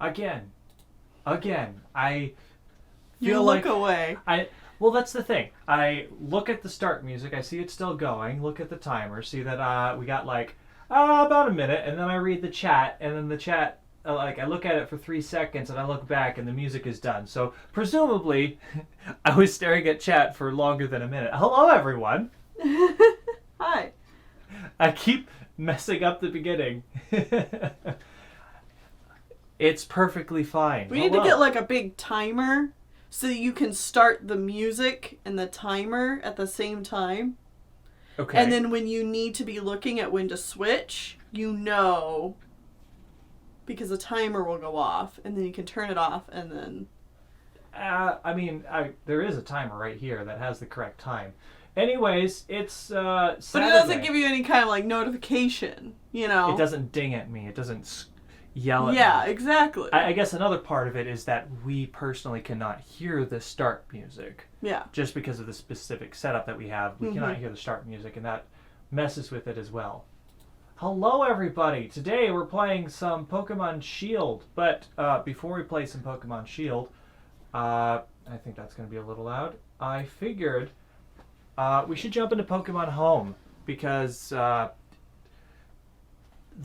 Again. I You feel look like away. Well, that's the thing. I look at the start music. I see it's still going. Look at the timer. See that we got like about a minute, and then I read the chat, and then the chat. I look at it for 3 seconds, and I look back, and the music is done. So presumably, I was staring at chat for longer than a minute. Hello, everyone. Hi. I keep messing up the beginning. It's perfectly fine. We need to get like a big timer so that you can start the music and the timer at the same time. Okay. And then when you need to be looking at when to switch, you know, because the timer will go off, and then you can turn it off, and then... there is a timer right here that has the correct time. Anyways, it's Saturday. But it doesn't give you any kind of, like, notification, you know? It doesn't ding at me. It doesn't yell at me. Yeah, exactly. I guess another part of it is that we personally cannot hear the start music. Yeah. Just because of the specific setup that we have. We cannot hear the start music, and that messes with it as well. Hello, everybody. Today we're playing some Pokemon Shield. But before we play some Pokemon Shield, I think that's going to be a little loud. I figured we should jump into Pokemon Home because the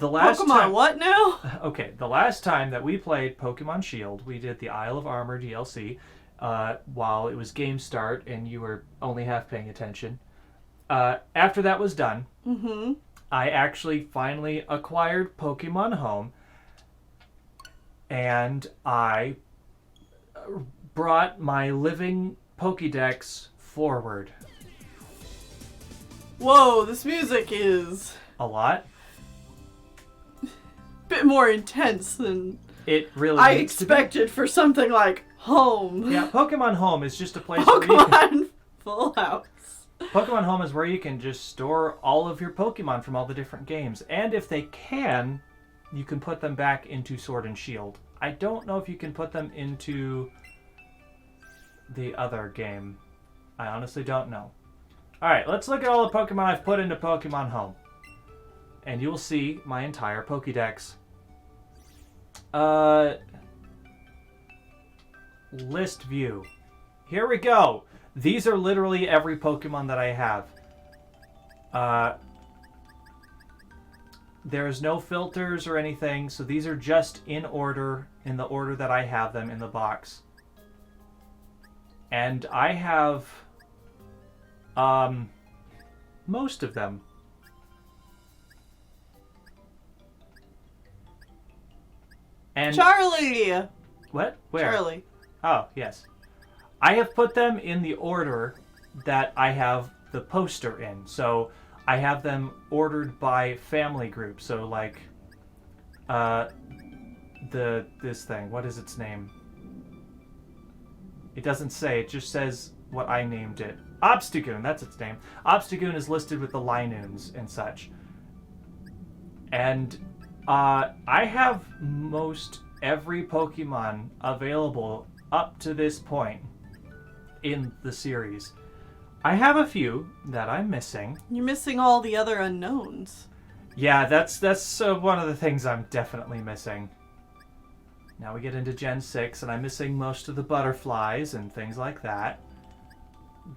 last Pokemon time... what now? Okay, the last time that we played Pokemon Shield, we did the Isle of Armor DLC while it was game start and you were only half paying attention. After that was done, I actually finally acquired Pokemon Home, and I brought my living Pokédex forward. Whoa, this music is A lot. a bit more intense than It really I needs to be. expected for something like Home. Yeah, Pokemon Home is just a place where you can... Pokemon Full House. Pokemon Home is where you can just store all of your Pokemon from all the different games. And if they can, you can put them back into Sword and Shield. I don't know if you can put them into the other game. I honestly don't know. Alright, let's look at all the Pokemon I've put into Pokemon Home. And you will see my entire Pokédex. List view. Here we go. These are literally every Pokemon that I have. There's no filters or anything, so these are just in order, in the order that I have them in the box. And I have most of them. And Charlie! what? Where? Charlie. Oh, yes. I have put them in the order that I have the poster in. So I have them ordered by family group. So like this thing, what is its name? It doesn't say, it just says what I named it. Obstagoon, that's its name. Obstagoon is listed with the Linoons and such. And I have most every Pokemon available up to this point in the series. I have a few that I'm missing. You're missing all the other unknowns. Yeah, that's one of the things I'm definitely missing. Now we get into Gen 6, and I'm missing most of the butterflies and things like that.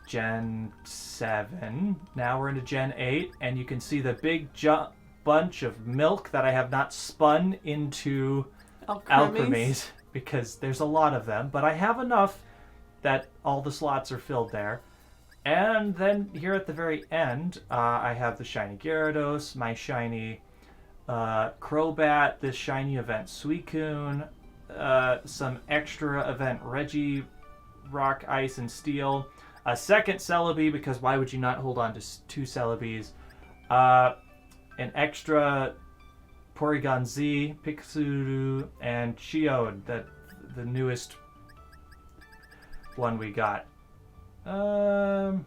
Gen 7. Now we're into Gen 8, and you can see the big bunch of milk that I have not spun into Alchemys, because there's a lot of them. But I have enough that all the slots are filled there. And then here at the very end, I have the shiny Gyarados, my shiny Crobat, this shiny event Suicune, some extra event Reggie Rock, Ice, and Steel, a second Celebi, because why would you not hold on to two Celebis, an extra Porygon Z, Pikachu, and Chiode, the newest one we got. Alright,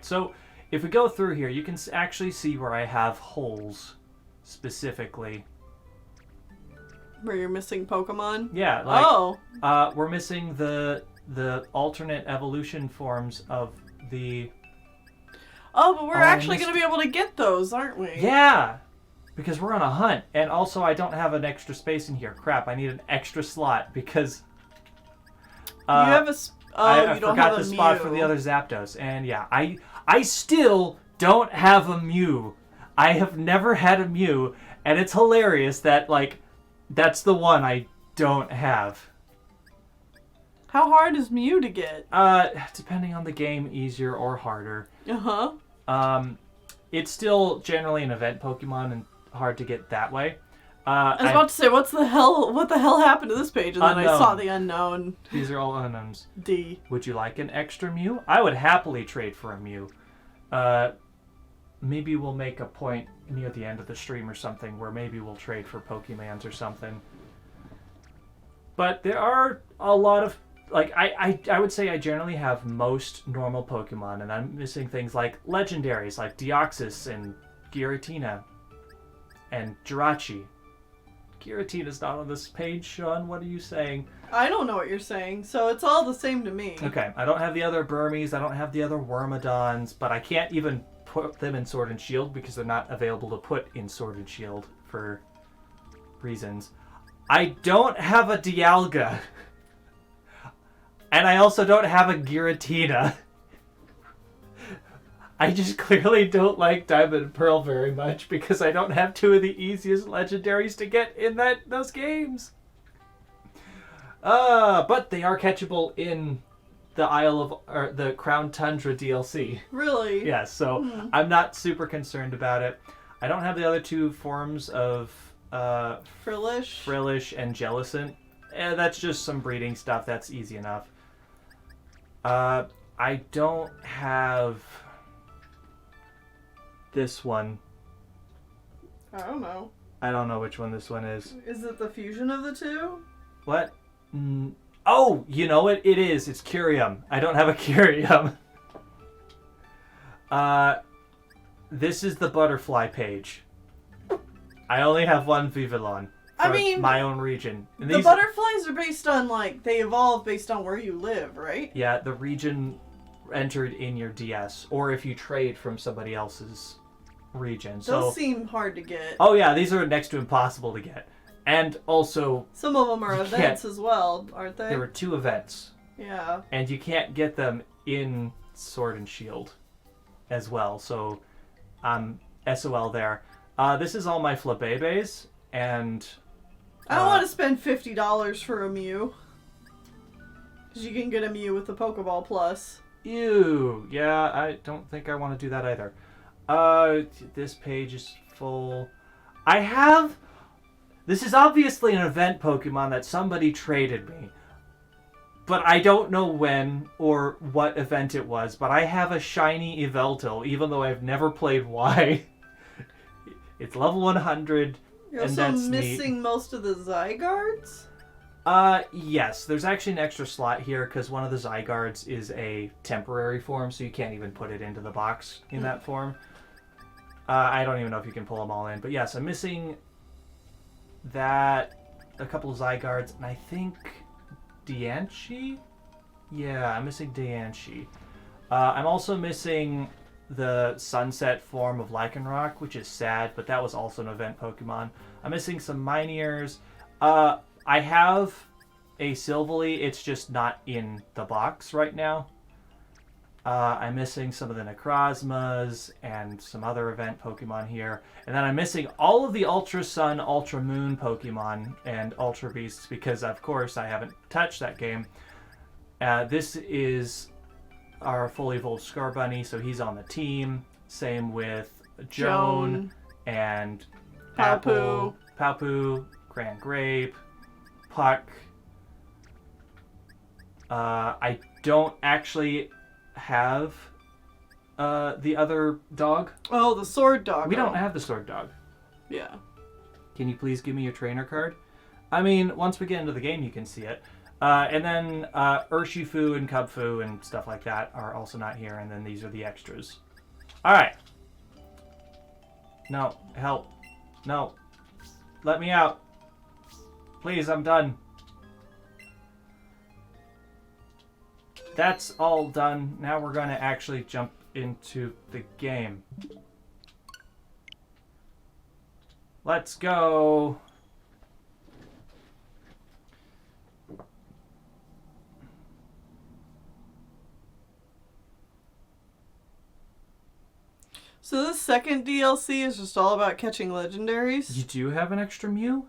so if we go through here, you can actually see where I have holes specifically. Where you're missing Pokemon? Yeah, like, oh. We're missing the alternate evolution forms of the... Oh, but we're actually going to be able to get those, aren't we? Yeah! Because we're on a hunt, and also I don't have an extra space in here. Crap, I need an extra slot because you have a... I you don't forgot have a the spot Mew. for the other Zapdos. And yeah, I still don't have a Mew. I have never had a Mew, and it's hilarious that, like, that's the one I don't have. How hard is Mew to get? Depending on the game, easier or harder. Uh-huh. It's still generally an event Pokemon and hard to get that way. I was about to say, what the hell happened to this page? And then I saw the unknown. These are all unknowns. D. Would you like an extra Mew? I would happily trade for a Mew. Maybe we'll make a point near the end of the stream or something where maybe we'll trade for Pokemons or something. But there are a lot of... Like, I would say I generally have most normal Pokemon, and I'm missing things like Legendaries, like Deoxys and Giratina and Jirachi. Giratina's not on this page, Sean. What are you saying? I don't know what you're saying, so it's all the same to me. Okay, I don't have the other Burmese, I don't have the other Wormadons, but I can't even put them in Sword and Shield because they're not available to put in Sword and Shield for reasons. I don't have a Dialga. And I also don't have a Giratina. I just clearly don't like Diamond and Pearl very much because I don't have two of the easiest legendaries to get in those games. But they are catchable in the the Crown Tundra DLC. Really? Yeah, so I'm not super concerned about it. I don't have the other two forms of Frillish and Jellicent. That's just some breeding stuff. That's easy enough. I don't have this one. I don't know. I don't know which one this one is. Is it the fusion of the two? What? Oh, you know what? It is. It's Curium. I don't have a Curium. This is the butterfly page. I only have one Vivillon. I mean, my own region. And the butterflies are based on, like, they evolve based on where you live, right? Yeah, the region entered in your DS, or if you trade from somebody else's region. Those seem hard to get. Oh yeah, these are next to impossible to get. And also... Some of them are events as well, aren't they? There were 2 events. Yeah. And you can't get them in Sword and Shield as well, so I'm SOL there. This is all my Flabébés, and... I don't want to spend $50 for a Mew. Because you can get a Mew with the Pokeball Plus. Ew. Yeah, I don't think I want to do that either. This page is full. I have... This is obviously an event Pokemon that somebody traded me. But I don't know when or what event it was. But I have a shiny Yveltal, even though I've never played Y. It's level 100. You're also missing most of the Zygardes? Yes. There's actually an extra slot here because one of the Zygardes is a temporary form, so you can't even put it into the box in that form. I don't even know if you can pull them all in. But yes, I'm missing that, a couple of Zygardes, and I think Diancie? Yeah, I'm missing Diancie. I'm also missing the Sunset form of Lycanroc, which is sad, but that was also an event Pokemon. I'm missing some Minears. I have a Silvally, it's just not in the box right now. I'm missing some of the Necrozmas and some other event Pokemon here. And then I'm missing all of the Ultra Sun, Ultra Moon Pokemon and Ultra Beasts because, of course, I haven't touched that game. This is our fully evolved Scarbunny, so he's on the team. Same with Joan and Papu, Grand Grape, Puck. I don't actually have the other dog. Oh, the Sword Dog. We don't have the Sword Dog. Yeah. Can you please give me your trainer card? I mean, once we get into the game, you can see it. And then Urshifu and Cubfu and stuff like that are also not here. And then these are the extras. All right. No, help. No. Let me out. Please, I'm done. That's all done. Now we're going to actually jump into the game. Let's go. So this second DLC is just all about catching legendaries? You do have an extra Mew?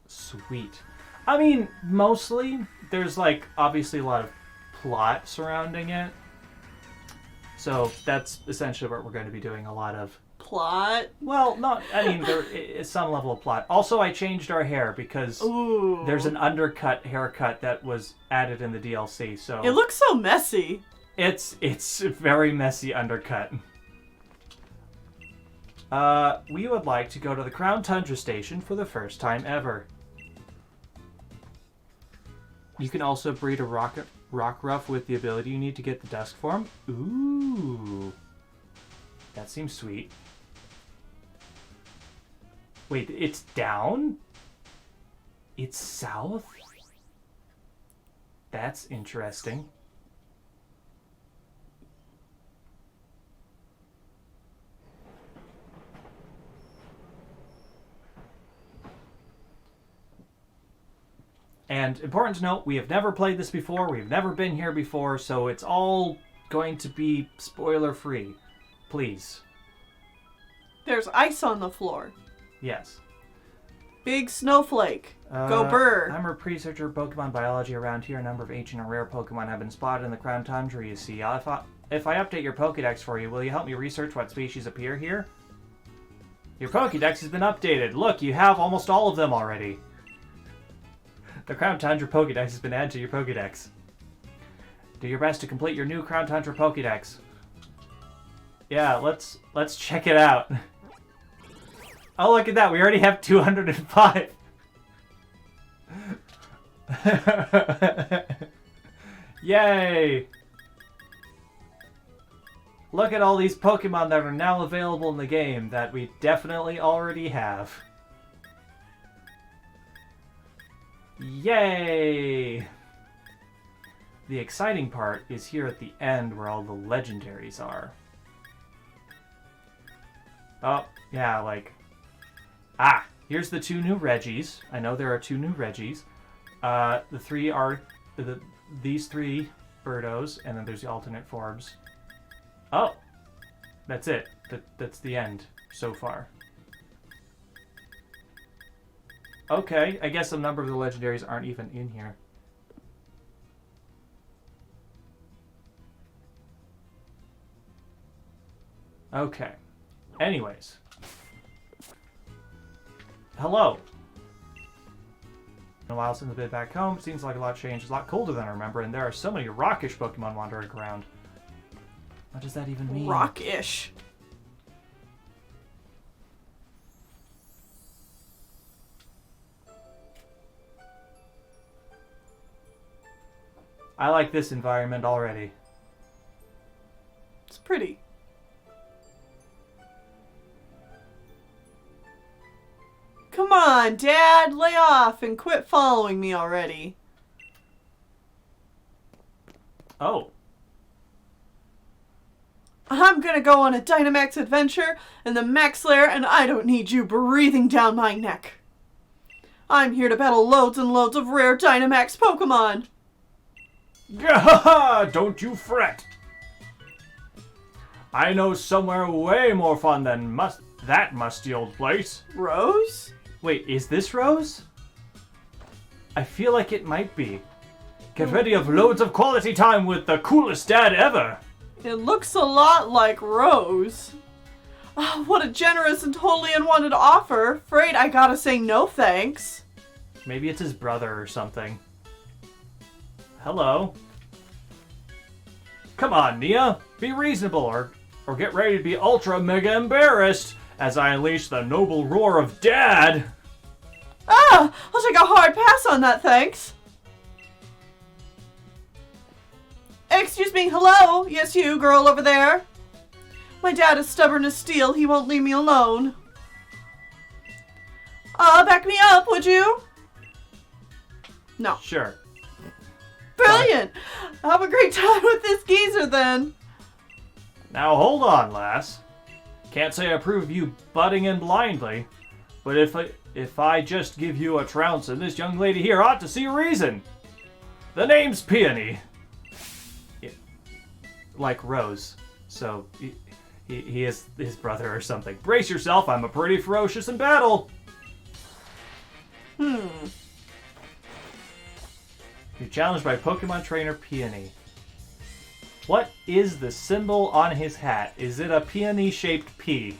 Sweet. I mean, mostly. There's, like, obviously a lot of plot surrounding it. So that's essentially what we're going to be doing, a lot of... Plot? Well, not... I mean, there is some level of plot. Also, I changed our hair because Ooh. there's an undercut haircut that was added in the DLC, so... It looks so messy. It's a very messy undercut. We would like to go to the Crown Tundra Station for the first time ever. You can also breed a rock ruff with the ability you need to get the dusk form. Ooh. That seems sweet. Wait, it's down? It's south? That's interesting. And important to note, we have never played this before, we've never been here before, so it's all going to be spoiler-free. Please. There's ice on the floor. Yes. Big snowflake. Go burr. I'm a researcher of Pokemon biology around here. A number of ancient and rare Pokemon have been spotted in the Crown Tundra, you see. If I update your Pokedex for you, will you help me research what species appear here? Your Pokedex has been updated. Look, you have almost all of them already. The Crown Tundra Pokedex has been added to your Pokedex. Do your best to complete your new Crown Tundra Pokedex. Yeah, let's check it out. Oh, look at that. We already have 205. Yay! Look at all these Pokemon that are now available in the game that we definitely already have. Yay! The exciting part is here at the end where all the legendaries are. Oh, yeah, like... Ah, here's the 2 new Reggies. I know there are 2 new Reggies. The 3 are... these 3 Birdos, and then there's the alternate forms. Oh! That's it. That's the end so far. Okay, I guess a number of the legendaries aren't even in here. Okay. Anyways. Hello. Been a while since I've been back home. It seems like a lot changed. It's a lot colder than I remember, and there are so many rockish Pokemon wandering around. What does that even mean? Rockish. I like this environment already. It's pretty. Come on, Dad, lay off and quit following me already. Oh. I'm gonna go on a Dynamax adventure in the Max Lair, and I don't need you breathing down my neck. I'm here to battle loads and loads of rare Dynamax Pokemon. Gahaha! Don't you fret. I know somewhere way more fun than that musty old place. Rose? Wait, is this Rose? I feel like it might be. Get ready of loads of quality time with the coolest dad ever. It looks a lot like Rose. Oh, what a generous and totally unwanted offer. Afraid I gotta say no thanks. Maybe it's his brother or something. Hello. Come on, Nia. Be reasonable or get ready to be ultra mega embarrassed as I unleash the noble roar of Dad. Ah, I'll take a hard pass on that, thanks. Excuse me, hello? Yes, you, girl over there. My dad is stubborn as steel. He won't leave me alone. Back me up, would you? No. Sure. Brilliant! Have a great time with this geezer, then. Now hold on, lass. Can't say I approve of you butting in blindly, But if I just give you a trounce, and this young lady here ought to see a reason. The name's Peony. Yeah. Like Rose. So, he is his brother or something. Brace yourself, I'm a pretty ferocious in battle. You're challenged by Pokemon trainer Peony. What is the symbol on his hat? Is it a peony-shaped P?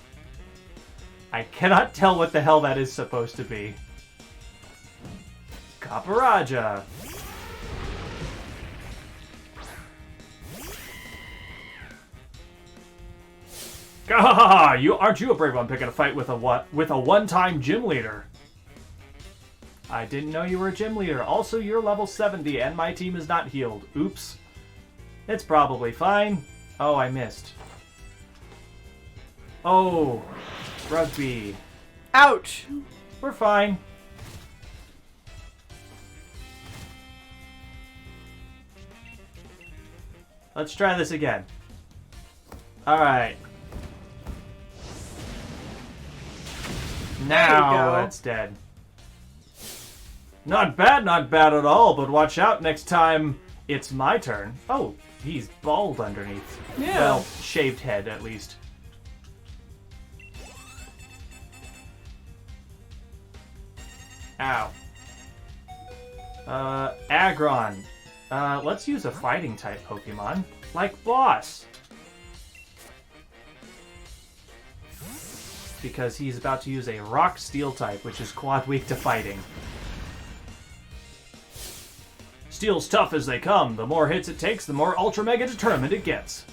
I cannot tell what the hell that is supposed to be. Caparaja. Gahaha! Aren't you a brave one picking a fight with a one-time gym leader? I didn't know you were a gym leader. Also, you're level 70 and my team is not healed. Oops. It's probably fine. Oh, I missed. Oh, rugby. Ouch. We're fine. Let's try this again. Alright. Now it's dead. Not bad at all, but watch out next time it's my turn. Oh, he's bald underneath. Yeah. Well, shaved head at least. Ow. Aggron. Let's use a fighting type Pokemon. Like Boss. Because he's about to use a Rock Steel type, which is quad weak to fighting. Steel's tough as they come. The more hits it takes, the more Ultra Mega determined it gets.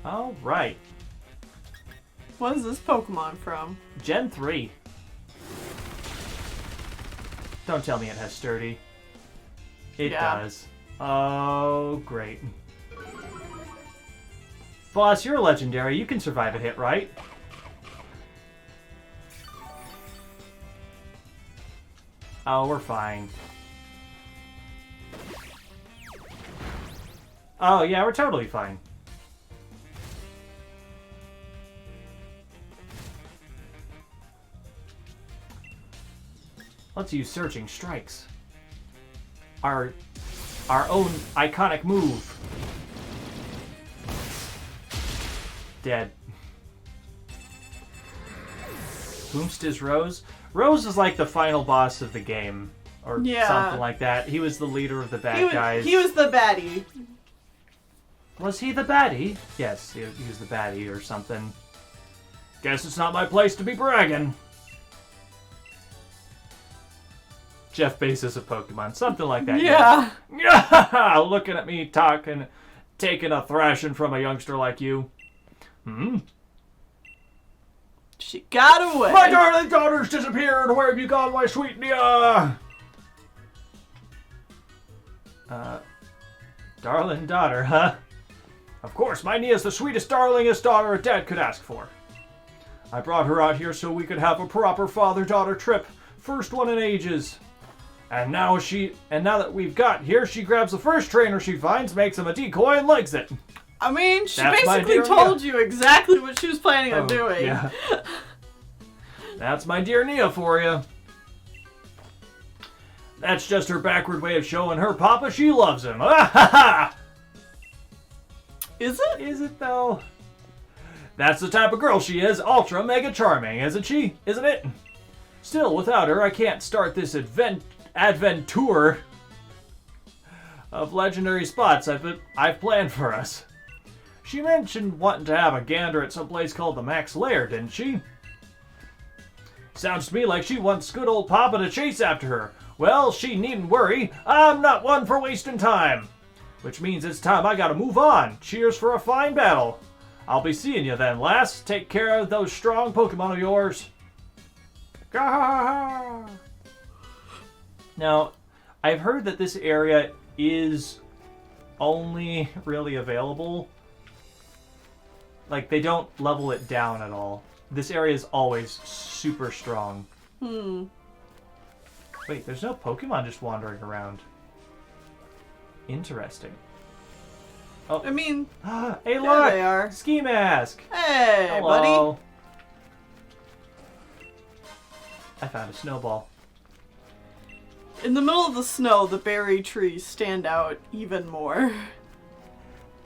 Alright. What is this Pokemon from? Gen 3. Don't tell me it has Sturdy. It does. Oh, great. Boss, you're a legendary. You can survive a hit, right? Oh, we're fine. Oh, yeah, we're totally fine. Let's use Searching Strikes. Our own iconic move. Dead. Boomst is Rose. Rose is like the final boss of the game. Or something like that. He was the leader of the bad guys. He was the baddie. Was he the baddie? Yes, he was the baddie or something. Guess it's not my place to be bragging. Jeff Bezos of Pokemon. Something like that. Yeah. Looking at me talking, taking a thrashing from a youngster like you. She got away. My darling daughter's disappeared. Where have you gone, my sweet Nia? Darling daughter, huh? Of course, my Nia's the sweetest, darlingest daughter a dad could ask for. I brought her out here so we could have a proper father-daughter trip. First one in ages. And now that we've got here, she grabs the first trainer she finds, makes him a decoy, and legs it. I mean, she basically told you exactly what she was planning on doing. Yeah. That's my dear Nia for you. That's just her backward way of showing her papa she loves him. Is it? Is it, though? That's the type of girl she is. Ultra mega charming, isn't she? Isn't it? Still, without her, I can't start this adventure of legendary spots I've planned for us. She mentioned wanting to have a gander at some place called the Max Lair, didn't she? Sounds to me like she wants good old Papa to chase after her. Well, she needn't worry. I'm not one for wasting time. Which means it's time I gotta move on. Cheers for a fine battle. I'll be seeing you then, lass. Take care of those strong Pokemon of yours. Gah! Now, I've heard that this area is only really available. Like, they don't level it down at all. This area is always super strong. Wait, there's no Pokemon just wandering around. Interesting. Oh. I mean, Hey, there look! they are. Ski mask! Hey, Hello. buddy. I found a snowball. In the middle of the snow, the berry trees stand out even more.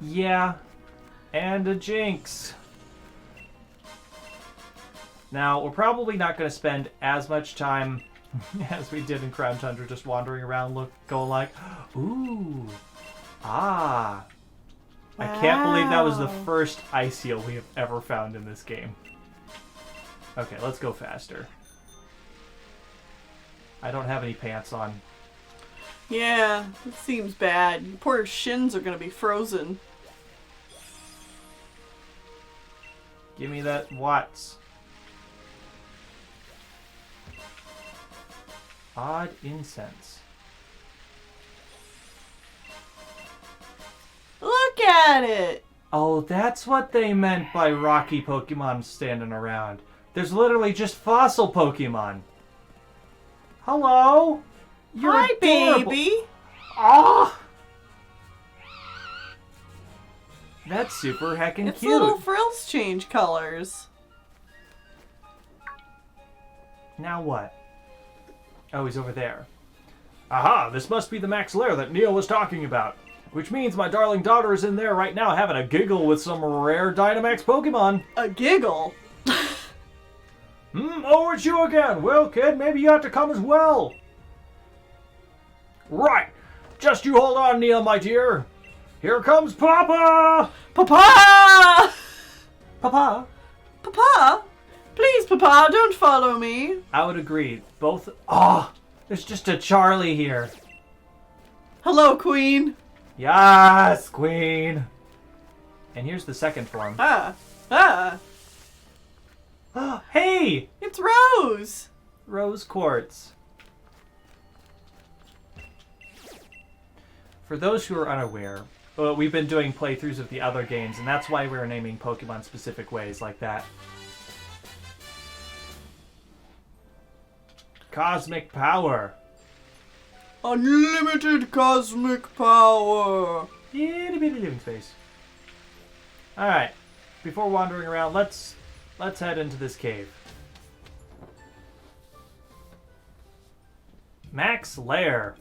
Yeah. And a Jinx. Now, we're probably not going to spend as much time as we did in Crown Tundra just wandering around going like, ooh, ah. I can't believe that was the Wow. first ice eel we have ever found in this game. Okay, let's go faster. I don't have any pants on. Yeah, it seems bad. Your poor shins are gonna be frozen. Give me that Watts. Odd incense. Look at it! Oh, that's what they meant by rocky Pokemon standing around. There's literally just fossil Pokemon. Hello? You're Hi, adorable. baby! Ah! That's super heckin' Its cute. little frills change colors. Now what? Oh, he's over there. Aha! This must be the Max Lair that Neil was talking about. Which means my darling daughter is in there right now having a giggle with some rare Dynamax Pokemon. A giggle? Oh, it's you again. Well, kid, maybe you have to come as well. Right. Just you hold on, Neil, my dear. Here comes Papa! Papa! Papa? Papa? Please, Papa, don't follow me. I would agree. Both... Oh, there's just a Charlie here. Hello, Queen. Yes, Queen. And here's the second form. Ah. Hey! It's Rose. Rose Quartz. For those who are unaware, we've been doing playthroughs of the other games, and that's why we're naming Pokemon specific ways like that. Cosmic Power. Unlimited cosmic power. Itty bitty living space. Alright. Before wandering around, let's head into this cave. Max Lair.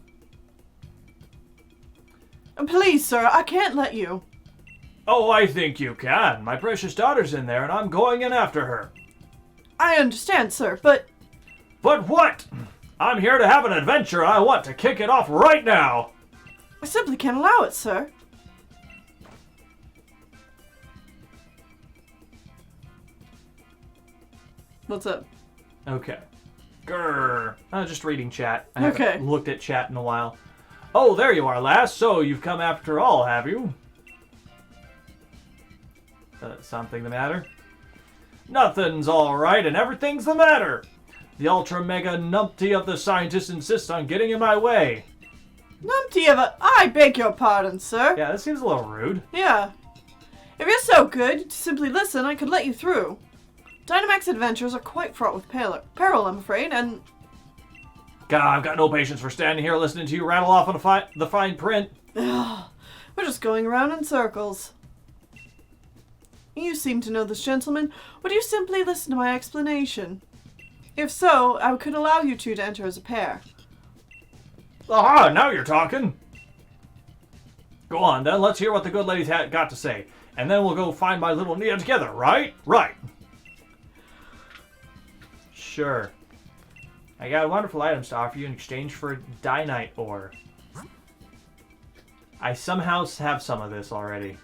Please, sir, I can't let you. Oh, I think you can. My precious daughter's in there, and I'm going in after her. I understand, sir, but... But what? I'm here to have an adventure, and I want to kick it off right now. I simply can't allow it, sir. What's up? Okay. Grrr. I was just reading chat. I Okay. haven't looked at chat in a while. Oh, there you are, lass. So you've come after all, have you? Something the matter? Nothing's all right, and everything's the matter. The ultra mega numpty of the scientists insists on getting in my way. Numpty of a... I beg your pardon, sir. Yeah, this seems a little rude. Yeah. If you're so good to simply listen, I could let you through. Dynamax adventures are quite fraught with peril, I'm afraid, and... God, I've got no patience for standing here listening to you rattle off on the fine print. We're just going around in circles. You seem to know this gentleman. Would you simply listen to my explanation? If so, I could allow you two to enter as a pair. Aha, now you're talking. Go on, then. Let's hear what the good lady's got to say. And then we'll go find my little Nia together, right? Right. Sure. I got wonderful items to offer you in exchange for Dynite ore. I somehow have some of this already.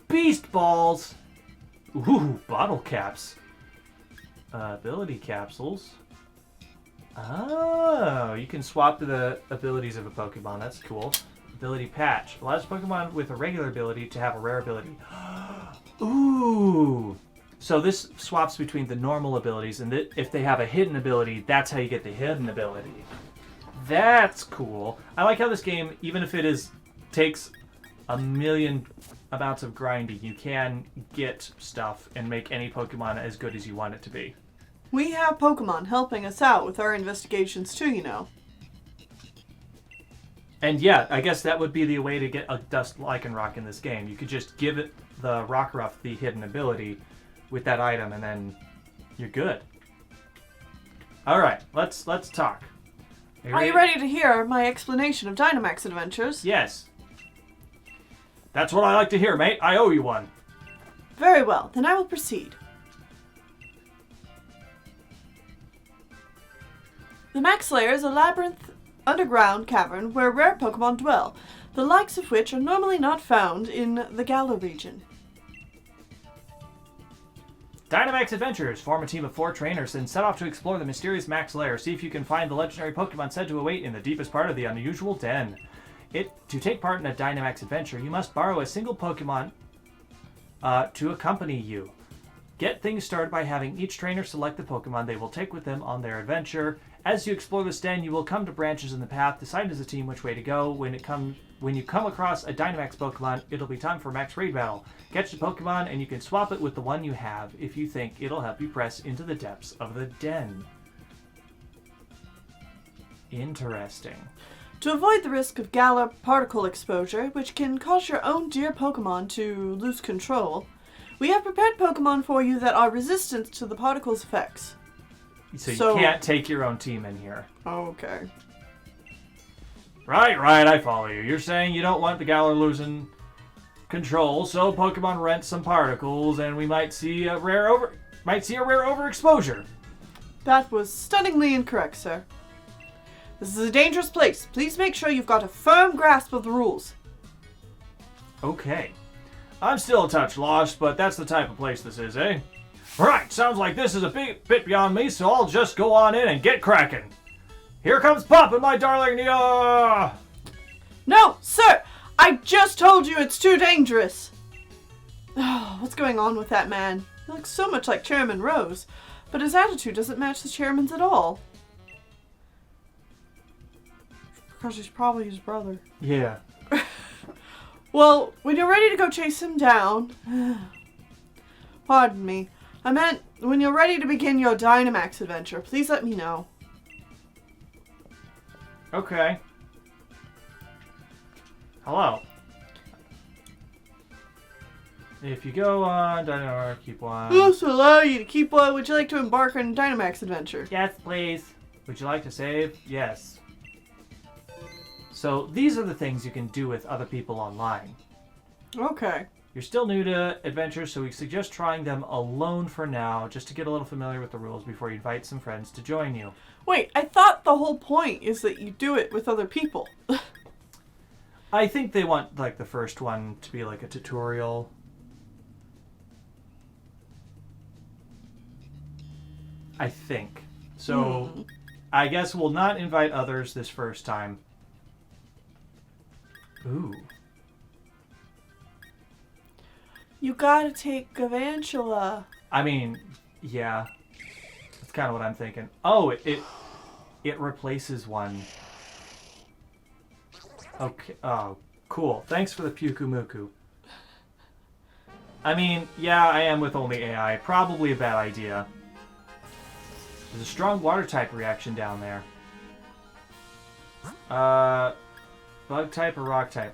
Beast balls! Ooh, bottle caps. Ability capsules. Oh, you can swap the abilities of a Pokemon. That's cool. Ability patch. Allows Pokemon with a regular ability to have a rare ability. Ooh! So this swaps between the normal abilities, and if they have a hidden ability, that's how you get the hidden ability. That's cool. I like how this game, even if it takes a million amounts of grinding, you can get stuff and make any Pokemon as good as you want it to be. We have Pokemon helping us out with our investigations too, you know. And yeah, I guess that would be the way to get a Dust Lycanroc in this game. You could just give it the Rockruff, the hidden ability, with that item, and then you're good. All right, let's talk. Are you ready to hear my explanation of Dynamax adventures? Yes. That's what I like to hear, mate. I owe you one. Very well, then I will proceed. The Max Lair is a labyrinth underground cavern where rare Pokemon dwell, the likes of which are normally not found in the Galar region. Dynamax Adventures. Form a team of 4 trainers and set off to explore the mysterious Max Lair. See if you can find the legendary Pokemon said to await in the deepest part of the unusual den. To take part in a Dynamax adventure, you must borrow a single Pokemon to accompany you. Get things started by having each trainer select the Pokemon they will take with them on their adventure. As you explore this den, you will come to branches in the path. Decide as a team which way to go. When you come across a Dynamax Pokemon, it'll be time for a Max Raid battle. Catch the Pokemon, and you can swap it with the one you have if you think it'll help you press into the depths of the den. Interesting. To avoid the risk of Galar particle exposure, which can cause your own dear Pokemon to lose control, we have prepared Pokemon for you that are resistant to the particle's effects. So you can't take your own team in here. Okay. Right, I follow you. You're saying you don't want the Galar losing control, so Pokemon rent some particles, and we might see a rare overexposure. That was stunningly incorrect, sir. This is a dangerous place. Please make sure you've got a firm grasp of the rules. Okay. I'm still a touch lost, but that's the type of place this is, eh? Right, sounds like this is a bit beyond me, so I'll just go on in and get cracking. Here comes Papa, my darling. No, sir! I just told you it's too dangerous! Oh, what's going on with that man? He looks so much like Chairman Rose, but his attitude doesn't match the chairman's at all. Because he's probably his brother. Yeah. Well, when you're ready to go chase him down... Pardon me. I meant, when you're ready to begin your Dynamax adventure, please let me know. Okay. Hello. If you go on Dynamax, keep one. Who else will allow you to keep one? Would you like to embark on a Dynamax adventure? Yes, please. Would you like to save? Yes. So these are the things you can do with other people online. Okay. You're still new to adventures, so we suggest trying them alone for now, just to get a little familiar with the rules before you invite some friends to join you. Wait, I thought the whole point is that you do it with other people. I think they want, like, the first one to be like a tutorial. I think. So, I guess we'll not invite others this first time. Ooh. You gotta take Gavantula. I mean, yeah. That's kind of what I'm thinking. Oh, it replaces one. Okay. Oh, cool. Thanks for the Pyukumuku. I mean, yeah, I am with only AI. Probably a bad idea. There's a strong water type reaction down there. Bug type or rock type?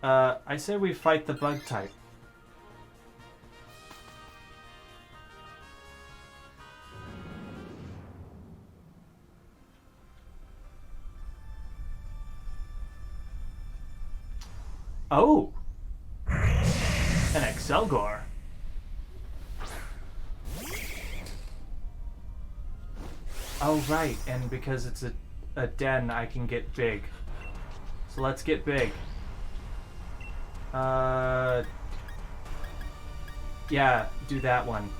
I say we fight the bug type. Oh! An Excelgor. Oh, right, and because it's a den, I can get big. So let's get big. Yeah, do that one.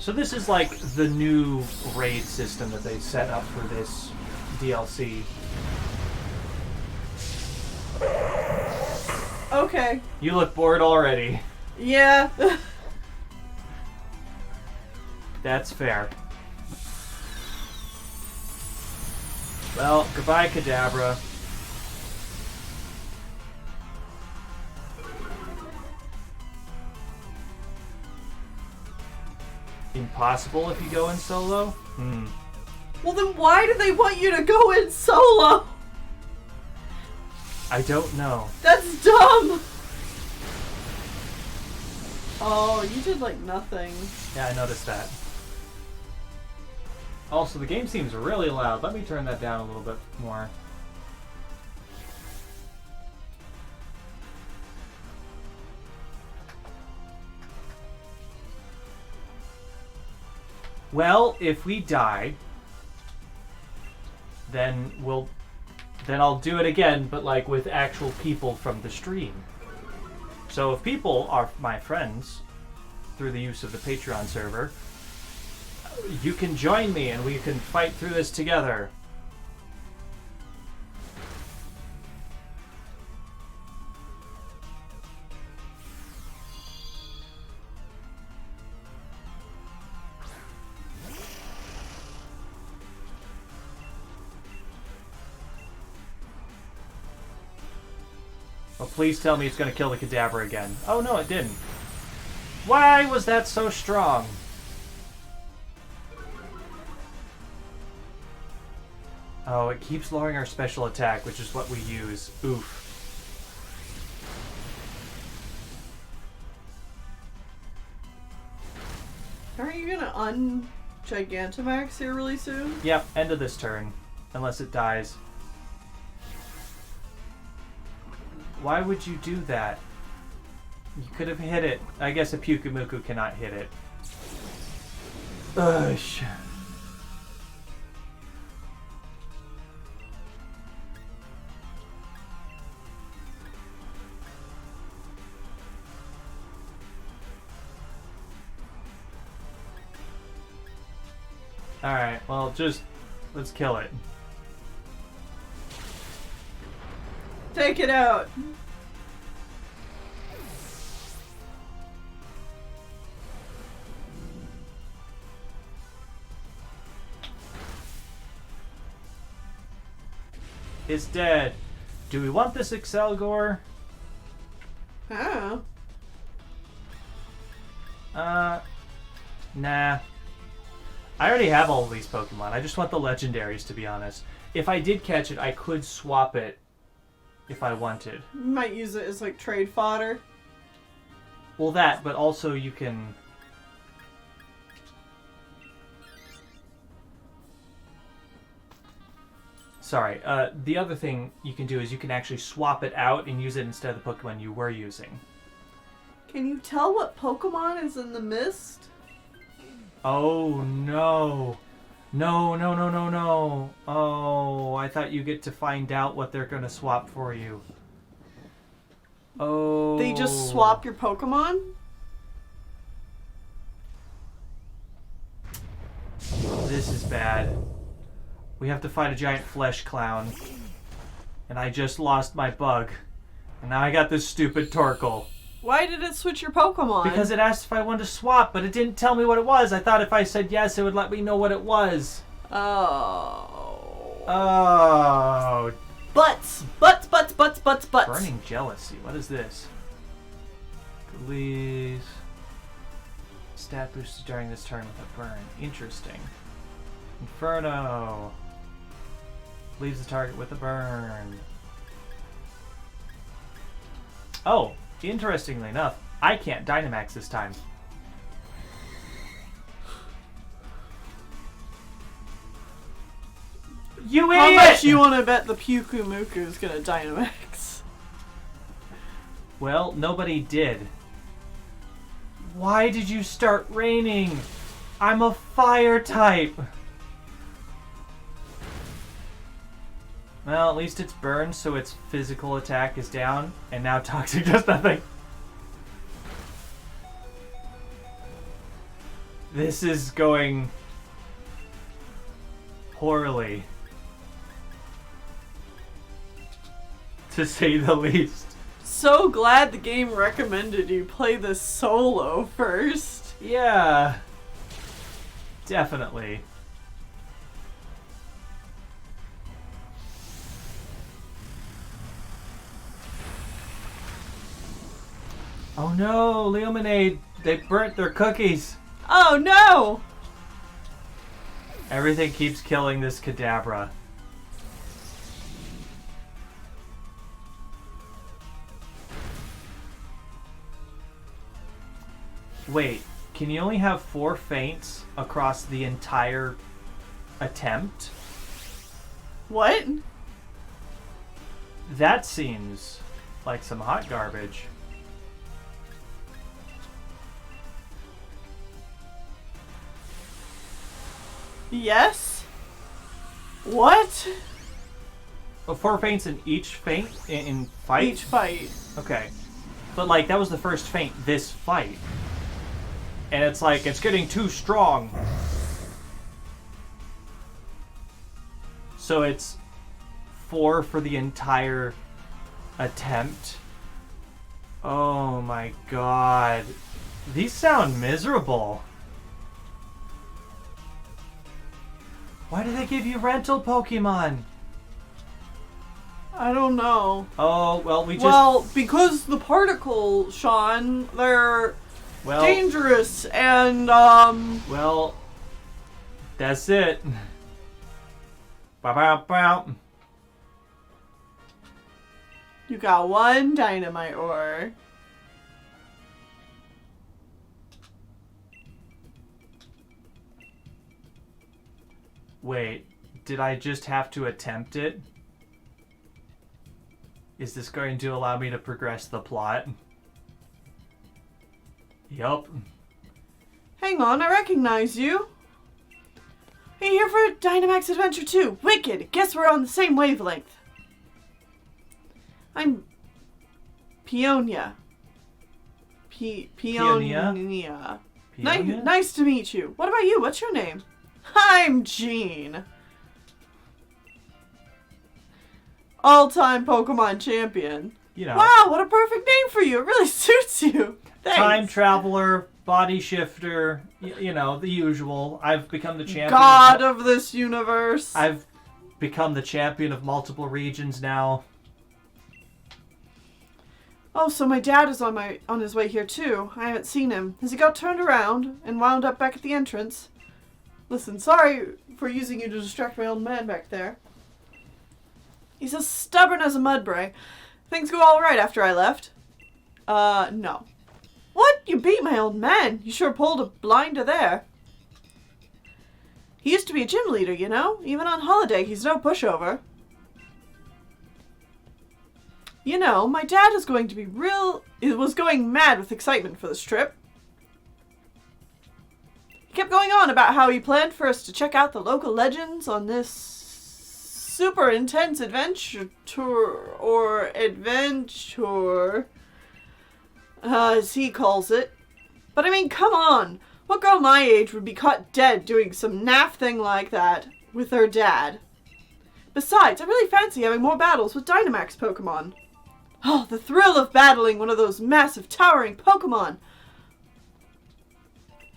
So this is like the new raid system that they set up for this DLC. Okay. You look bored already. Yeah. That's fair. Well, goodbye, Kadabra. impossible if you go in solo? Well, then why do they want you to go in solo? I don't know. That's dumb! Oh, you did like nothing. Yeah, I noticed that. Also, the game seems really loud. Let me turn that down a little bit more. Well, if we die, then I'll do it again, but like with actual people from the stream. So if people are my friends through the use of the Patreon server, you can join me and we can fight through this together. Well, please tell me it's going to kill the cadaver again. Oh no, it didn't. Why was that so strong? Oh, it keeps lowering our special attack, which is what we use. Oof. Aren't you gonna un-Gigantamax here really soon? Yep, end of this turn. Unless it dies. Why would you do that? You could have hit it. I guess a Pyukumuku cannot hit it. Ugh. Alright, well, just let's kill it. Take it out! It's dead. Do we want this Excelgor? Oh. Nah. I already have all of these Pokemon. I just want the Legendaries, to be honest. If I did catch it, I could swap it if I wanted. You might use it as like trade fodder. Well, that, but also you can... Sorry, the other thing you can do is you can actually swap it out and use it instead of the Pokemon you were using. Can you tell what Pokemon is in the mist? Oh, no. No, no, no, no, no. Oh, I thought you get to find out what they're going to swap for you. Oh. They just swap your Pokemon? This is bad. We have to fight a giant flesh clown. And I just lost my bug. And now I got this stupid Torkoal. Why did it switch your Pokemon? Because it asked if I wanted to swap, but it didn't tell me what it was. I thought if I said yes, it would let me know what it was. Oh. Oh. Butts! Burning Jealousy. What is this? Please. Stat boosted during this turn with a burn. Interesting. Inferno. Leaves the target with a burn. Oh, interestingly enough, I can't Dynamax this time. You idiot! How much you want to bet the Pyukumuku is gonna Dynamax? Well, nobody did. Why did you start raining? I'm a fire type. Well, at least it's burned, so its physical attack is down, and now Toxic does nothing. This is going poorly, to say the least. So glad the game recommended you play this solo first. Yeah, definitely. Oh no, Lemonade, they burnt their cookies. Oh no! Everything keeps killing this Kadabra. Wait, can you only have 4 feints across the entire attempt? What? That seems like some hot garbage. Yes? What? Oh, 4 feints in each feint in fight? Each fight. Okay. But like that was the first feint this fight. And it's like it's getting too strong. So it's 4 for the entire attempt. Oh my god. These sound miserable. Why do they give you rental Pokemon? I don't know. Oh, well, we just... Well, because the particle, Sean, they're dangerous and, Well, that's it. Bow, bow, bow. You got 1 dynamite ore. Wait, did I just have to attempt it? Is this going to allow me to progress the plot? Yup. Hang on, I recognize you. Are you here for Dynamax Adventure 2? Wicked! Guess we're on the same wavelength. I'm Peonia. Peonia. Peonia? Nice to meet you. What about you? What's your name? I'm Jean. All-time Pokemon champion. You know. Wow, what a perfect name for you. It really suits you. Thanks. Time traveler, body shifter, you know, the usual. I've become the champion. God of this universe. I've become the champion of multiple regions now. Oh, so my dad is on his way here too. I haven't seen him. Has he got turned around and wound up back at the entrance? Listen, sorry for using you to distract my old man back there. He's as stubborn as a mudbray. Things go all right after I left. No. What? You beat my old man. You sure pulled a blinder there. He used to be a gym leader, you know? Even on holiday, he's no pushover. You know, my dad is going to be was going mad with excitement for this trip. He kept going on about how he planned for us to check out the local legends on this super intense adventure as he calls it. But I mean, come on. What girl my age would be caught dead doing some naff thing like that with her dad? Besides, I really fancy having more battles with Dynamax Pokemon. Oh, the thrill of battling one of those massive towering Pokemon.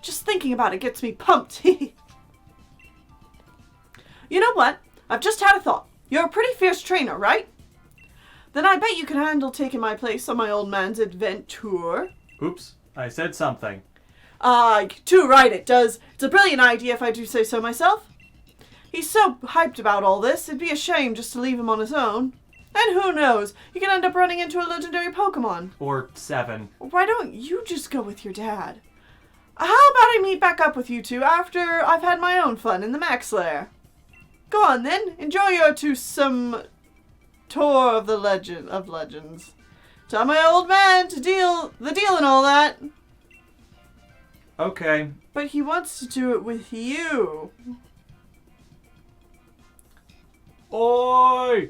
Just thinking about it gets me pumped. You know what? I've just had a thought. You're a pretty fierce trainer, right? Then I bet you can handle taking my place on my old man's adventure. Oops, I said something. Too right it does. It's a brilliant idea if I do say so myself. He's so hyped about all this, it'd be a shame just to leave him on his own. And who knows, you can end up running into a legendary Pokemon. Or 7. Why don't you just go with your dad? How about I meet back up with you two after I've had my own fun in the Max Lair? Go on then, enjoy your some tour of the legends. Tell my old man to deal and all that. Okay. But he wants to do it with you. Oi!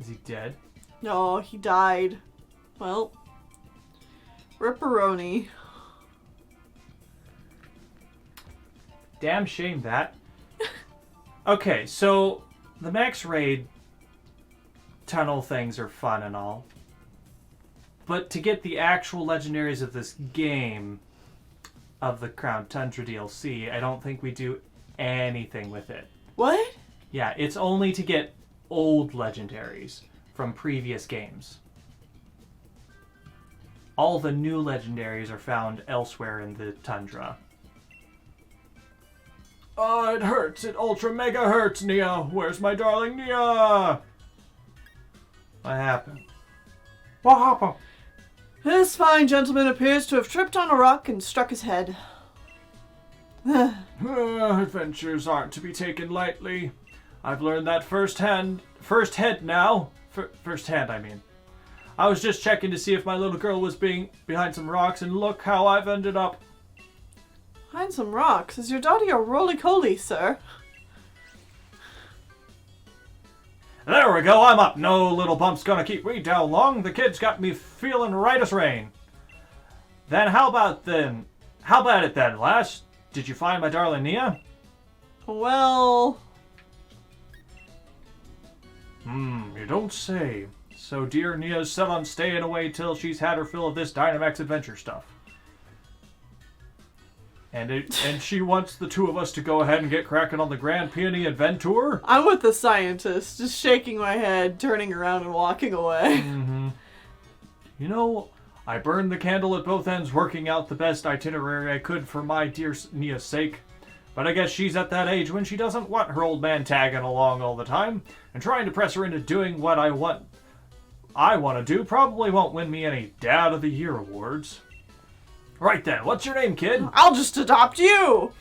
Is he dead? No, he died. Well, ripperoni. Damn shame that. Okay, so the Max Raid tunnel things are fun and all. But to get the actual legendaries of this game, of the Crown Tundra DLC, I don't think we do anything with it. What? Yeah, it's only to get old legendaries from previous games. all the new legendaries are found elsewhere in the Tundra. Oh, it hurts. It ultra mega hurts, Nia. Where's my darling Nia? What happened? What happened? This fine gentleman appears to have tripped on a rock and struck his head. Adventures aren't to be taken lightly. I've learned that firsthand, I mean. I was just checking to see if my little girl was behind some rocks, and look how I've ended up. Behind some rocks? Is your daughter a roly-coly, sir? There we go, I'm up. No little bump's gonna keep me down long. The kid's got me feeling right as rain. Then how about it then, lass? Did you find my darling Nia? Well... You don't say. So dear Nia's set on staying away till she's had her fill of this Dynamax adventure stuff. And she wants the two of us to go ahead and get cracking on the Grand Peony Adventure? I'm with the scientist, just shaking my head, turning around and walking away. Mm-hmm. You know, I burned the candle at both ends, working out the best itinerary I could for my dear Nia's sake. But I guess she's at that age when she doesn't want her old man tagging along all the time, and trying to press her into doing what I want to do probably won't win me any Dad of the Year awards. Right then, what's your name, kid? I'll just adopt you!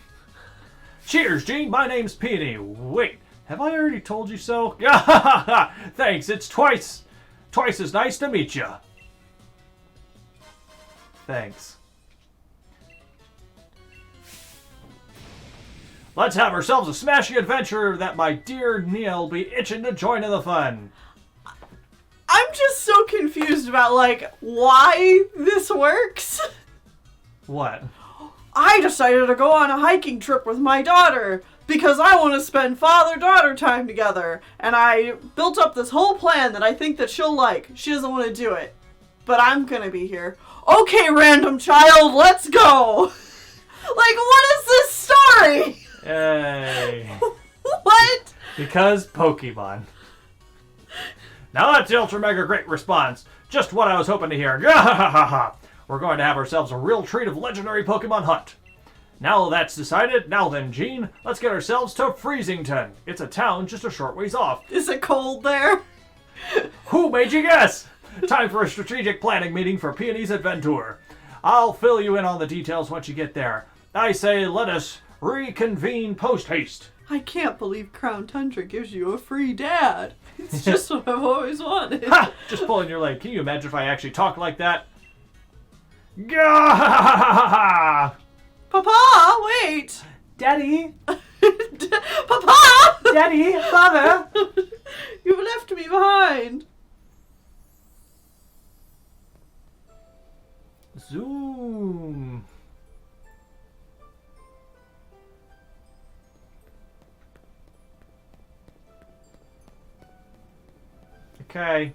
Cheers, Gene. My name's Peony. Wait, have I already told you so? Thanks, it's twice as nice to meet you. Thanks. Let's have ourselves a smashing adventure that my dear Neil be itching to join in the fun. I'm just so confused about, why this works. What? I decided to go on a hiking trip with my daughter because I want to spend father-daughter time together. And I built up this whole plan that I think that she'll like. She doesn't want to do it. But I'm going to be here. Okay, random child, let's go. What is this story? Hey. What? Because Pokemon. Now that's the Ultra Mega Great response. Just what I was hoping to hear. We're going to have ourselves a real treat of legendary Pokemon hunt. Now that's decided, now then, Gene, let's get ourselves to Freezington. It's a town just a short ways off. Is it cold there? Who made you guess? Time for a strategic planning meeting for Peony's Adventure. I'll fill you in on the details once you get there. I say let us reconvene post-haste. I can't believe Crown Tundra gives you a free dad. It's just what I've always wanted. Ha! Just pulling your leg. Can you imagine if I actually talked like that? Gah! Papa, wait! Daddy! Papa! Daddy! Father! You've left me behind. Zoom. Okay.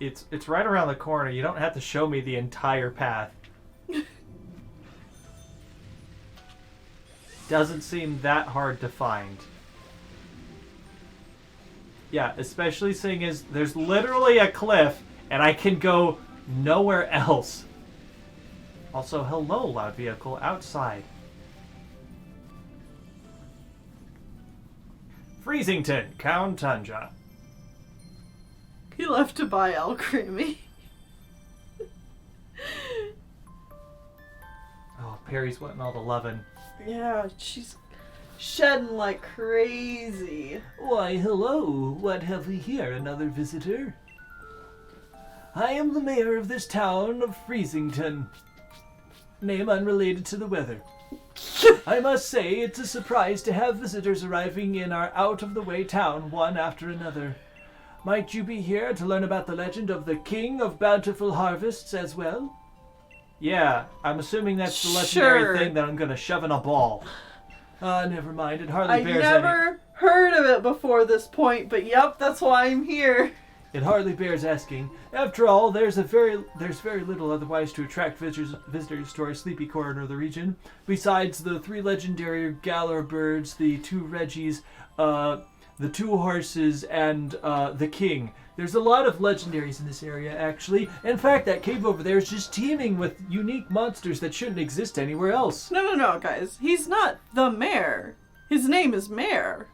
It's right around the corner. You don't have to show me the entire path. Doesn't seem that hard to find. Yeah, especially seeing as there's literally a cliff and I can go nowhere else. Also, hello, loud vehicle, outside. Freezington, Crown Tundra. He left to buy Alcremie. Oh, Perry's wanting all the lovin'. Yeah, she's shedding like crazy. Why, hello. What have we here? Another visitor? I am the mayor of this town of Freezington. Name unrelated to the weather. I must say, it's a surprise to have visitors arriving in our out-of-the-way town, one after another. Might you be here to learn about the legend of the King of Bountiful Harvests as well? Yeah, I'm assuming that's the legendary thing that I'm gonna shove in a ball. Never mind, it hardly bears any... I've never heard of it before this point, but yep, that's why I'm here. It hardly bears asking. After all, there's very little otherwise to attract visitors to our sleepy corner of the region. Besides the 3 legendary Galar birds, the 2 Reggies, the 2 horses, and the king. There's a lot of legendaries in this area, actually. In fact, that cave over there is just teeming with unique monsters that shouldn't exist anywhere else. No, guys. He's not the mayor. His name is Mayor.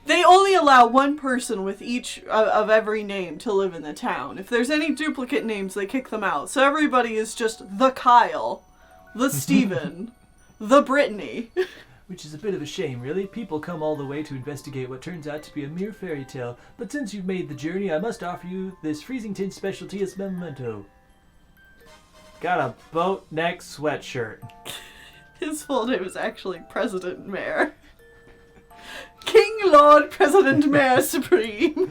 They only allow one person with each of every name to live in the town. If there's any duplicate names, they kick them out. So everybody is just the Kyle, the Steven, the Brittany. Which is a bit of a shame, really. People come all the way to investigate what turns out to be a mere fairy tale. But since you've made the journey, I must offer you this freezing tin specialty as memento. Got a boat neck sweatshirt. His full name is actually President Mayor. King Lord President Mayor Supreme.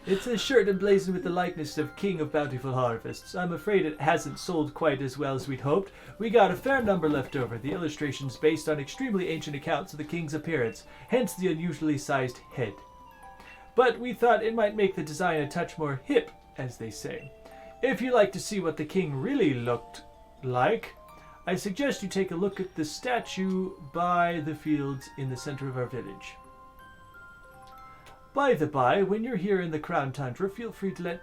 It's a shirt emblazoned with the likeness of King of Bountiful Harvests. I'm afraid it hasn't sold quite as well as we'd hoped. We got a fair number left over. The illustration's based on extremely ancient accounts of the king's appearance, hence the unusually sized head. But we thought it might make the design a touch more hip, as they say. If you'd like to see what the king really looked like, I suggest you take a look at the statue by the fields in the center of our village. By the by, when you're here in the Crown Tundra, feel free to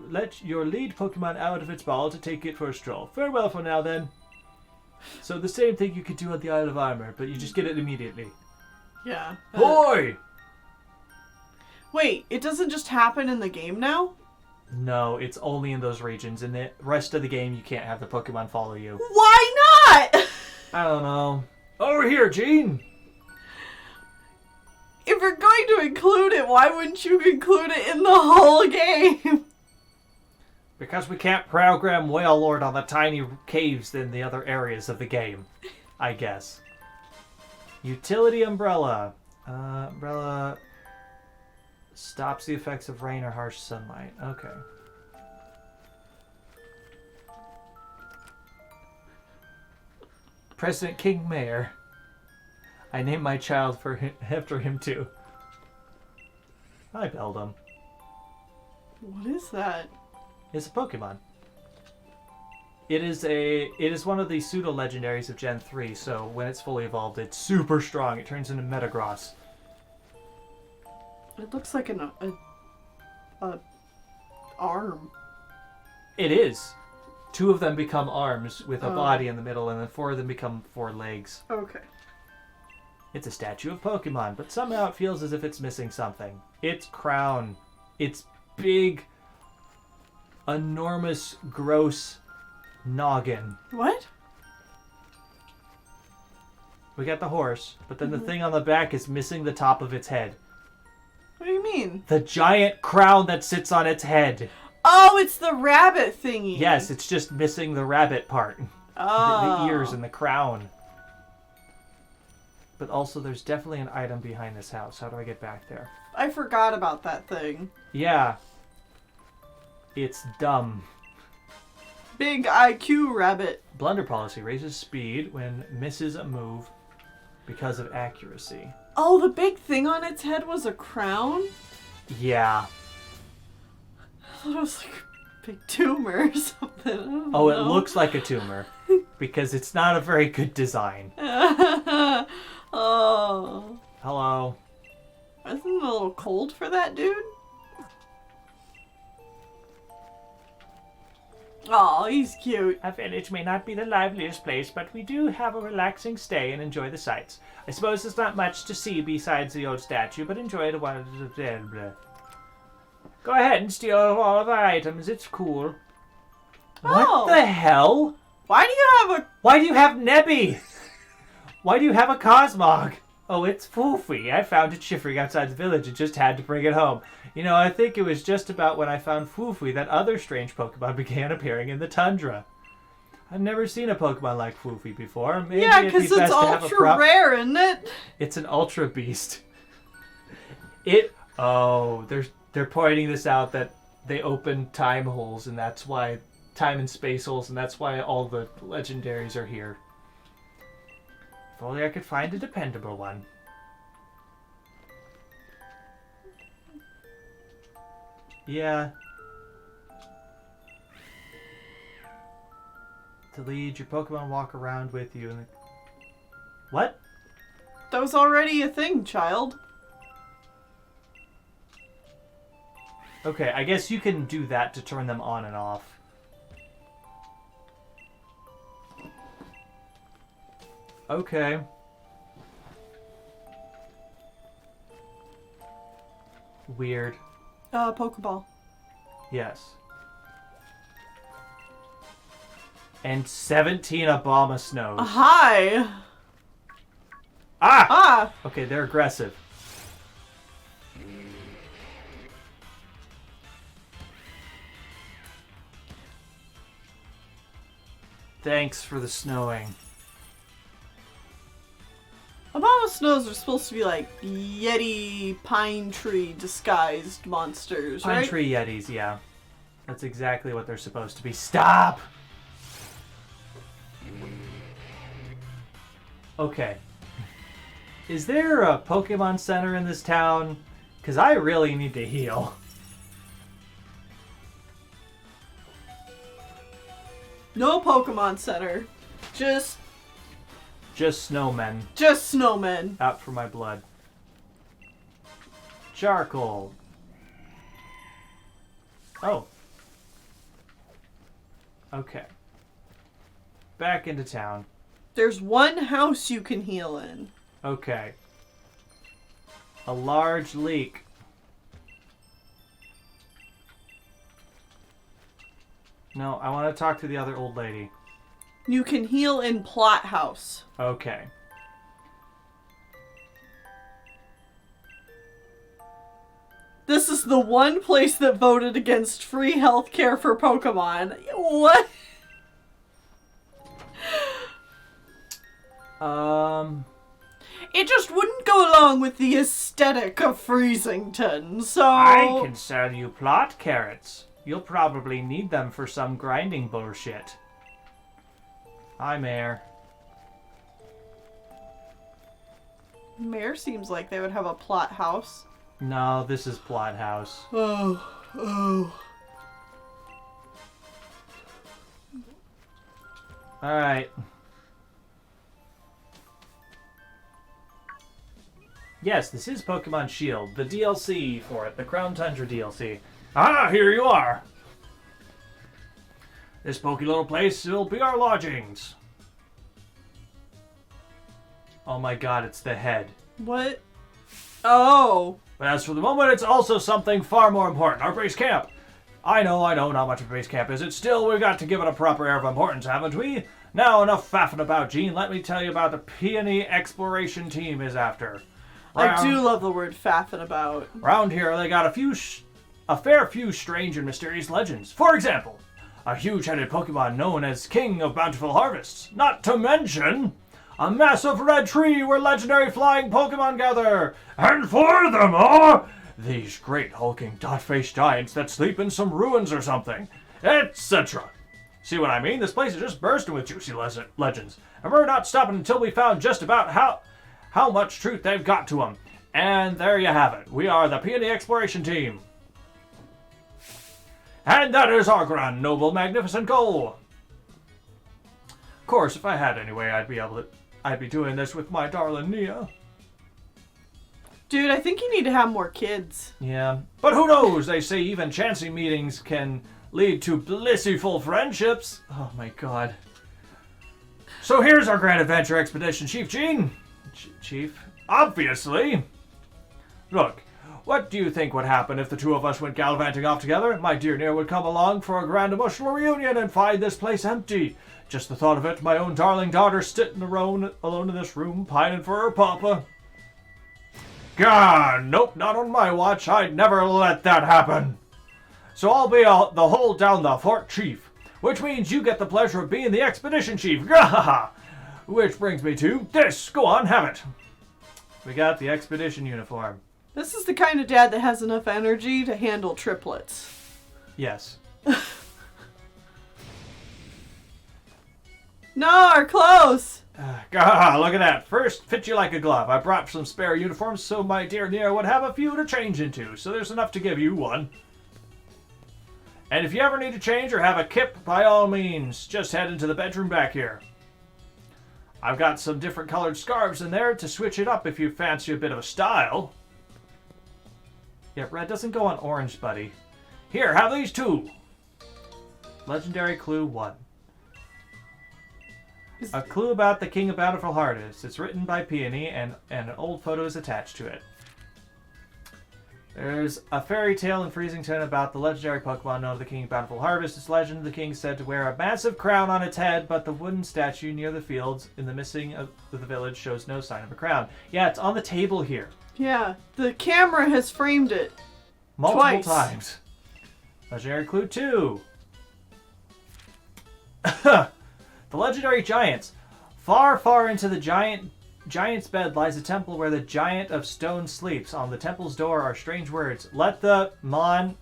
let your lead Pokemon out of its ball to take it for a stroll. Farewell for now, then. So the same thing you could do on the Isle of Armor, but you just get it immediately. Yeah. Boy! Wait, it doesn't just happen in the game now? No, it's only in those regions. In the rest of the game, you can't have the Pokemon follow you. Why not? I don't know. Over here, Gene! If you're going to include it, why wouldn't you include it in the whole game? Because we can't program Wailord on the tiny caves in the other areas of the game, I guess. Utility Umbrella. Umbrella stops the effects of rain or harsh sunlight. Okay. President King Mayor. I named my child after him too. Hi, Beldum. What is that? It's a Pokemon. It is one of the pseudo legendaries of Gen 3, so when it's fully evolved, it's super strong. It turns into Metagross. It looks like an arm. It is. 2 of them become arms with a body in the middle, and then 4 of them become 4 legs. Okay. It's a statue of Pokemon, but somehow it feels as if it's missing something. Its crown. Its big, enormous, gross noggin. What? We got the horse, but then the thing on the back is missing the top of its head. What do you mean? The giant crown that sits on its head. Oh, it's the rabbit thingy. Yes, it's just missing the rabbit part. Oh. The ears and the crown. But also, there's definitely an item behind this house. How do I get back there? I forgot about that thing. Yeah. It's dumb. Big IQ rabbit. Blunder policy raises speed when misses a move because of accuracy. Oh, the big thing on its head was a crown? Yeah. I thought it was like a big tumor or something. I don't Oh, know. it looks like a tumor. Because it's not a very good design. Oh. Hello. Isn't it a little cold for that dude? Oh, he's cute. Our village may not be the liveliest place, but we do have a relaxing stay and enjoy the sights. I suppose there's not much to see besides the old statue, but enjoy it while Go ahead and steal all of our items. It's cool. Oh. What the hell? Why do you have a... Why do you have Nebby? Why do you have a Cosmog? Oh, it's Foofy. I found it shivering outside the village and just had to bring it home. You know, I think it was just about when I found Foofy that other strange Pokemon began appearing in the Tundra. I've never seen a Pokemon like Foofy before. Maybe Yeah, it'd be because best it's to have a ultra rare, isn't it? It's an Ultra Beast. Oh, they're pointing this out that they open time holes, and that's why... time and space holes, and that's why all the legendaries are here. If only I could find a dependable one. Yeah. To lead your Pokemon walk around with you. What? That was already a thing, child. Okay, I guess you can do that to turn them on and off. Okay. Weird. Pokeball. Yes. And 17 Abomasnows. Hi! Ah! Ah! Okay, they're aggressive. Thanks for the snowing. Abomasnows are supposed to be like Yeti pine tree disguised monsters, right? Pine tree yetis, yeah. That's exactly what they're supposed to be. Stop! Okay. Is there a Pokemon Center in this town? Because I really need to heal. No Pokemon Center. Just snowmen. Just snowmen. Out for my blood. Charcoal. Oh. Okay. Back into town. There's one house you can heal in. Okay. A large leak. No, I want to talk to the other old lady. You can heal in Plot House. Okay. This is the one place that voted against free healthcare for Pokemon. What? It just wouldn't go along with the aesthetic of Freezington, so... I can sell you plot carrots. You'll probably need them for some grinding bullshit. Hi, Mayor. Mayor seems like they would have a Plot House. No, this is Plot House. Oh. Alright. Yes, this is Pokemon Shield, the DLC for it, the Crown Tundra DLC. Ah, here you are! This pokey little place will be our lodgings. Oh my god, it's the head. What? Oh. But as for the moment, it's also something far more important, our base camp. I know, not much of a base camp is it? Still, we've got to give it a proper air of importance, haven't we? Now, enough faffing about, Gene. Let me tell you about the Peony Exploration Team is after. I do love the word faffing about. Round here, they got a fair few strange and mysterious legends. For example, a huge-headed Pokemon known as King of Bountiful Harvests. Not to mention a massive red tree where legendary flying Pokemon gather. And furthermore, these great hulking dot-faced giants that sleep in some ruins or something, etc. See what I mean? This place is just bursting with juicy legends. And we're not stopping until we found just about how much truth they've got to them. And there you have it. We are the Peony Exploration Team. And that is our grand, noble, magnificent goal. Of course, if I had any way, I'd be doing this with my darling Nia. Dude, I think you need to have more kids. Yeah. But who knows? They say even chancy meetings can lead to blissful friendships. Oh my god. So here's our grand adventure expedition, Chief Gene. Chief? Obviously. Look, what do you think would happen if the two of us went gallivanting off together? My dear Nia would come along for a grand emotional reunion and find this place empty. Just the thought of it, my own darling daughter sitting alone in this room, pining for her papa. God, nope, not on my watch. I'd never let that happen. So I'll be the hold down the fort chief, which means you get the pleasure of being the expedition chief. Which brings me to this. Go on, have it. We got the expedition uniform. This is the kind of dad that has enough energy to handle triplets. Yes. No, our clothes! God, look at that. First, fit you like a glove. I brought some spare uniforms so my dear Nia would have a few to change into, so there's enough to give you one. And if you ever need to change or have a kip, by all means, just head into the bedroom back here. I've got some different colored scarves in there to switch it up if you fancy a bit of a style. Yeah, red doesn't go on orange, buddy. Here, have these too. Legendary Clue 1. A clue about the King of Bountiful Harvest. It's written by Peony and an old photo is attached to it. There's a fairy tale in Freezington about the legendary Pokemon known as the King of Bountiful Harvest. Its legend, the king said to wear a massive crown on its head, but the wooden statue near the fields in the missing of the village shows no sign of a crown. Yeah, it's on the table here. Yeah, the camera has framed it. Multiple Twice. times. Legendary Clue 2. The legendary giants. Far, far into the giant's bed lies a temple where the giant of stone sleeps. On the temple's door are strange words. Let the mon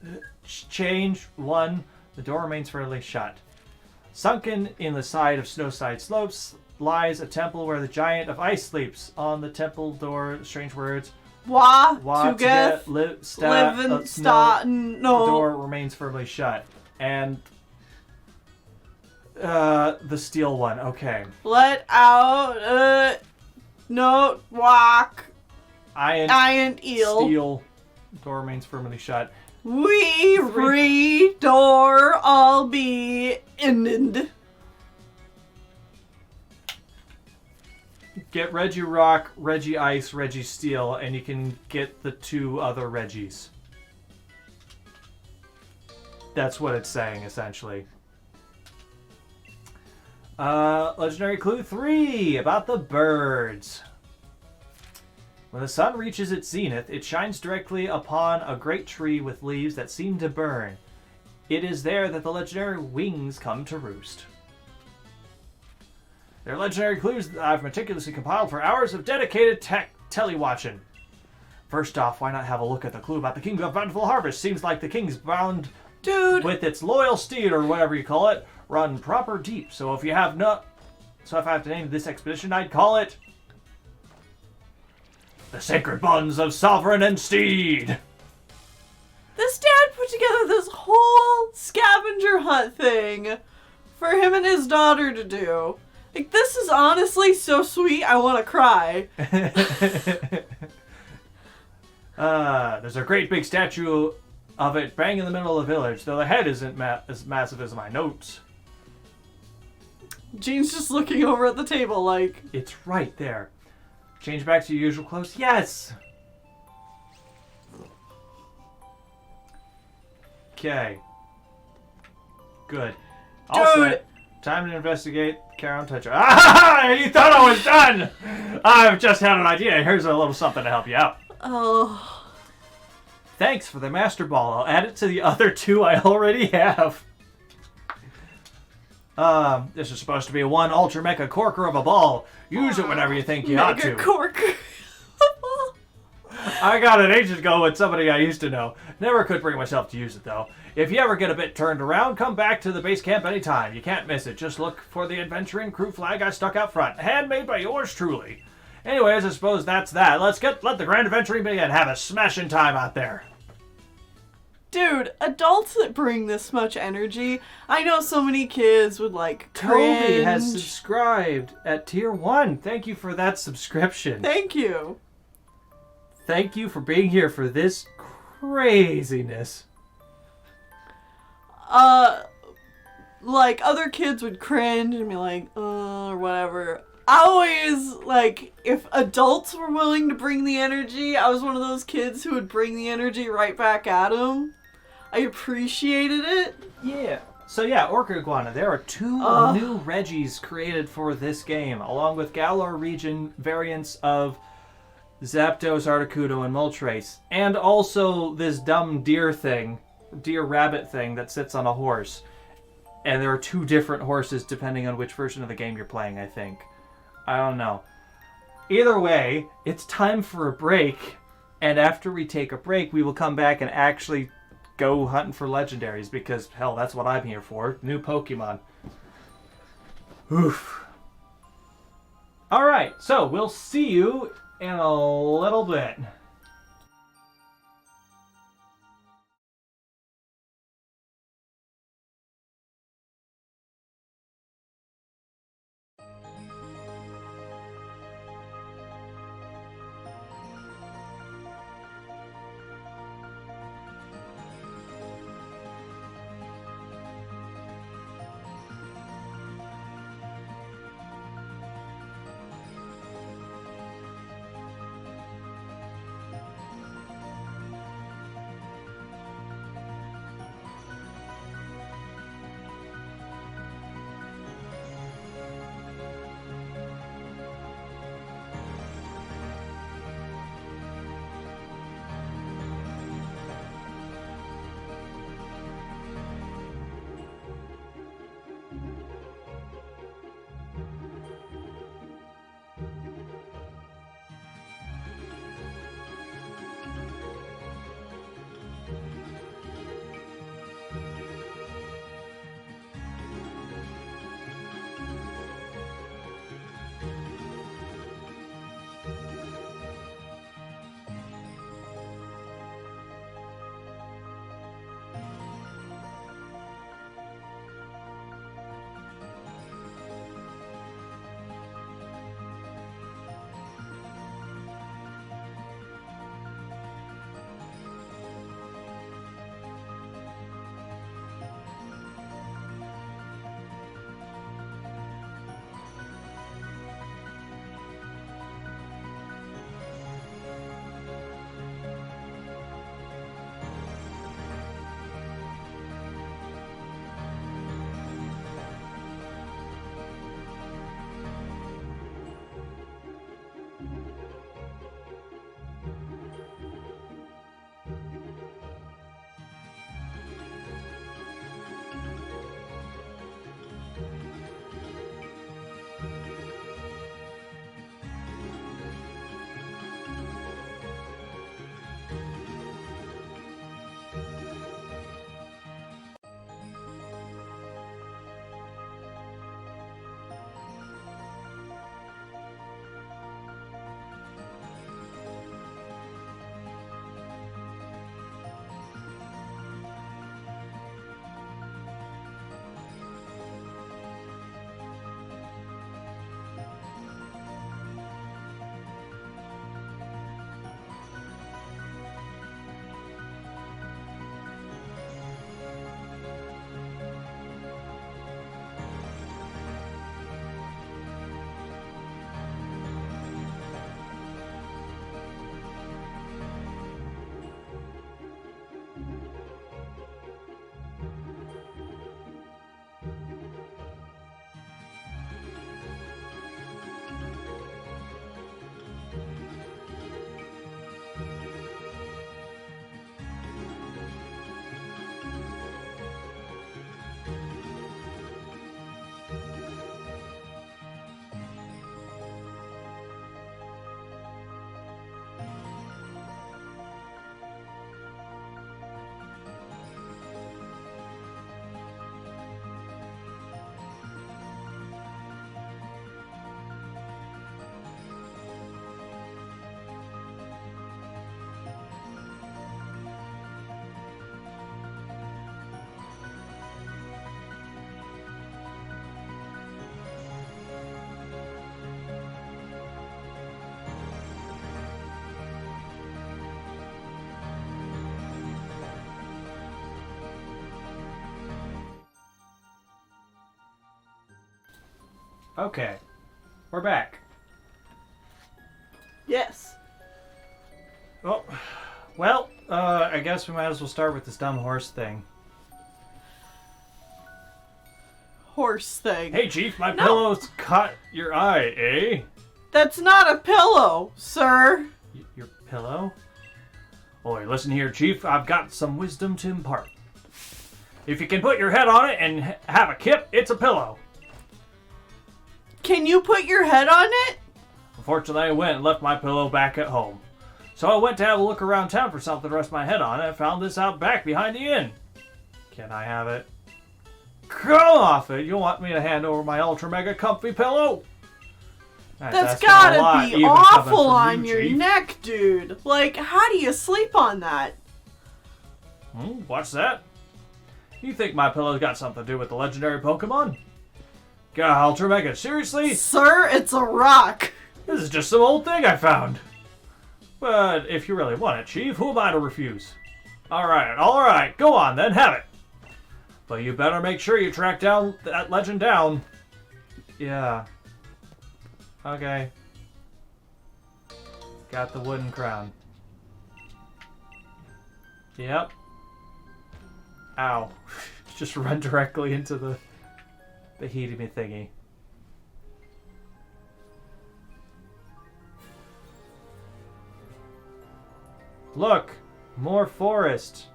change one. The door remains firmly shut. Sunken in the side of snowside slopes lies a temple where the giant of ice sleeps. On the temple door, strange words. Wa To get live living sta no. The door remains firmly shut. And the steel one. Okay. Let out no walk. Iron eel. Steel. Door remains firmly shut. We re door all be ended. Get Reggie Rock, Reggie Ice, Reggie Steel, and you can get the 2 other Reggies. That's what it's saying, essentially. Legendary Clue 3, about the birds. When the sun reaches its zenith, it shines directly upon a great tree with leaves that seem to burn. It is there that the legendary wings come to roost. They're legendary clues that I've meticulously compiled for hours of dedicated tele-watching. First off, why not have a look at the clue about the King of Bountiful Harvest? Seems like the king's bound with its loyal steed, or whatever you call it, run proper deep. So if I have to name this expedition, I'd call it The Sacred Bonds of Sovereign and Steed. This dad put together this whole scavenger hunt thing for him and his daughter to do. Like, this is honestly so sweet, I want to cry. There's a great big statue of it bang in the middle of the village, though the head isn't as massive as my notes. Jean's just looking over at the table like... It's right there. Change back to your usual clothes? Yes! Okay. Good. Also, time to investigate Karen Tundra. Ah! You thought I was done! I've just had an idea. Here's a little something to help you out. Oh... Thanks for the Master Ball. I'll add it to the other 2 I already have. This is supposed to be one Ultra Mecha Corker of a ball. Use it whenever you think you ought to. Mega Corker. I got it ages ago with somebody I used to know. Never could bring myself to use it, though. If you ever get a bit turned around, come back to the base camp anytime. You can't miss it. Just look for the adventuring crew flag I stuck out front. Handmade by yours truly. Anyways, I suppose that's that. Let the grand adventuring begin. Have a smashing time out there. Dude, adults that bring this much energy, I know so many kids would like Toby cringe. has subscribed at tier 1. Thank you for that subscription. Thank you. Thank you for being here for this craziness. Like, other kids would cringe and be like, or whatever. I always, like, if adults were willing to bring the energy, I was one of those kids who would bring the energy right back at them. I appreciated it. Yeah. So yeah, Orca Iguana. There are 2 new Reggies created for this game, along with Galar region variants of Zapdos, Articuno, and Moltres. And also this dumb deer rabbit thing that sits on a horse. And there are 2 different horses depending on which version of the game you're playing, I think. I don't know. Either way, it's time for a break. And after we take a break, we will come back and actually go hunting for legendaries. Because, hell, that's what I'm here for. New Pokemon. Oof. Alright, so we'll see you in a little bit. Okay. We're back. Yes. Oh, well, I guess we might as well start with this dumb horse thing. Horse thing. Hey, Chief, my pillow's caught your eye, eh? That's not a pillow, sir. Your pillow? Oi, listen here, Chief. I've got some wisdom to impart. If you can put your head on it and have a kip, it's a pillow. Can you put your head on it? Unfortunately, I went and left my pillow back at home. So I went to have a look around town for something to rest my head on, and I found this out back behind the inn. Can I have it? Go off it! You want me to hand over my ultra mega comfy pillow? That's gotta be awful on your neck, dude. Like, how do you sleep on that? What's that? You think my pillow's got something to do with the legendary Pokemon? God, ultra mega, seriously? Sir, it's a rock. This is just some old thing I found. But if you really want it, Chief, who am I to refuse? Alright, go on then, have it. But you better make sure you track down that legend down. Yeah. Okay. Got the wooden crown. Yep. Ow. Just run directly into the heaty thingy. Look! More forest!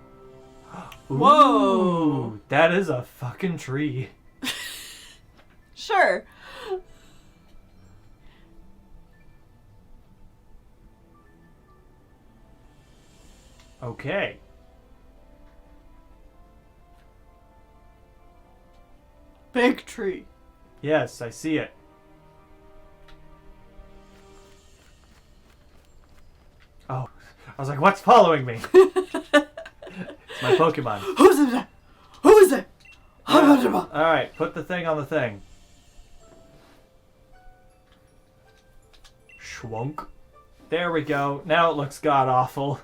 Whoa! Ooh, that is a fucking tree. Sure. Okay. Big tree. Yes, I see it. Oh, I was like, what's following me? It's my Pokemon. Who's it? Who is it? Alright, put the thing on the thing. Schwunk. There we go. Now it looks god-awful.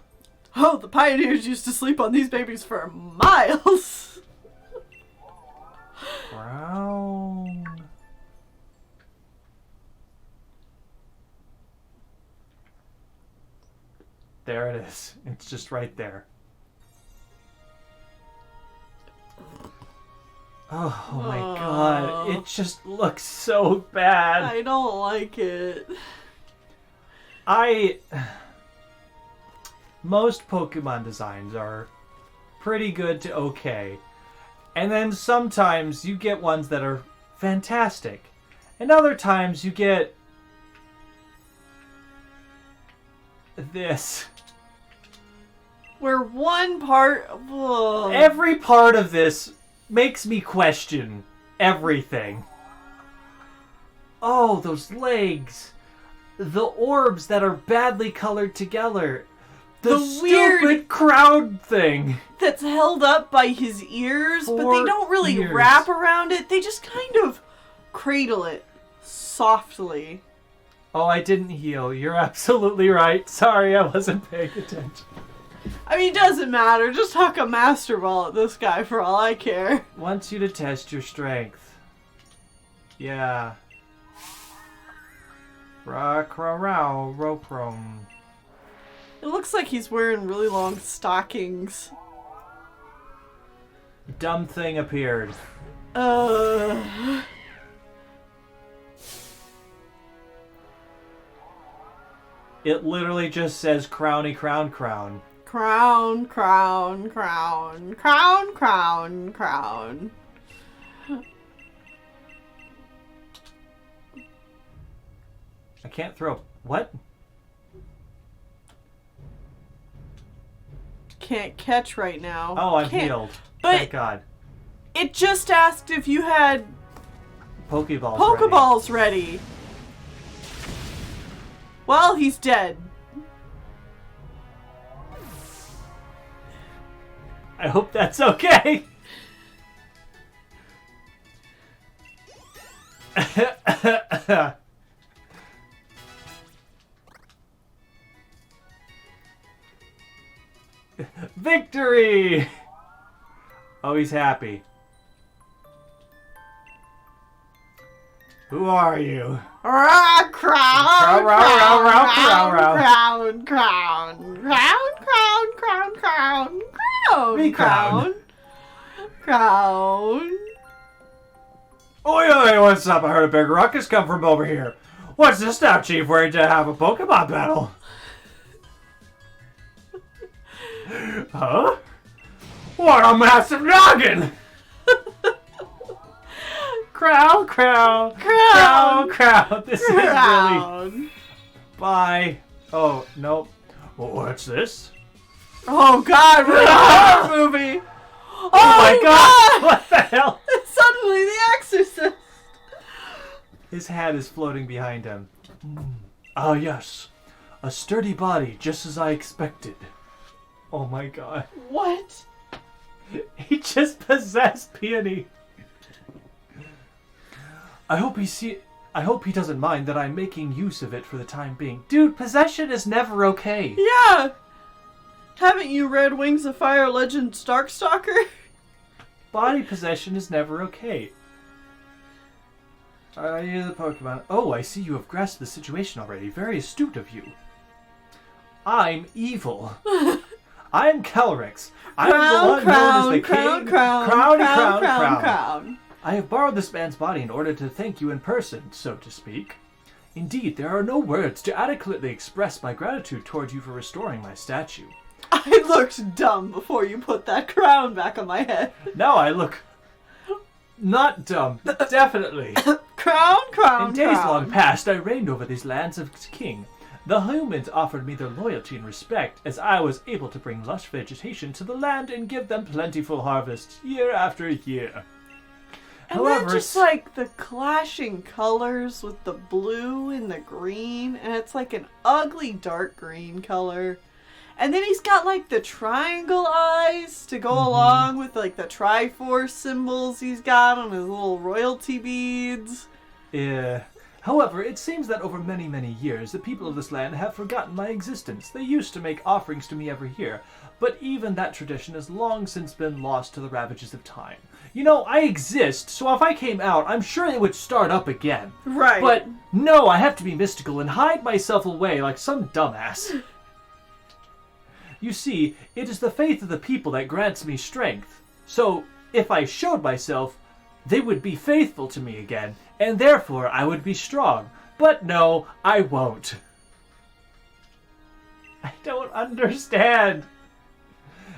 Oh, the pioneers used to sleep on these babies for miles. Brown. There it is. It's just right there. Oh my god. It just looks so bad. I don't like it. Most Pokemon designs are pretty good to okay. And then sometimes you get ones that are fantastic. And other times you get this. Where one part... Whoa. Every part of this makes me question everything. Oh, those legs. The orbs that are badly colored together. The weird stupid crowd thing. That's held up by his ears, but they 4 don't really ears. wrap around it. They just kind of cradle it softly. Oh, I didn't heal. You're absolutely right. Sorry, I wasn't paying attention. I mean, it doesn't matter. Just huck a Master Ball at this guy for all I care. Wants you to test your strength. Yeah. Roprom. It looks like he's wearing really long stockings. Dumb thing appeared. It literally just says crowny crown crown. Crown, crown, crown, crown, crown, crown. I can't throw... What? Can't catch right now. Oh, I'm Can't. healed. But Thank God. it just asked if you had Pokeballs ready. Well, he's dead. I hope that's okay. Victory! Oh, he's happy. Who are you? Crown, crown, Crown. Oi, what's up? I heard a big ruckus come from over here. What's this now, Chief? Ready to have a Pokemon battle? Huh? What a massive noggin! Crown. This is really... Bye. Oh, nope. What's this? Oh God, we're in a horror movie! Oh my God! What the hell? Suddenly the Exorcist! His hat is floating behind him. Ah, yes. A sturdy body, just as I expected. Oh my God. What? He just possessed Peony. I hope he doesn't mind that I'm making use of it for the time being. Dude, possession is never okay. Yeah! Haven't you read Wings of Fire Legend Darkstalker? Body possession is never okay. Are you the Pokemon? Oh, I see you have grasped the situation already. Very astute of you. I'm evil. I'm Calyrex. I'm the one known as the King. Crown. I have borrowed this man's body in order to thank you in person, so to speak. Indeed, there are no words to adequately express my gratitude toward you for restoring my statue. I looked dumb before you put that crown back on my head. Now I look not dumb, definitely. Crown. In days long past, I reigned over these lands of king. The humans offered me their loyalty and respect, as I was able to bring lush vegetation to the land and give them plentiful harvests year after year. And However, then just like the clashing colors with the blue and the green, and it's like an ugly dark green color. And then he's got like the triangle eyes to go along with like the Triforce symbols he's got on his little royalty beads. Yeah. However, it seems that over many, many years, the people of this land have forgotten my existence. They used to make offerings to me every year, but even that tradition has long since been lost to the ravages of time. You know, I exist, so if I came out, I'm sure it would start up again. Right. But no, I have to be mystical and hide myself away like some dumbass. You see, it is the faith of the people that grants me strength. So, if I showed myself, they would be faithful to me again, and therefore I would be strong. But no, I won't. I don't understand.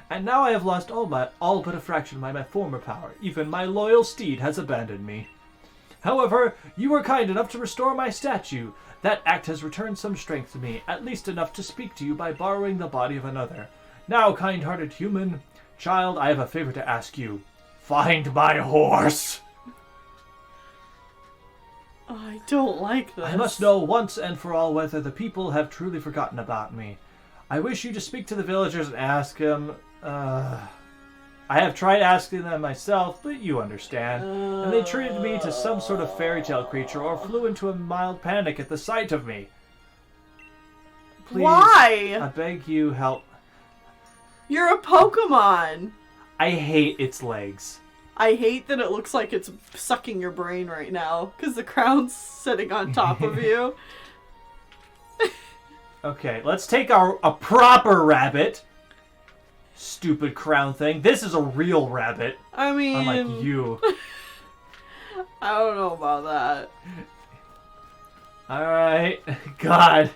And now I have lost all but a fraction of my former power. Even my loyal steed has abandoned me. However, you were kind enough to restore my statue. That act has returned some strength to me, at least enough to speak to you by borrowing the body of another. Now, kind-hearted human, child, I have a favor to ask you. Find my horse! I don't like this. I must know once and for all whether the people have truly forgotten about me. I wish you to speak to the villagers and ask them, I have tried asking them myself, but you understand. And they treated me to some sort of fairy tale creature or flew into a mild panic at the sight of me. Please, why? I beg you, help. You're a Pokemon. I hate its legs. I hate that it looks like it's sucking your brain right now, because the crown's sitting on top of you. Okay, let's take a proper rabbit. Stupid crown thing. This is a real rabbit. I mean... Unlike you. I don't know about that. Alright. God.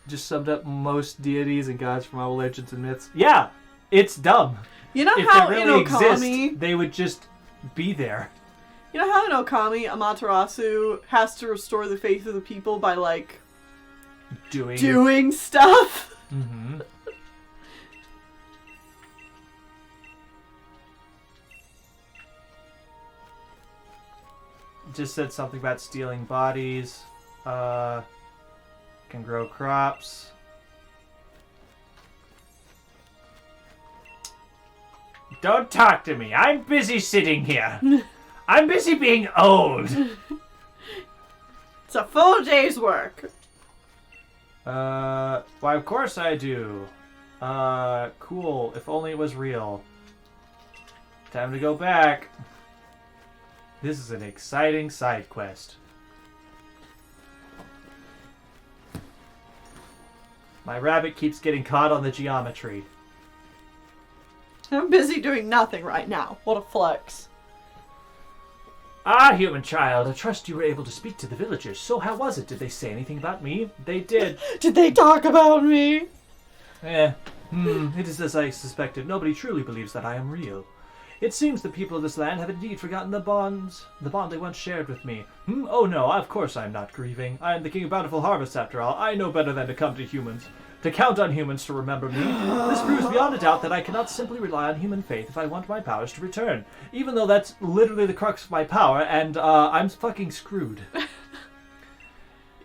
Just summed up most deities and gods from all legends and myths. Yeah, it's dumb. You know if how they really in Okami... exist, they would just be there. You know how in Okami, Amaterasu has to restore the faith of the people by, like... Doing stuff? Mm-hmm. Just said something about stealing bodies. Can grow crops. Don't talk to me. I'm busy sitting here. I'm busy being old. It's a full day's work. Why of course I do. Cool. If only it was real. Time to go back. This is an exciting side quest. My rabbit keeps getting caught on the geometry. I'm busy doing nothing right now. What a flex. Ah, human child, I trust you were able to speak to the villagers. So how was it? Did they say anything about me? They did. Did they talk about me? It is as I suspected. Nobody truly believes that I am real. It seems the people of this land have indeed forgotten the bond they once shared with me. Oh no, of course I am not grieving. I am the king of bountiful harvests after all. I know better than to come to humans. To count on humans to remember me. This proves beyond a doubt that I cannot simply rely on human faith if I want my powers to return. Even though that's literally the crux of my power, and I'm fucking screwed.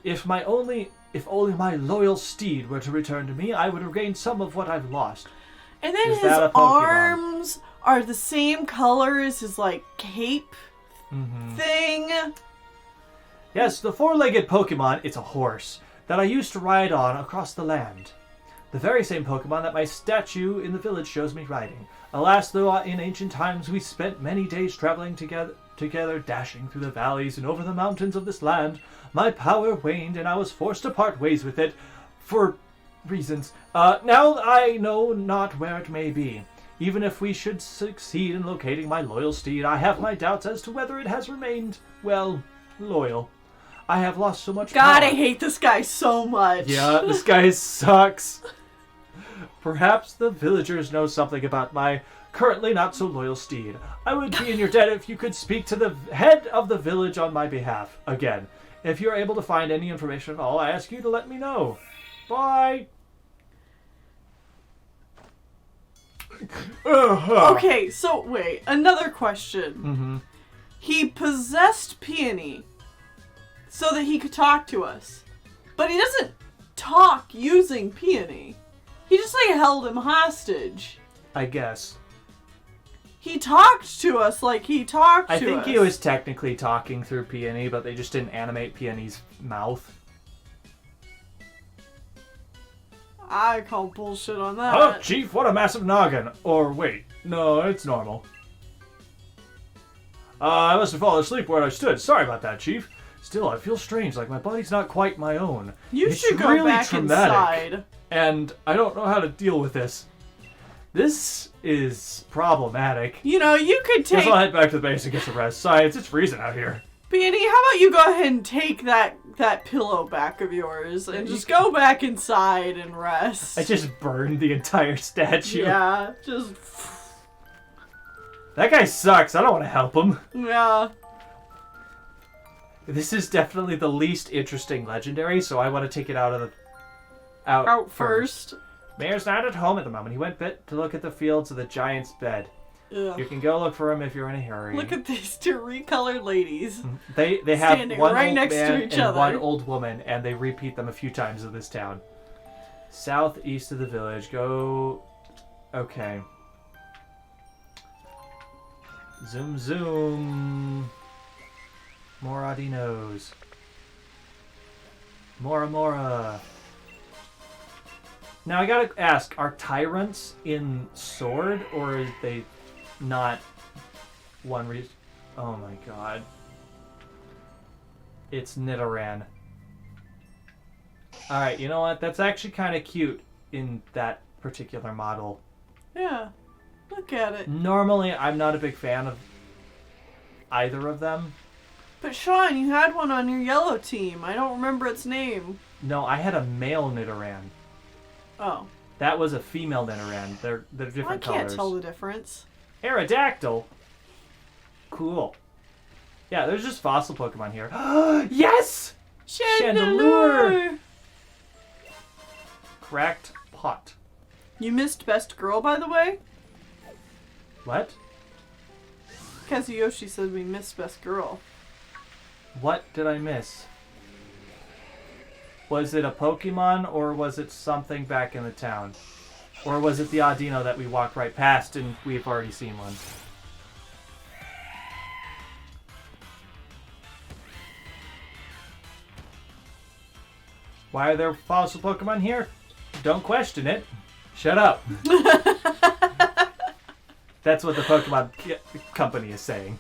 If only my loyal steed were to return to me, I would regain some of what I've lost. And then his arms are the same color as his, like, cape thing. Yes, the four-legged Pokemon, it's a horse, that I used to ride on across the land. The very same Pokemon that my statue in the village shows me riding. Alas, though, in ancient times we spent many days traveling together, dashing through the valleys and over the mountains of this land, my power waned and I was forced to part ways with it for reasons. Now I know not where it may be. Even if we should succeed in locating my loyal steed, I have my doubts as to whether it has remained, well, loyal. I have lost so much God, power. I hate this guy so much. Yeah, this guy sucks. Perhaps the villagers know something about my currently not so loyal steed. I would be in your debt if you could speak to the head of the village on my behalf. Again, if you're able to find any information at all, I ask you to let me know. Bye. Okay, so wait, another question. Mm-hmm. He possessed Peony so that he could talk to us. But he doesn't talk using Peony. He just, like, held him hostage. I guess. He talked to us like he talked to us. I think he was technically talking through Peony, but they just didn't animate Peony's mouth. I call bullshit on that. Oh, Chief, what a massive noggin. Or, wait, no, it's normal. I must have fallen asleep where I stood. Sorry about that, Chief. Still, I feel strange, like my body's not quite my own. You It's should go really back traumatic, inside. and I don't know how to deal with this. This is problematic. You know, you could take... Guess I'll head back to the base and get some rest. Science, it's freezing out here. Peony, how about you go ahead and take that pillow back of yours and just go back inside and rest. I just burned the entire statue. Yeah, just... That guy sucks. I don't want to help him. Yeah. This is definitely the least interesting legendary, so I want to take it out first. Mayor's not at home at the moment. He went to look at the fields of the giant's bed. Ugh. You can go look for him if you're in a hurry. Look at these two recolored ladies. They have standing one right old next man to each and other. one old woman, and they repeat them a few times in this town. Southeast of the village. Go... Okay. Zoom, zoom. Moradinos. Mora. Now I gotta ask, are tyrants in Sword, or are they not one reason? Oh my god. It's Nidoran. Alright, you know what? That's actually kind of cute in that particular model. Yeah. Look at it. Normally, I'm not a big fan of either of them. But Sean, you had one on your yellow team. I don't remember its name. No, I had a male Nidoran. Oh. That was a female Nidoran. They're different colors. I can't tell the difference. Aerodactyl. Cool. Yeah, there's just fossil Pokemon here. Yes! Chandelure! Cracked pot. You missed Best Girl, by the way? What? Kazuyoshi said we missed Best Girl. What did I miss? Was it a Pokemon, or was it something back in the town? Or was it the Audino that we walked right past and we've already seen one? Why are there fossil Pokemon here? Don't question it. Shut up. That's what the Pokemon company is saying.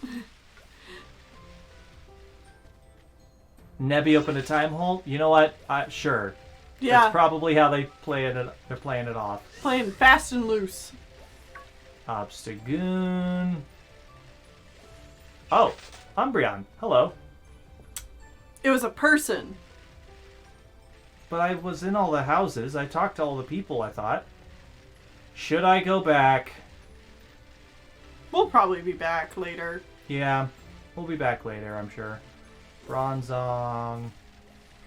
Nebby opened a time hole. You know what? Sure. Yeah. That's probably how they play it. They're playing it off. Playing fast and loose. Obstagoon. Oh, Umbreon. Hello. It was a person. But I was in all the houses. I talked to all the people, I thought. Should I go back? We'll probably be back later. Yeah, we'll be back later, I'm sure. Bronzong.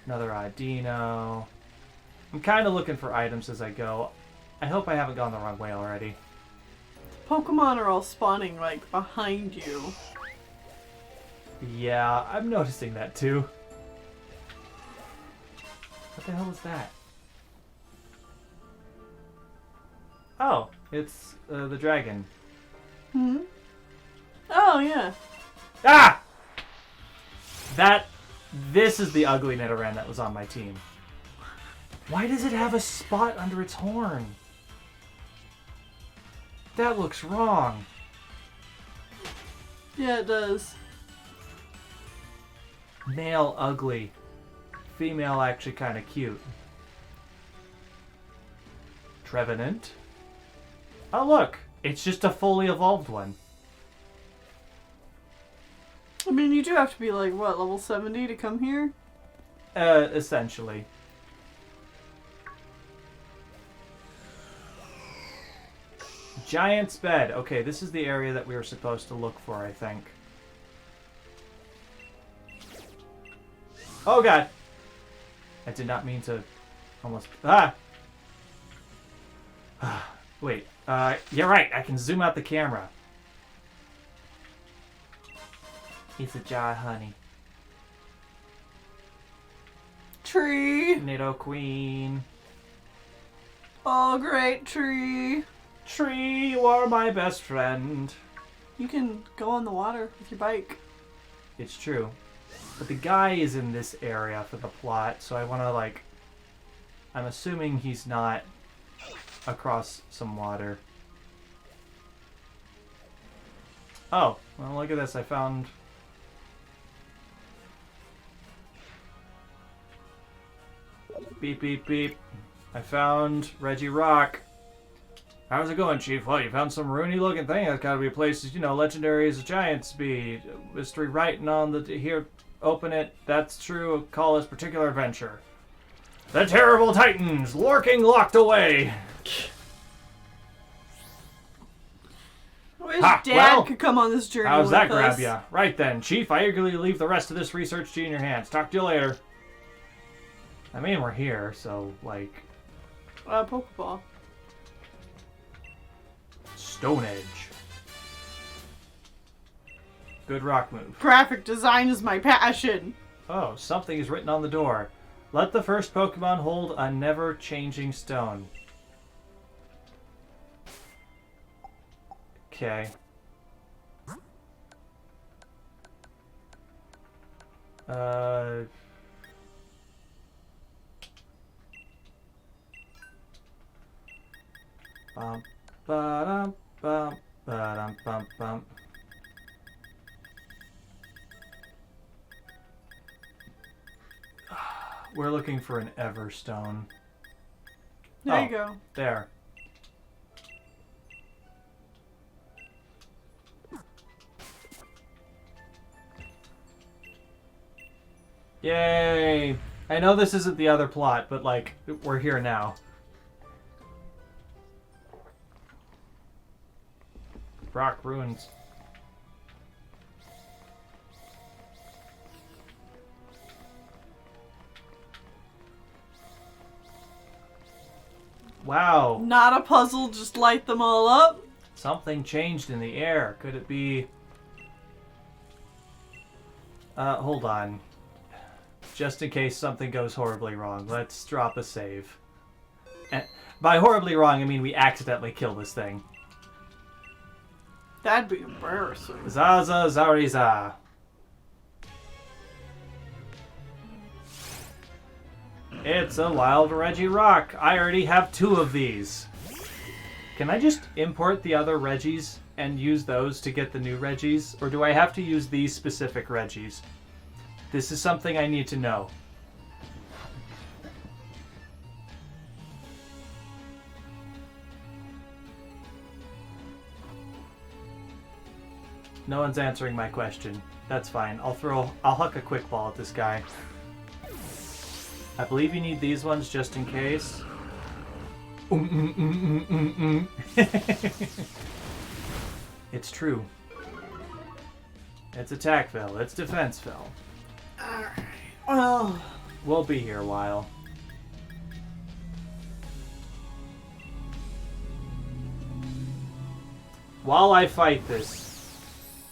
Another Idino. I'm kind of looking for items as I go. I hope I haven't gone the wrong way already. Pokemon are all spawning, like, behind you. Yeah, I'm noticing that too. What the hell was that? Oh, it's the dragon. Hmm? Oh, yeah. Ah! This is the ugly Nidoran that was on my team. Why does it have a spot under its horn? That looks wrong. Yeah, it does. Male ugly. Female actually kind of cute. Trevenant. Oh look, it's just a fully evolved one. I mean, you do have to be like, what, level 70 to come here? Essentially. Giant's bed. Okay, this is the area that we were supposed to look for, I think. Oh god! I did not mean to almost... Ah! Wait, you're right, I can zoom out the camera. It's a jar of honey. Tree! Nido Queen. Oh, great tree! Tree, you are my best friend. You can go on the water with your bike. It's true. But the guy is in this area for the plot, so I want to, like... I'm assuming he's not across some water. Oh, well, look at this. I found... Beep, beep, beep. I found Reggie Rock. How's it going, Chief? Well, you found some ruiny-looking thing. That's gotta be a place, you know, legendaries, giants be. Mystery writing on the... Here, open it. That's true. Call this particular adventure. The Terrible Titans, lurking locked away. I wish Ha, Dad well, could come on this journey How's with that us. grab ya? Right then, Chief, I eagerly leave the rest of this research to you in your hands. Talk to you later. I mean, we're here, so, like... Pokeball. Stone Edge. Good rock move. Graphic design is my passion. Oh, something is written on the door. Let the first Pokemon hold a never-changing stone. Okay. Bum, ba-dum, bum, ba-dum, bum, bum. We're looking for an Everstone. There you go. There. Yay! I know this isn't the other plot, but, like, we're here now. Rock ruins. Wow. Not a puzzle, just light them all up. Something changed in the air. Could it be... hold on. Just in case something goes horribly wrong, let's drop a save. And by horribly wrong, I mean we accidentally kill this thing. That'd be embarrassing. Zaza Zariza. It's a wild Reggie Rock. I already have 2 of these. Can I just import the other Reggies and use those to get the new Reggies? Or do I have to use these specific Reggies? This is something I need to know. No one's answering my question. That's fine. I'll huck a quick ball at this guy. I believe you need these ones just in case. It's true. It's attackville. It's defenseville. Alright. Well, We'll be here a while. While I fight this,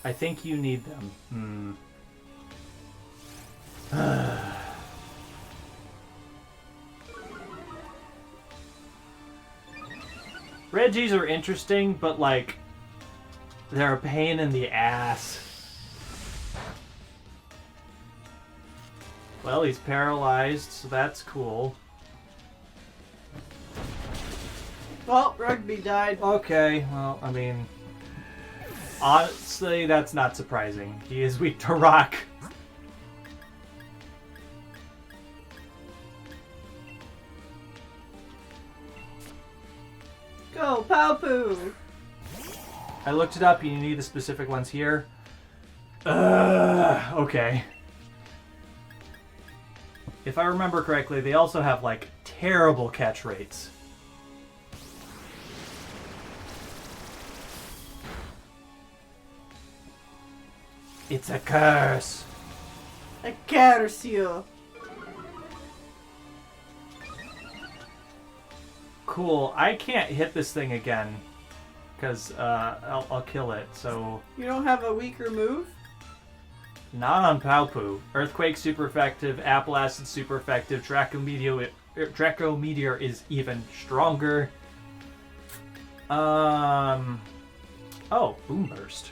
I think you need them. Reggies are interesting, but like, they're a pain in the ass. Well, he's paralyzed, so that's cool. well, Rugby died. Okay, well, I mean, honestly, that's not surprising. He is weak to rock. Go, Palpoo! I looked it up, you need the specific ones here. Okay. If I remember correctly, they also have, like, terrible catch rates. It's a curse. I curse you. Cool. I can't hit this thing again. Because I'll kill it, so... You don't have a weaker move? Not on Palpoo. Earthquake super effective, Apple Acid super effective, Draco Meteor is even stronger. Oh, Boom Burst.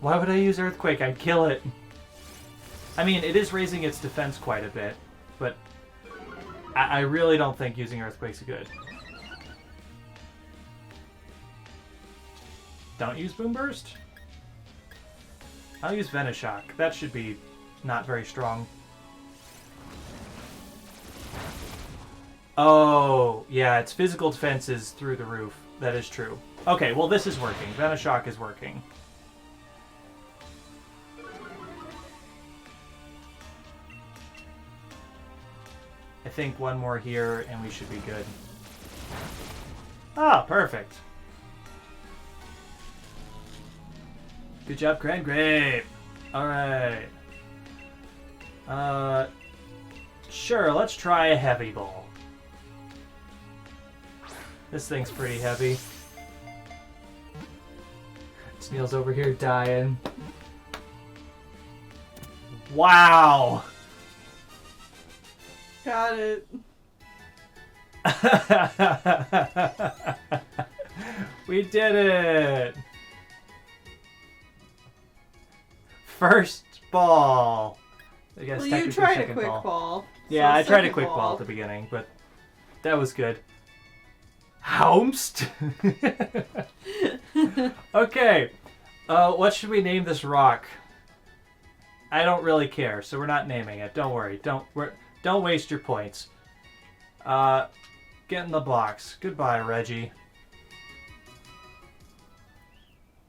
Why would I use Earthquake? I'd kill it. I mean, it is raising its defense quite a bit, but I really don't think using Earthquake's good. Don't use Boom Burst? I'll use Venoshock. That should be not very strong. Oh, yeah, its physical defense is through the roof. That is true. Okay, well this is working. Venoshock is working. I think one more here and we should be good. Ah, perfect. Good job, Grand Grape. Alright. Sure, let's try a heavy ball. This thing's pretty heavy. Sneal's over here dying. Wow! Got it. We did it! First ball. I guess Well, you technically tried a second quick ball. ball. Yeah, So I tried a second quick ball at the beginning, but that was good. Houmst? Okay. What should we name this rock? I don't really care, so we're not naming it. Don't worry. Don't waste your points. Get in the box. Goodbye, Reggie.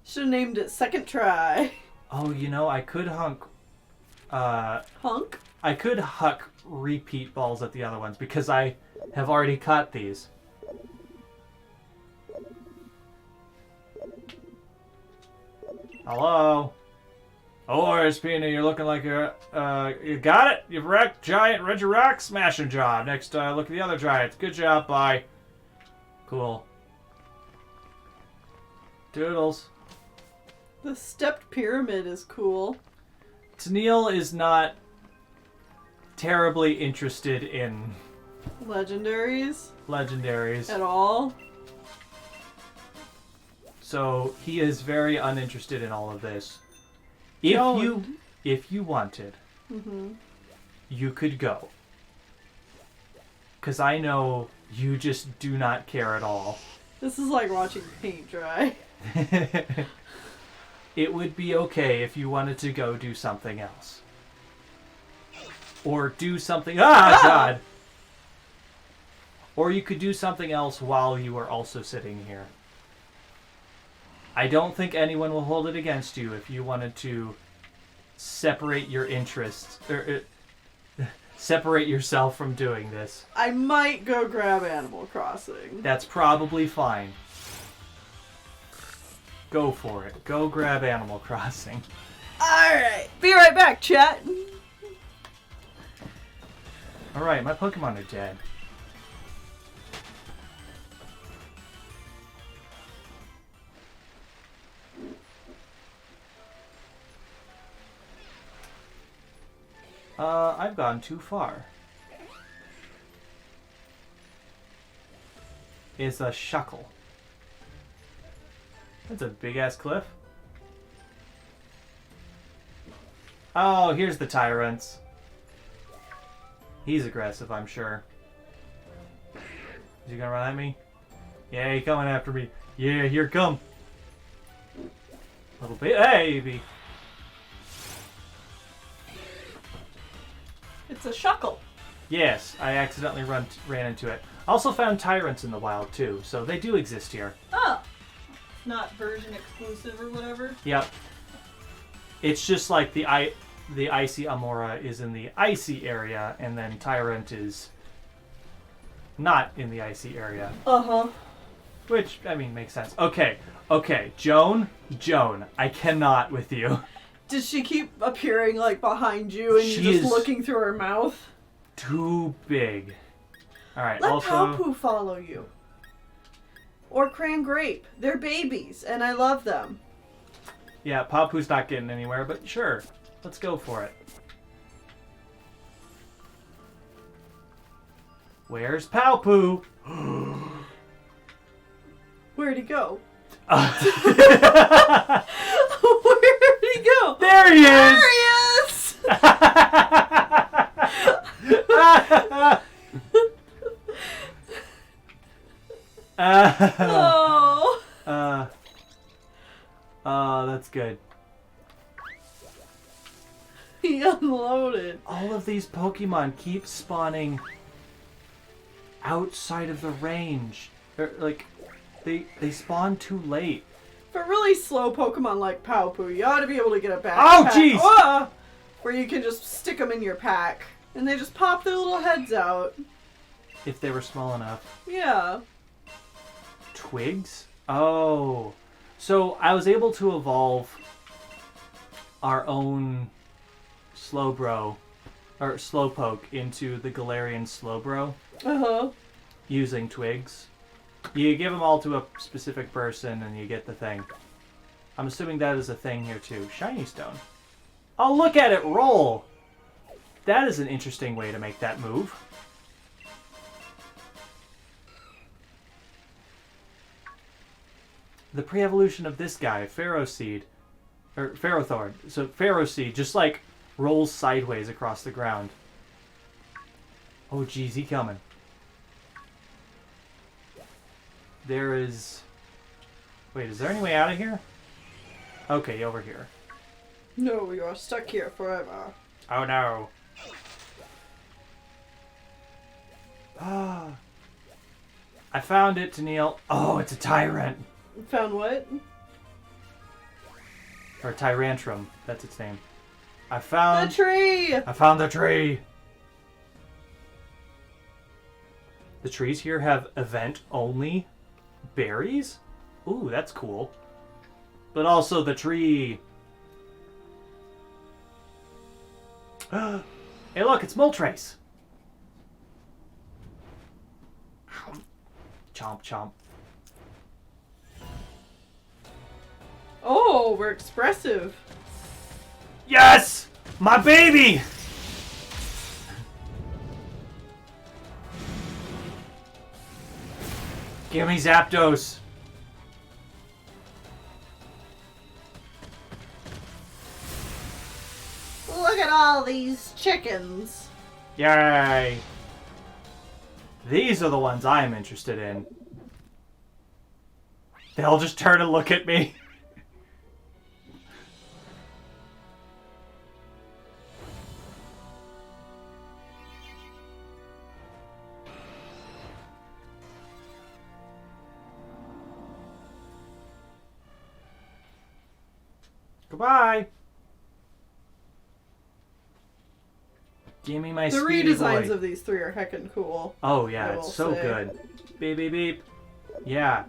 Should have named it Second Try. Oh, you know, I could Hunk? I could huck repeat balls at the other ones because I have already caught these. Hello? Oh, Espina, you're looking like you got it? You've wrecked giant Reggie Rock smashing job. Next, look at the other giants. Good job, bye. Cool. Doodles. The stepped pyramid is cool. Tennille is not terribly interested in Legendaries? legendaries. At all? So he is very uninterested in all of this. Don't. If you wanted, you could go. 'Cause I know you just do not care at all. This is like watching paint dry. It would be okay if you wanted to go do something else. Or do something... God! Or you could do something else while you are also sitting here. I don't think anyone will hold it against you if you wanted to separate your interests... separate yourself from doing this. I might go grab Animal Crossing. That's probably fine. Go for it. Go grab Animal Crossing. Alright. Be right back, chat. Alright, my Pokemon are dead. I've gone too far. Is a Shuckle. That's a big-ass cliff. Oh, here's the Tyrants. He's aggressive, I'm sure. Is he gonna run at me? Yeah, he's coming after me. Yeah, here come. Little bit. Hey, baby. It's a Shuckle. Yes, I accidentally ran into it. I also found Tyrants in the wild, too, so they do exist here. Oh. Not version exclusive or whatever? Yep. It's just like the Icy Amora is in the icy area, and then Tyrant is not in the icy area. Uh-huh. Which, I mean, makes sense. Okay, Joan, I cannot with you. Does she keep appearing, like, behind you and She you're just is looking through her mouth? Too big. Alright, Let also... Palpoo follow you. Or Cran Grape. They're babies, and I love them. Yeah, Palpoo's not getting anywhere, but sure. Let's go for it. Where's Palpoo? Where'd he go? Where'd he go? There he is! There he is! Oh. Oh, that's good. He unloaded. All of these Pokemon keep spawning outside of the range. They're, like, they spawn too late. For really slow Pokemon like Palpoo, you ought to be able to get a backpack. Oh, jeez! Where you can just stick them in your pack. And they just pop their little heads out. If they were small enough. Yeah. Twigs? Oh. So I was able to evolve our own Slowbro, or Slowpoke, into the Galarian Slowbro. Uh-huh. Using twigs. You give them all to a specific person and you get the thing. I'm assuming that is a thing here too. Shiny Stone. Oh, look at it roll! That is an interesting way to make that move. The pre-evolution of this guy, Ferroseed, or Ferrothorn. So Ferroseed just like rolls sideways across the ground. Oh geez, he coming. There is... Wait, is there any way out of here? Okay, over here. No, you are stuck here forever. Oh no. Ah. I found it, Tennille. Oh, it's a Tyrant. Found what? Or Tyrantrum, that's its name. I found... The tree! I found the tree! The trees here have event-only berries? Ooh, that's cool. But also the tree... Hey look, it's Moltres! Chomp chomp. Oh, we're expressive. Yes! My baby! Give me Zapdos. Look at all these chickens. Yay! These are the ones I'm interested in. They all just turn and look at me. Goodbye. Give me my The speedy redesigns boy. of these three are heckin' cool. Oh yeah, I it's will so say. good. Beep beep beep. Yeah.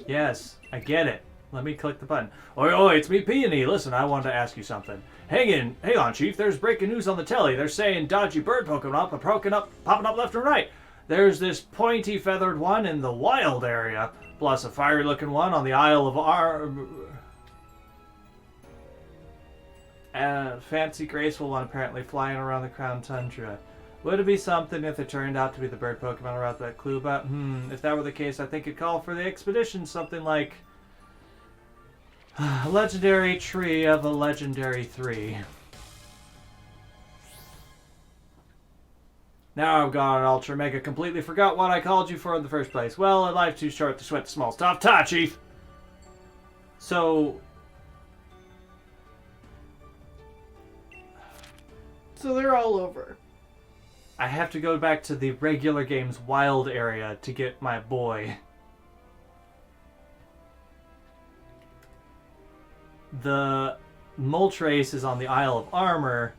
Yes, I get it. Let me click the button. Oi, oi, it's me, Peony. Listen, I wanted to ask you something. Hang on, Chief. There's breaking news on the telly. They're saying dodgy bird Pokemon are popping up left and right. There's this pointy feathered one in the wild area, plus a fiery looking one on the Isle of fancy graceful one apparently flying around the Crown Tundra. Would it be something if it turned out to be the bird Pokemon around that clue about? If that were the case, I think it'd call for the expedition something like a legendary tree of a legendary 3. Now I've gone ultra mega completely forgot what I called you for in the first place. Well, a life's too short to sweat the small stuff. Ta, Chief! So they're all over. I have to go back to the regular game's wild area to get my boy. The Moltres is on the Isle of Armor,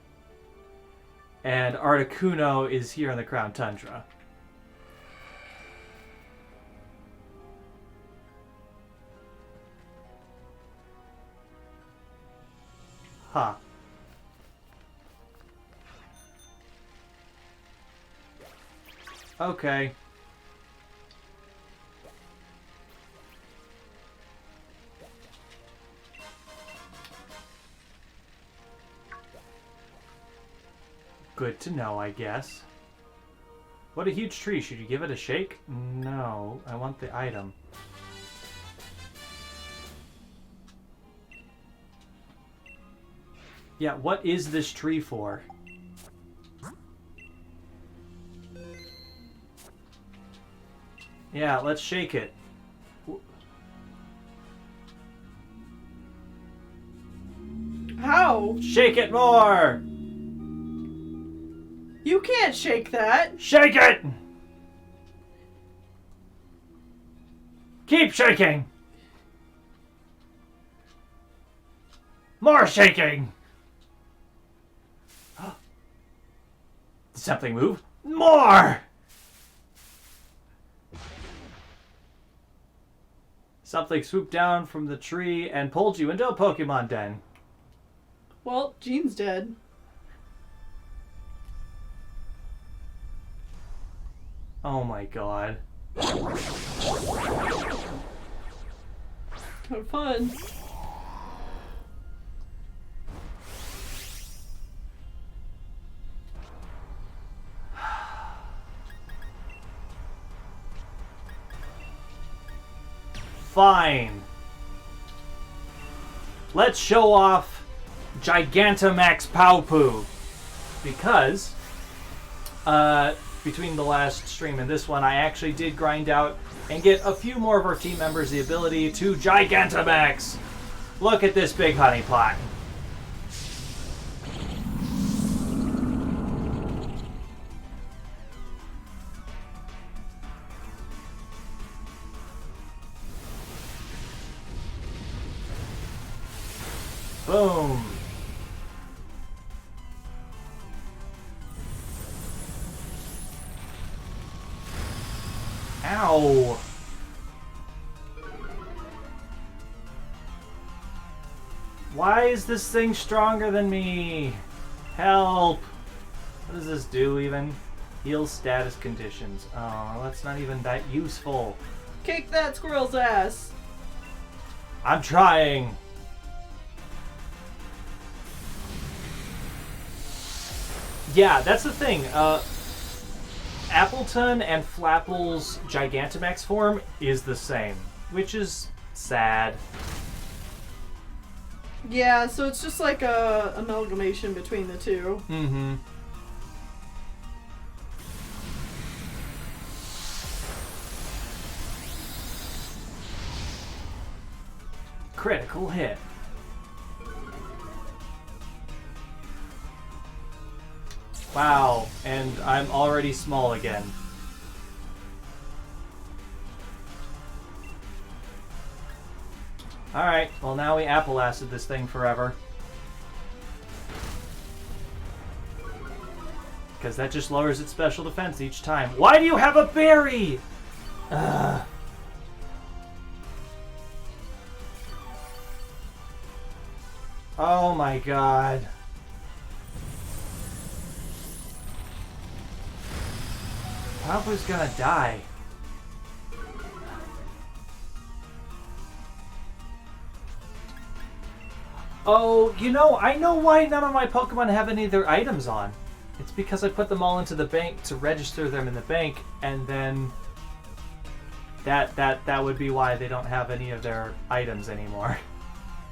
and Articuno is here in the Crown Tundra. Huh. Okay. Good to know, I guess. What a huge tree. Should you give it a shake? No, I want the item. Yeah, what is this tree for? Yeah, let's shake it. How? Shake it more! You can't shake that. Shake it! Keep shaking! More shaking! Did something move? More! Something swooped down from the tree and pulled you into a Pokemon den. Well, Jean's dead. Oh my god. Have fun. Fine. Let's show off Gigantamax Powpoo. Because, between the last stream and this one, I actually did grind out and get a few more of our team members the ability to Gigantamax. Look at this big honey pot. Boom. Ow. Why is this thing stronger than me? Help. What does this do even? Heal status conditions. Oh, that's not even that useful. Kick that squirrel's ass. I'm trying. Yeah, that's the thing. Appleton and Flapple's Gigantamax form is the same, which is sad. Yeah, so it's just like a amalgamation between the two. Mm-hmm. critical hit. Wow, and I'm already small again. Alright, well now we apple acid this thing forever. Because that just lowers its special defense each time. Why do you have a berry? Ugh. Oh my god. Papa's gonna die. Oh, you know, I know why none of my Pokemon have any of their items on. It's because I put them all into the bank to register them in the bank, and then that would be why they don't have any of their items anymore.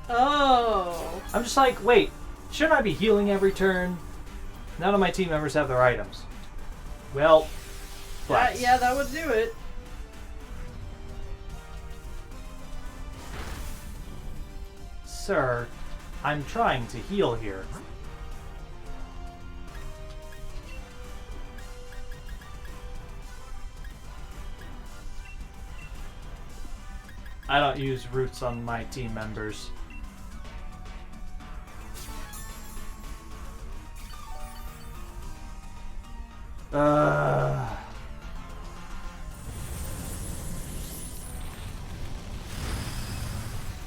Oh. I'm just like, wait, shouldn't I be healing every turn? None of my team members have their items. Well, but... Yeah, that would do it. Sir, I'm trying to heal here. I don't use roots on my team members.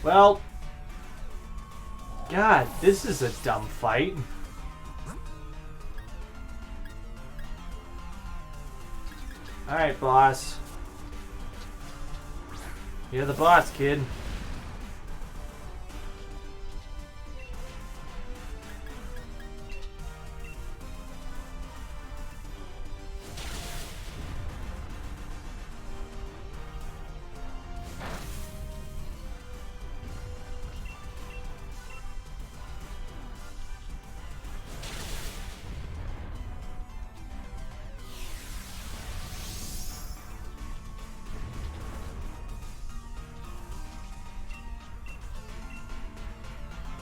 Well, God, this is a dumb fight. Alright, boss. You're the boss, kid.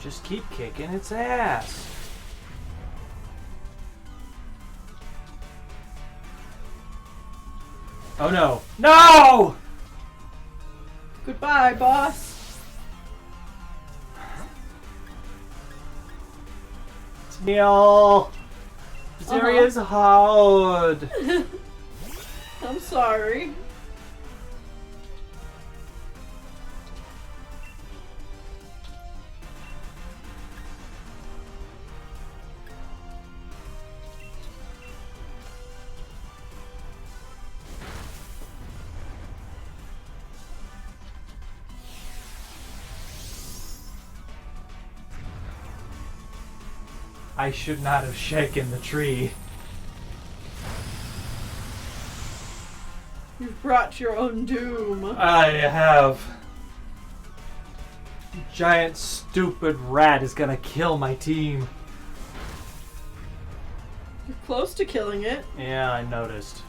Just keep kicking its ass. Oh no. No! Goodbye, boss. Neil! Serious hard. I'm sorry. I should not have shaken the tree. You've brought your own doom. I have. Giant stupid rat is gonna kill my team. You're close to killing it. Yeah, I noticed.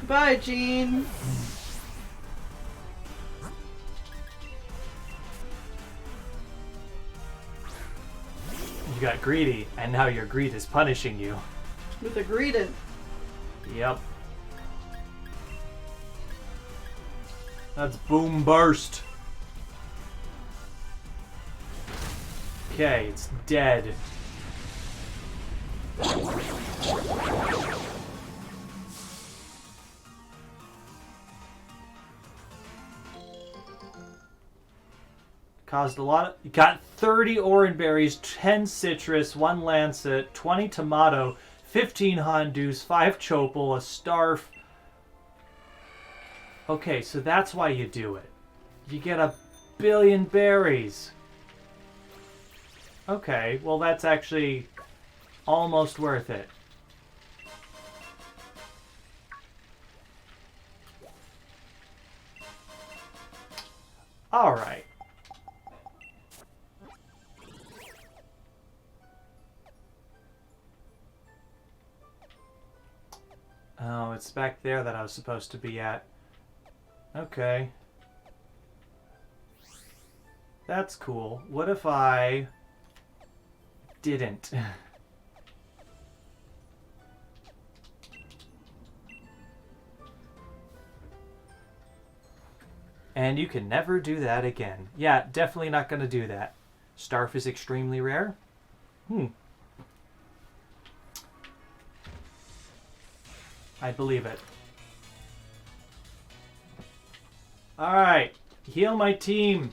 Goodbye, Jean. You got greedy, and now your greed is punishing you. With a greedent. Yep. That's Boom Burst. Okay, it's dead. Caused a lot of... You got 30 orange berries, 10 citrus, 1 lancet, 20 tomato, 15 hondoos, 5 chopal, a starf. Okay, so that's why you do it. You get a billion berries. Okay, well that's actually almost worth it. Alright. Oh, it's back there that I was supposed to be at. Okay. That's cool. What if I didn't? And you can never do that again. Yeah, definitely not going to do that. Starf is extremely rare. I believe it. Alright. Heal my team.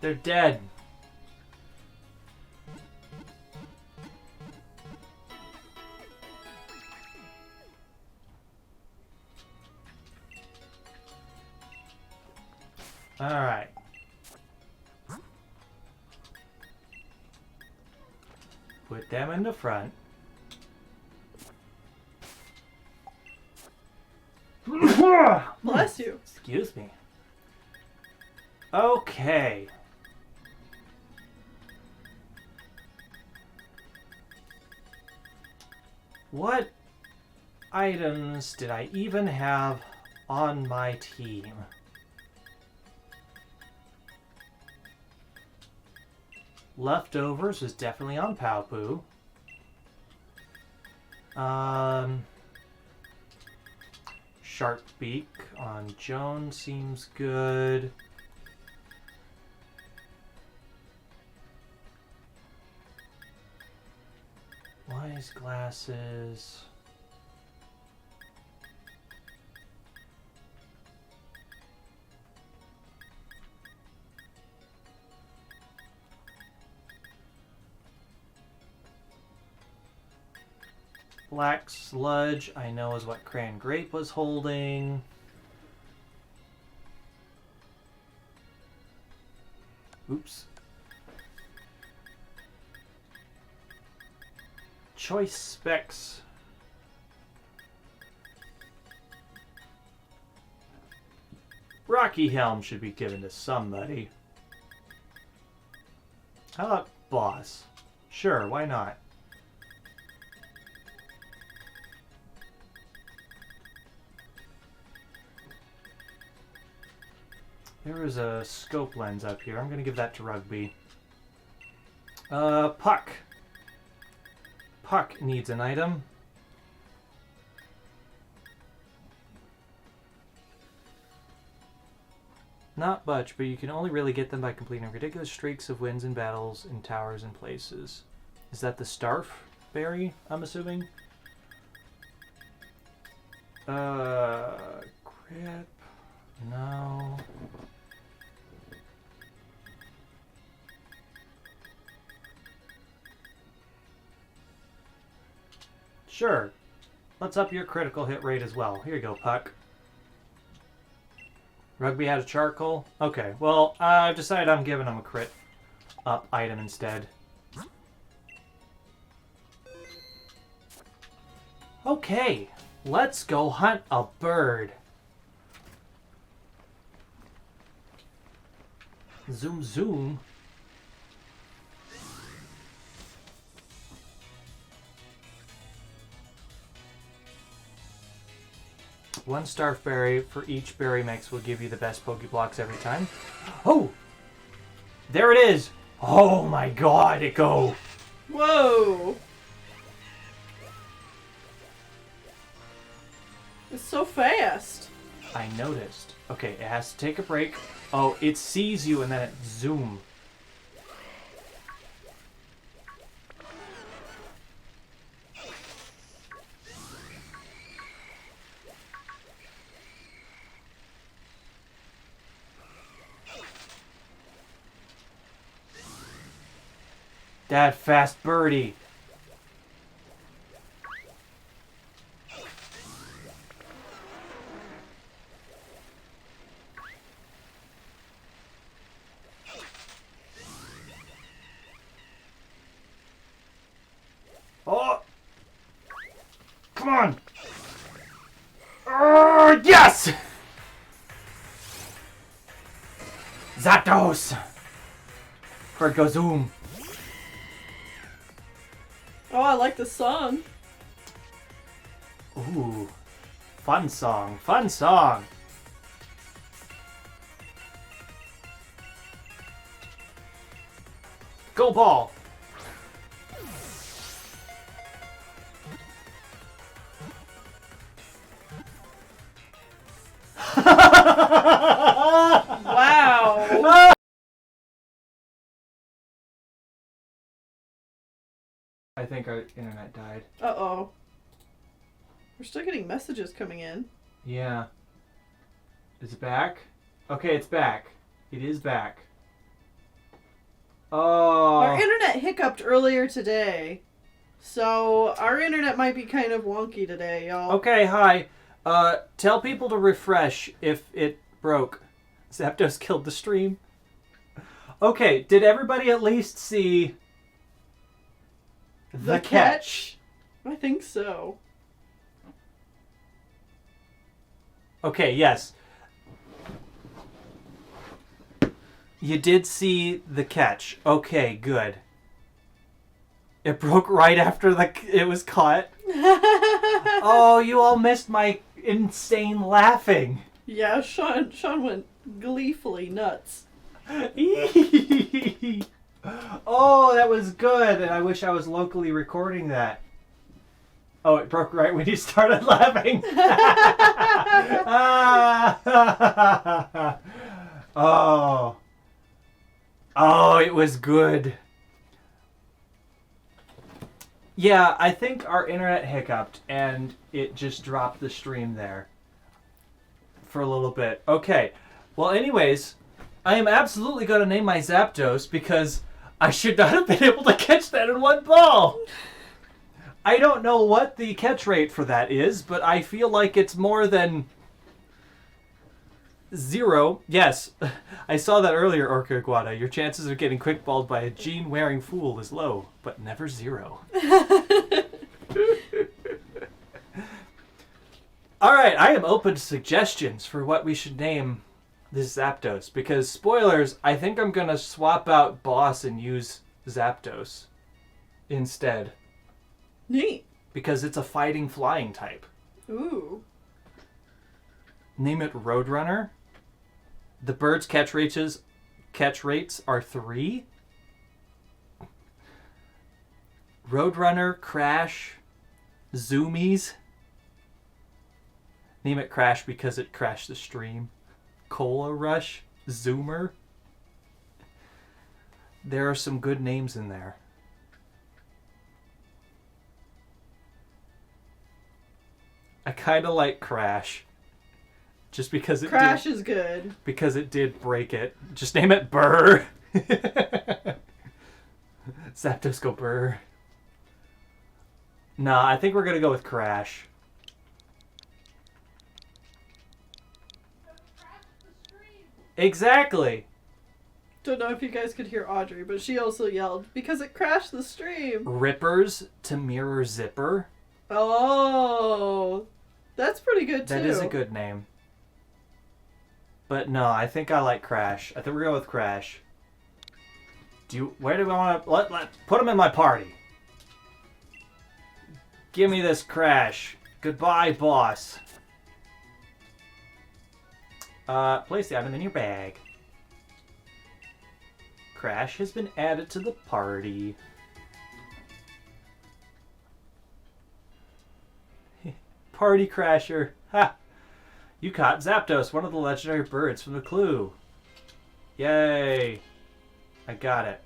They're dead. Alright. Put them in the front. Bless you. Excuse me. Okay. What items did I even have on my team? Leftovers was definitely on Paopu. Shark Beak on Joan seems good. Wise glasses. Black sludge, I know is what Cran Grape was holding. Oops. Choice specs. Rocky Helm should be given to somebody. How about Boss? Sure, why not? There is a scope lens up here. I'm going to give that to Rugby. Puck. Puck needs an item. Not much, but you can only really get them by completing ridiculous streaks of wins in battles in towers and places. Is that the Starf berry, I'm assuming? Grip. No. Sure. Let's up your critical hit rate as well. Here you go, Puck. Rugby had a charcoal? Okay, well, I've decided I'm giving him a crit up item instead. Okay, let's go hunt a bird. Zoom, zoom. One Starf berry for each berry mix will give you the best Pokeblocks every time. Oh! There it is! Oh my god, it go! Whoa! It's so fast. I noticed. Okay, it has to take a break. Oh, it sees you and then it zoom. That fast birdie. Oh! Come on! Yes! Zapdos! For go zoom. Oh, I like the song. Ooh. Fun song. Fun song. Go ball! Wow. I think our internet died. Uh-oh. We're still getting messages coming in. Yeah. Is it back? Okay, it's back. It is back. Oh. Our internet hiccuped earlier today. So our internet might be kind of wonky today, y'all. Okay, hi. Tell people to refresh if it broke. Zapdos killed the stream. Okay, did everybody at least see the catch? I think so. Okay, yes. You did see the catch. Okay, good. It broke right after it was caught. Oh, you all missed my insane laughing. Yeah, Sean went gleefully nuts. Oh, that was good, and I wish I was locally recording that. Oh, it broke right when you started laughing. Oh. Oh, it was good. Yeah, I think our internet hiccuped, and it just dropped the stream there for a little bit. Okay. Well, anyways, I am absolutely going to name my Zapdos because I should not have been able to catch that in one ball. I don't know what the catch rate for that is, but I feel like it's more than 0. Yes, I saw that earlier, Orca Iguana. Your chances of getting quickballed by a jean-wearing fool is low, but never 0. Alright, I am open to suggestions for what we should name this Zapdos, because, spoilers, I think I'm going to swap out Boss and use Zapdos instead. Neat. Because it's a fighting flying type. Ooh. Name it Roadrunner. The bird's catch rates are 3. Roadrunner, Crash, Zoomies. Name it Crash because it crashed the stream. Cola Rush, Zoomer. There are some good names in there. I kind of like Crash. Just because it Crash is good. Because it did break it. Just name it Burr. Zapdos go Burr. Nah, I think we're going to go with Crash. Exactly. Don't know if you guys could hear Audrey, but she also yelled, because it crashed the stream. Rippers to mirror Zipper. Oh, that's pretty good too. That is a good name. But no, I think I like Crash. I think we're going with Crash. Where do we want to... Let put him in my party. Give me this Crash. Goodbye, boss. Place the item in your bag. Crash has been added to the party. Party Crasher. Ha! You caught Zapdos, one of the legendary birds from the clue. Yay! I got it.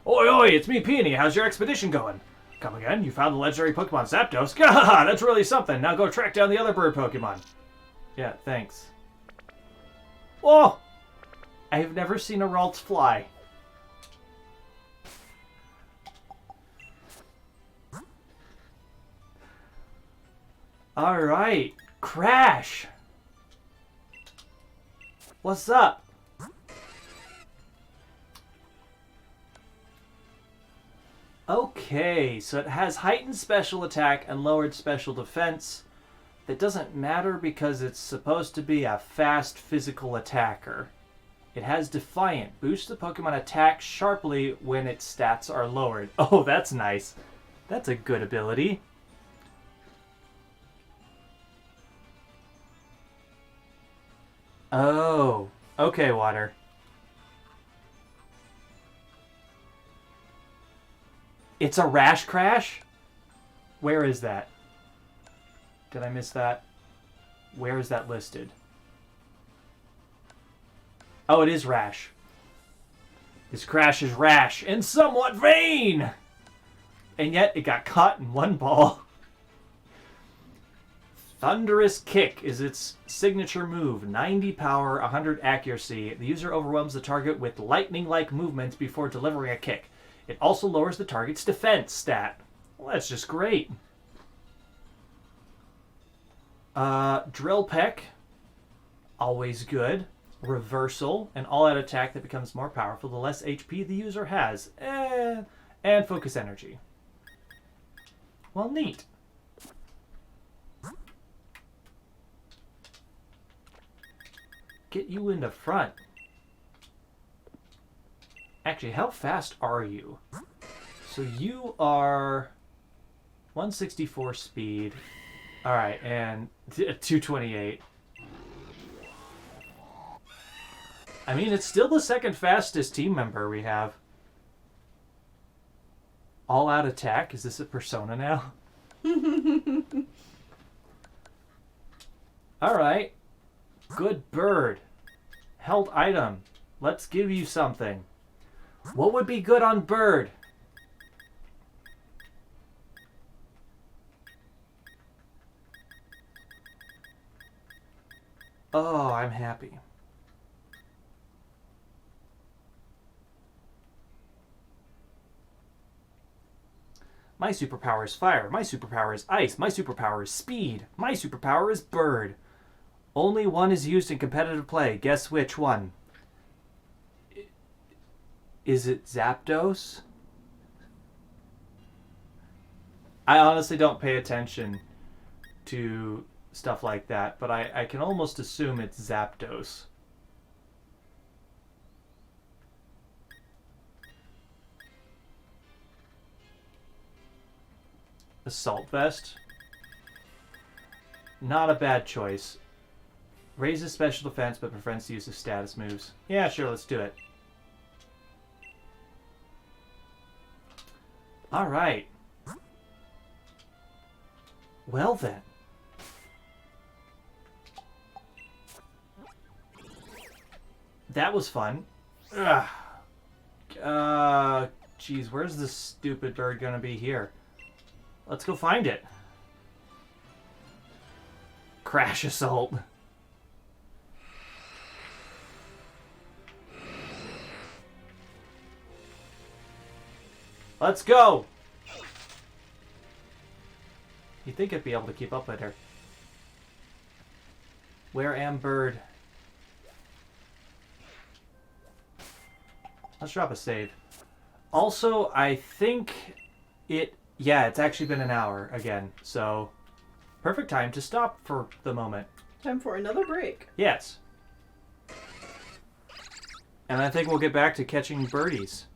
Oi, oi, it's me, Peony. How's your expedition going? Come again? You found the legendary Pokemon Zapdos? Gah! That's really something. Now go track down the other bird Pokemon. Yeah, thanks. Whoa! I have never seen a Ralts fly. Alright. Crash! What's up? Okay, so it has heightened special attack and lowered special defense. That doesn't matter because it's supposed to be a fast physical attacker. It has Defiant. Boosts the Pokemon attack sharply when its stats are lowered. Oh, that's nice. That's a good ability. Oh, Okay, water. It's a rash crash? Where is that? Did I miss that? Where is that listed? Oh, it is rash. This crash is rash and somewhat vain! And yet it got caught in one ball. Thunderous Kick is its signature move. 90 power, 100 accuracy. The user overwhelms the target with lightning-like movements before delivering a kick. It also lowers the target's defense stat. Well, that's just great. Drill Peck. Always good. Reversal. An all-out attack that becomes more powerful the less HP the user has. And Focus Energy. Well, neat. Get you into front. Actually, how fast are you? So you are 164 speed. Alright, and 228. I mean, it's still the second fastest team member we have. All out attack? Is this a persona now? Alright. Good bird. Held item. Let's give you something. What would be good on bird? Oh, I'm happy. My superpower is fire. My superpower is ice. My superpower is speed. My superpower is bird. Only one is used in competitive play. Guess which one? Is it Zapdos? I honestly don't pay attention to stuff like that, but I can almost assume it's Zapdos. Assault Vest. Not a bad choice. Raises special defense but prevents the use of status moves. Yeah, sure, let's do it. Alright. Well then. That was fun. Ugh. Geez, where's this stupid bird gonna be here? Let's go find it. Crash Assault. Let's go! You'd think I'd be able to keep up with her. Where am bird? Let's drop a save. Also, I think it... Yeah, it's actually been an hour again, so... Perfect time to stop for the moment. Time for another break. Yes. And I think we'll get back to catching birdies.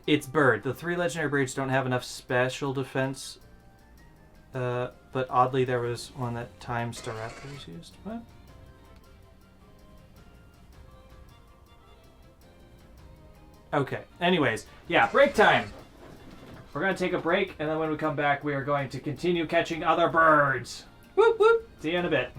It's bird. The 3 legendary birds don't have enough special defense. But oddly there was one that Time Staraptors used. What? Okay. Anyways, yeah, break time. We're going to take a break, and then when we come back, we are going to continue catching other birds. Whoop whoop. See you in a bit.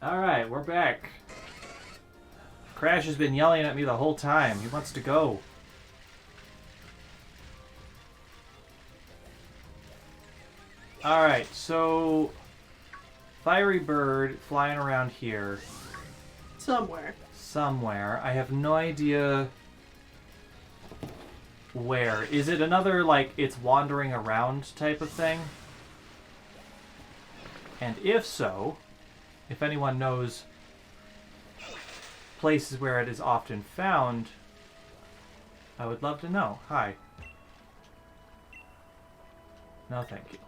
Alright, we're back. Crash has been yelling at me the whole time. He wants to go. Alright, so... Fiery bird flying around here. Somewhere. I have no idea where. Is it another, like, it's wandering around type of thing? And if so, if anyone knows places where it is often found, I would love to know. Hi. No, thank you.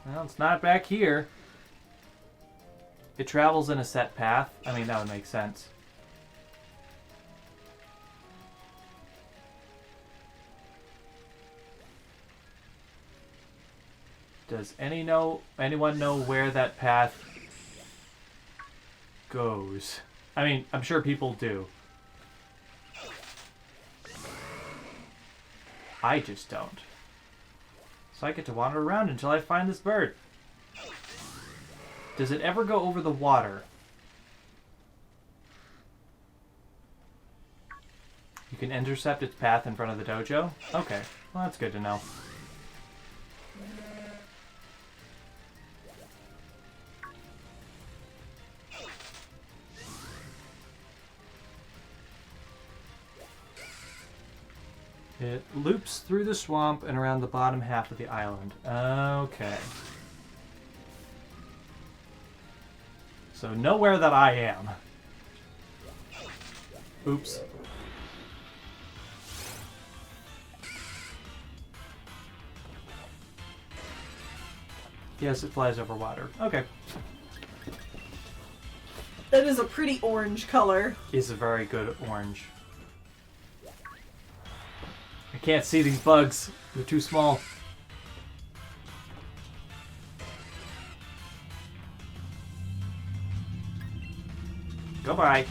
Well, it's not back here. It travels in a set path. I mean, that would make sense. Does anyone know where that path goes? I mean, I'm sure people do. I just don't. So I get to wander around until I find this bird. Does it ever go over the water? You can intercept its path in front of the dojo? Okay, well that's good to know. It loops through the swamp and around the bottom half of the island. Okay. So nowhere that I am. Oops. Yes, it flies over water. Okay. That is a pretty orange color. It's a very good orange. I can't see these bugs. They're too small. Goodbye.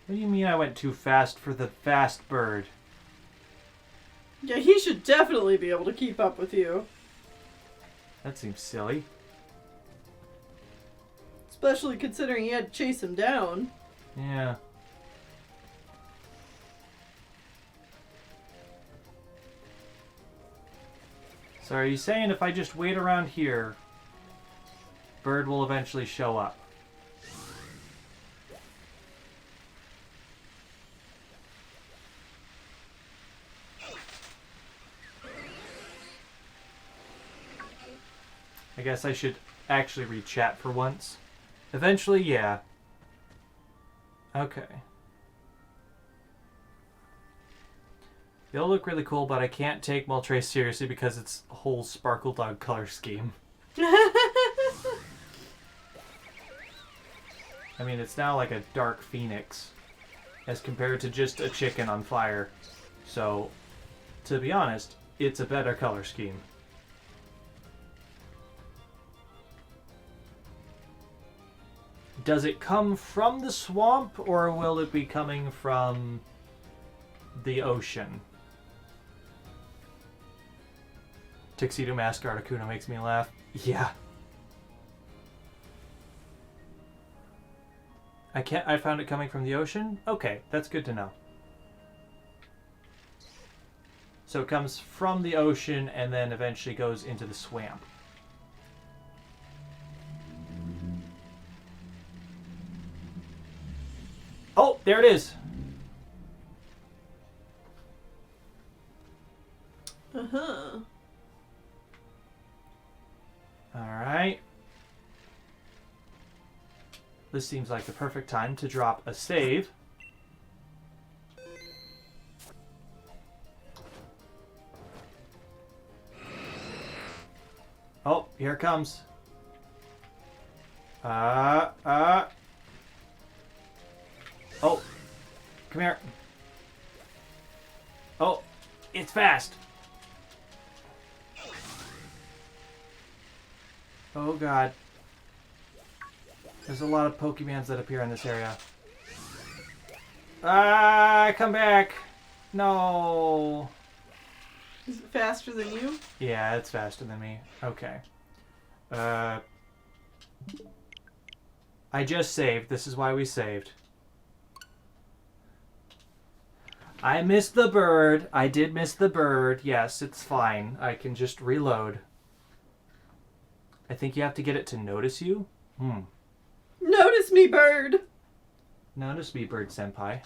What do you mean I went too fast for the fast bird? Yeah, he should definitely be able to keep up with you. That seems silly. Especially considering you had to chase him down. Yeah. So are you saying if I just wait around here, bird will eventually show up? I guess I should actually read chat for once. Eventually, yeah. Okay. They all look really cool, but I can't take Moltres seriously because it's a whole Sparkle Dog color scheme. I mean, it's now like a dark phoenix as compared to just a chicken on fire. So, to be honest, it's a better color scheme. Does it come from the swamp, or will it be coming from the ocean? Tuxedo Mask Articuno makes me laugh. Yeah. I found it coming from the ocean? Okay, that's good to know. So it comes from the ocean and then eventually goes into the swamp. Oh, there it is. Uh-huh. Alright. This seems like the perfect time to drop a save. Oh, here it comes. Oh, come here. Oh, it's fast. Oh god. There's a lot of Pokemons that appear in this area. Come back. No. Is it faster than you? Yeah, it's faster than me. Okay. I just saved. This is why we saved. I missed the bird. I did miss the bird. Yes, it's fine. I can just reload. I think you have to get it to notice you. Notice me, bird! Notice me, bird senpai.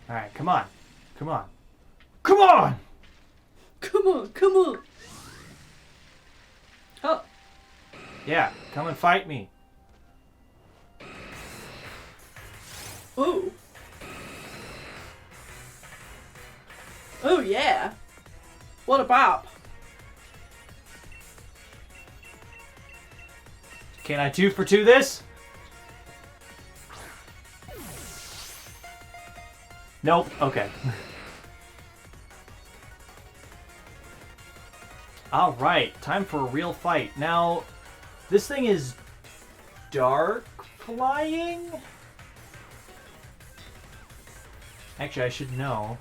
Alright, come on. Come on. Come on! Come on, come on! Oh. Yeah, come and fight me. Oh. Oh, yeah. What a bop. Can I 2 for 2 this? Nope. Okay. Alright, time for a real fight. Now, this thing is dark flying? Actually, I should know.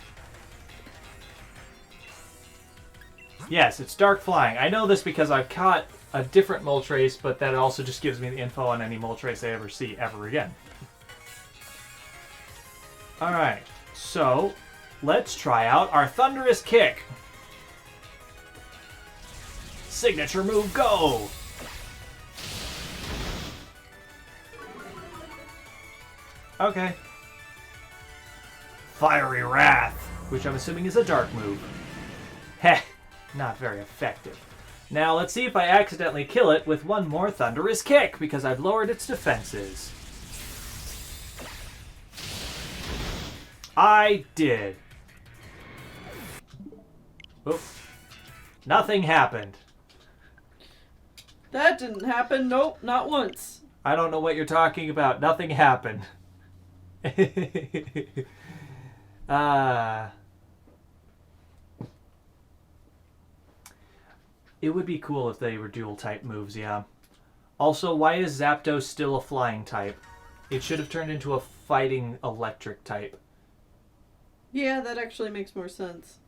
Yes, it's dark flying. I know this because I've caught a different Moltres, but that also just gives me the info on any Moltres I ever see ever again. Alright, so let's try out our Thunderous Kick. Signature move, go! Okay. Fiery Wrath, which I'm assuming is a dark move. Heh, not very effective. Now let's see if I accidentally kill it with one more Thunderous Kick, because I've lowered its defenses. I did. Oop. Nothing happened. That didn't happen. Nope, not once. I don't know what you're talking about. Nothing happened. It would be cool if they were dual type moves, yeah. Also, why is Zapdos still a flying type? It should have turned into a fighting electric type. Yeah, that actually makes more sense.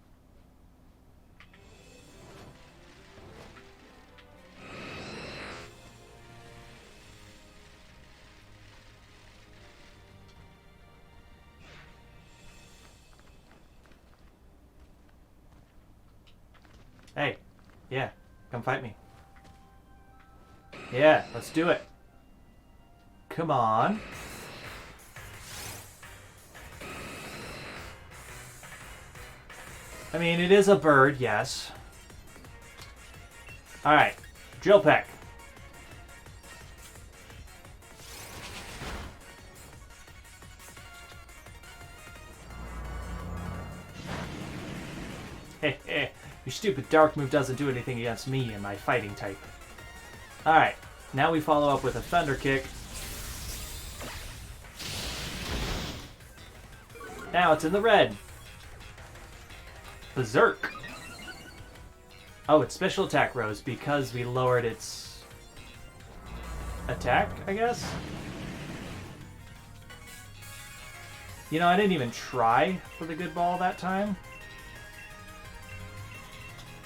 Hey, yeah, come fight me. Yeah, let's do it. Come on. I mean, it is a bird, yes. Alright, Drill Peck. Heh. Your stupid dark move doesn't do anything against me and my fighting type. Alright, now we follow up with a Thunder Kick. Now it's in the red. Berserk. Oh, its special attack rose because we lowered its attack, I guess? You know, I didn't even try for the good ball that time.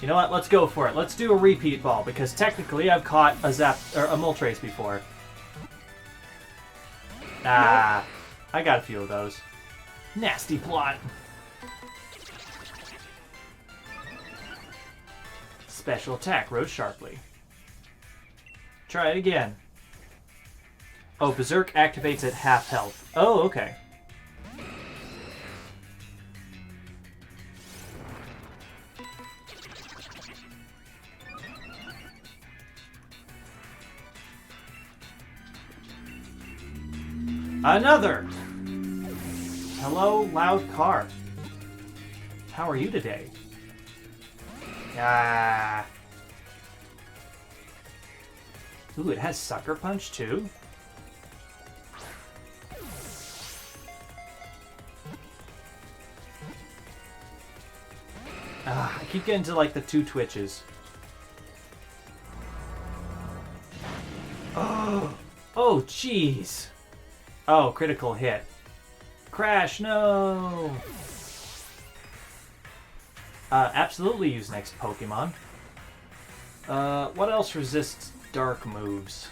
You know what? Let's go for it. Let's do a repeat ball, because technically I've caught a Moltres before. Ah, I got a few of those. Nasty plot. Special attack, rose sharply. Try it again. Oh, Berserk activates at half health. Oh, okay. Another! Hello, loud car. How are you today? Ah. Ooh, it has Sucker Punch too? I keep getting to like the 2 twitches. Oh, jeez. Oh, critical hit. Crash, no! Absolutely use next Pokemon. What else resists dark moves?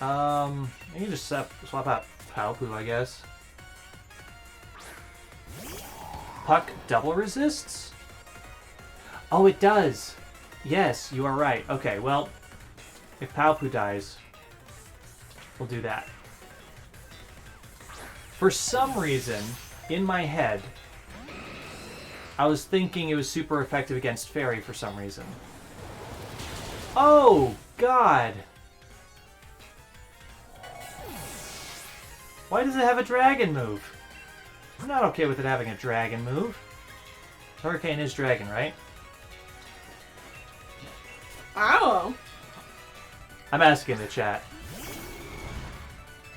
I can just swap out Palpu, I guess. Puck double resists? Oh, it does! Yes, you are right. Okay, well, if Palpu dies, we'll do that. For some reason, in my head, I was thinking it was super effective against Fairy for some reason. Oh, God! Why does it have a dragon move? I'm not okay with it having a dragon move. Hurricane is dragon, right? I don't know. I'm asking the chat.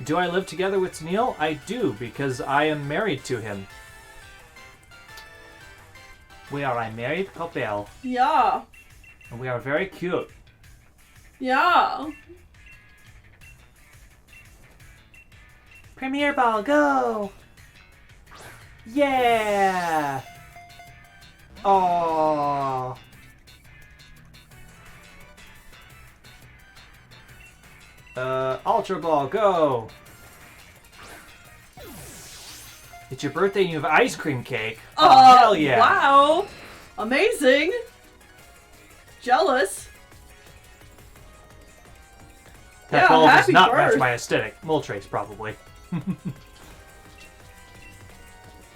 Do I live together with Tennille? I do, because I am married to him. We are a married couple. Yeah. And we are very cute. Yeah. Premier Ball, go! Yeah! Oh. Ultra Ball, go! It's your birthday and you have ice cream cake. Oh, hell yeah! Wow! Amazing! Jealous. That Yeah, ball does happy not birth. match my aesthetic. Moltres, probably.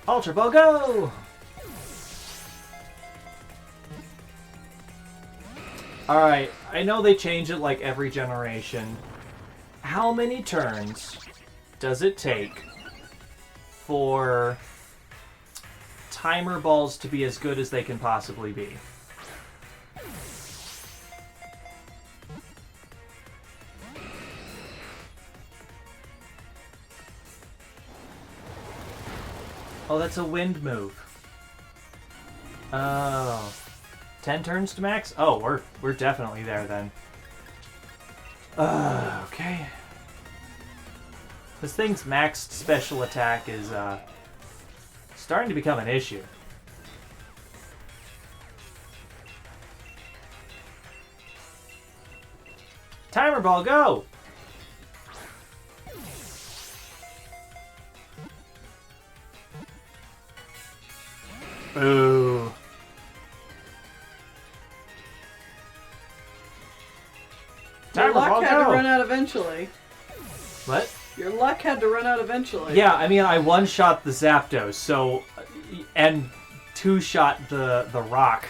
Ultra Ball, go! Alright, I know they change it like every generation. How many turns does it take for timer balls to be as good as they can possibly be? Oh, that's a wind move. Oh. 10 turns to max? Oh, we're definitely there then. Okay. This thing's maxed special attack is starting to become an issue. Timer ball, go! Ooh. Your luck ball, had to go. run out eventually. What? Your luck had to run out eventually. Yeah, I mean, I one-shot the Zapdos, so... And two-shot the Rock.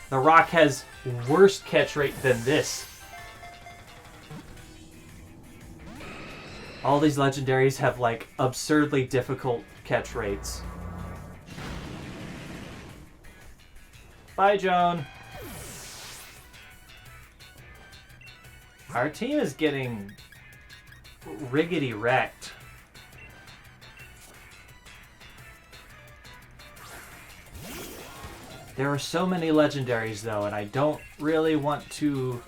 The Rock has worse catch rate than this. All these legendaries have, like, absurdly difficult catch rates. Bye, Joan. Our team is getting riggedy wrecked. There are so many legendaries, though, and I don't really want to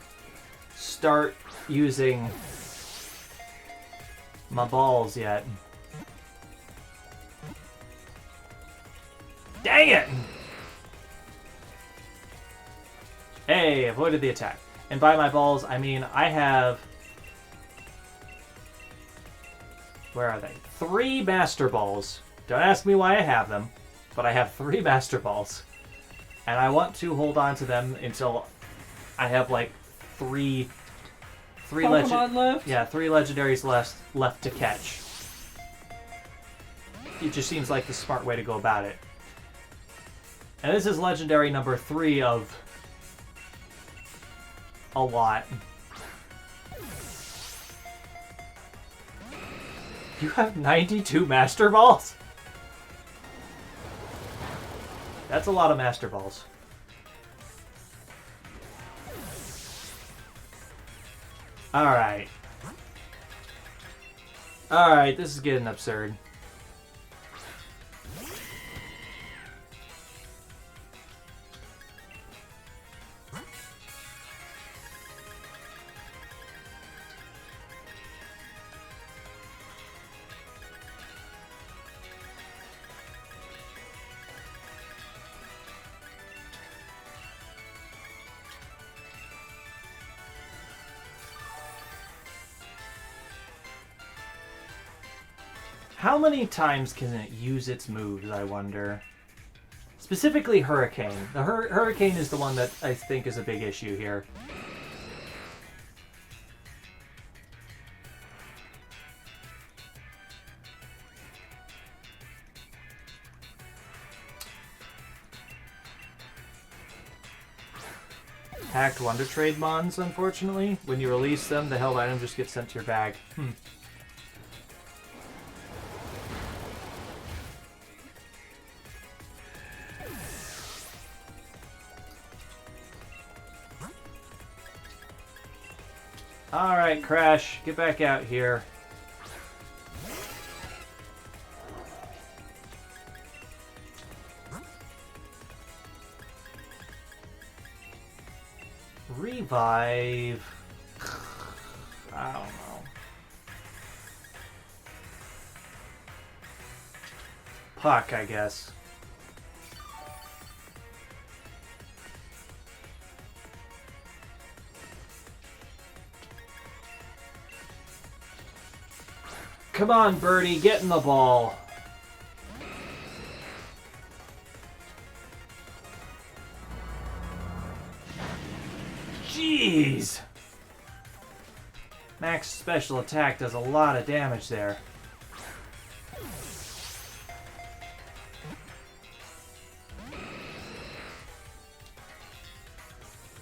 start using my balls yet. Dang it! Hey, avoided the attack. And by my balls, I mean I have... Where are they? 3 Master Balls. Don't ask me why I have them, but I have 3 Master Balls. And I want to hold on to them until I have like 3 Pokemon left? Yeah, 3 legendaries left to catch. It just seems like the smart way to go about it. And this is legendary number 3 of a lot. You have 92 Master Balls? That's a lot of Master Balls. Alright. Alright, this is getting absurd. How many times can it use its moves, I wonder? Specifically Hurricane. The Hurricane is the one that I think is a big issue here. Hacked Wonder Trade Mons, unfortunately. When you release them, the held item just gets sent to your bag. Alright, Crash, get back out here. Revive. I don't know. Puck, I guess. Come on, Birdie, get in the ball. Jeez! Max special attack does a lot of damage there.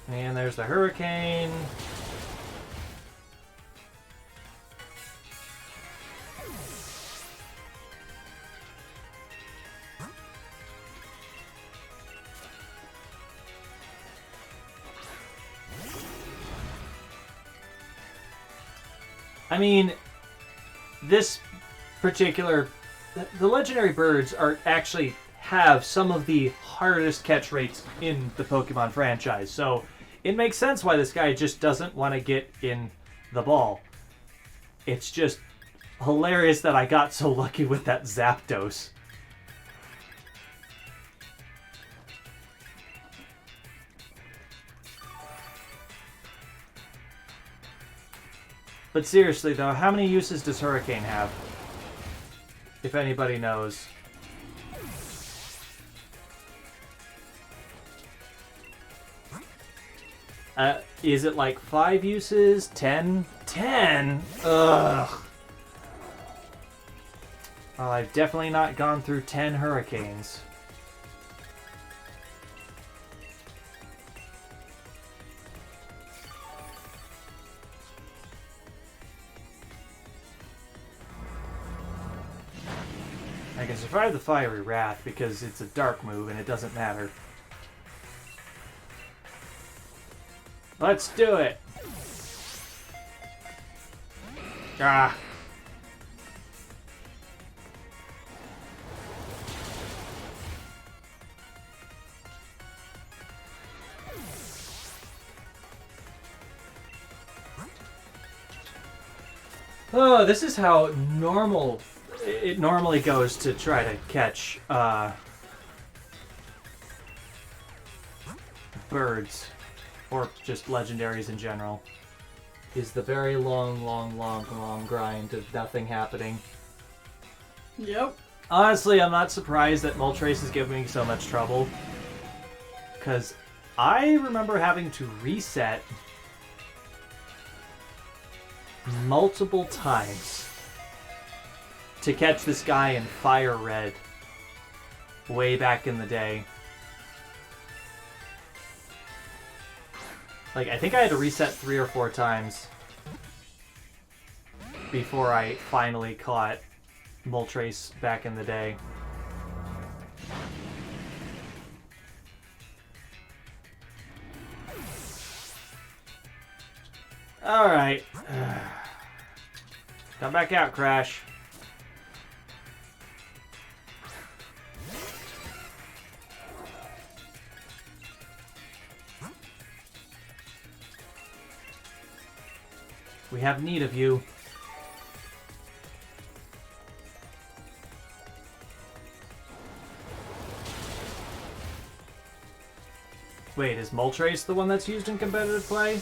And there's the Hurricane. I mean, this particular... The legendary birds are actually have some of the hardest catch rates in the Pokemon franchise, so it makes sense why this guy just doesn't want to get in the ball. It's just hilarious that I got so lucky with that Zapdos. But seriously though, how many uses does Hurricane have? If anybody knows. Is it like 5 uses? 10? 10? Ugh. Well, I've definitely not gone through 10 Hurricanes. I can survive the Fiery Wrath because it's a dark move and it doesn't matter. Let's do it! Ah! Oh, this is how it normally goes to try to catch birds, or just legendaries in general. Is the very long grind of nothing happening. Yep. Honestly, I'm not surprised that Moltres is giving me so much trouble, because I remember having to reset multiple times to catch this guy in Fire Red way back in the day. Like, I think I had to reset 3 or 4 times before I finally caught Moltres back in the day. Alright. Come back out, Crash. We have need of you. Wait, is Moltres the one that's used in competitive play?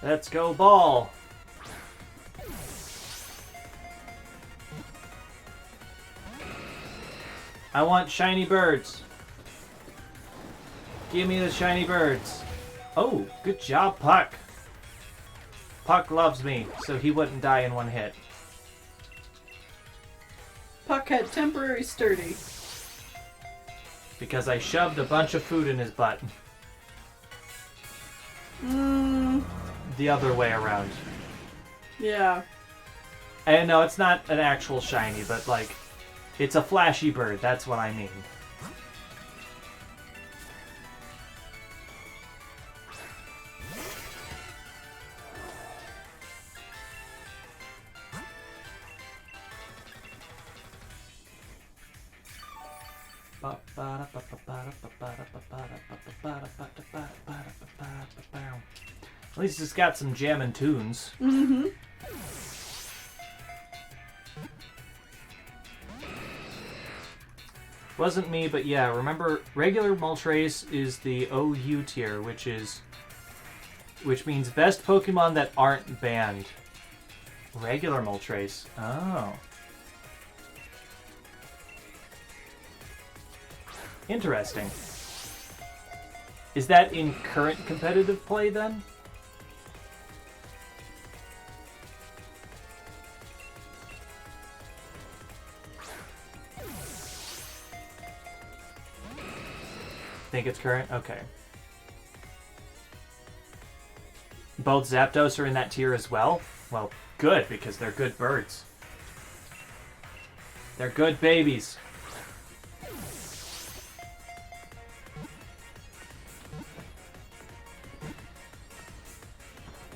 Let's go ball. I want shiny birds. Give me the shiny birds. Oh, good job, Puck. Puck loves me, so he wouldn't die in one hit. Puck had temporary sturdy. Because I shoved a bunch of food in his butt. The other way around. Yeah. And no, it's not an actual shiny, but like, it's a flashy bird, that's what I mean. At least it's got some jammin' tunes. Mm-hmm. Wasn't me, but yeah, remember, regular Moltres is the OU tier, which means best Pokemon that aren't banned. Regular Moltres. Oh. Interesting. Is that in current competitive play, then? Think it's current? Okay. Both Zapdos are in that tier as well? Well, good, because they're good birds. They're good babies.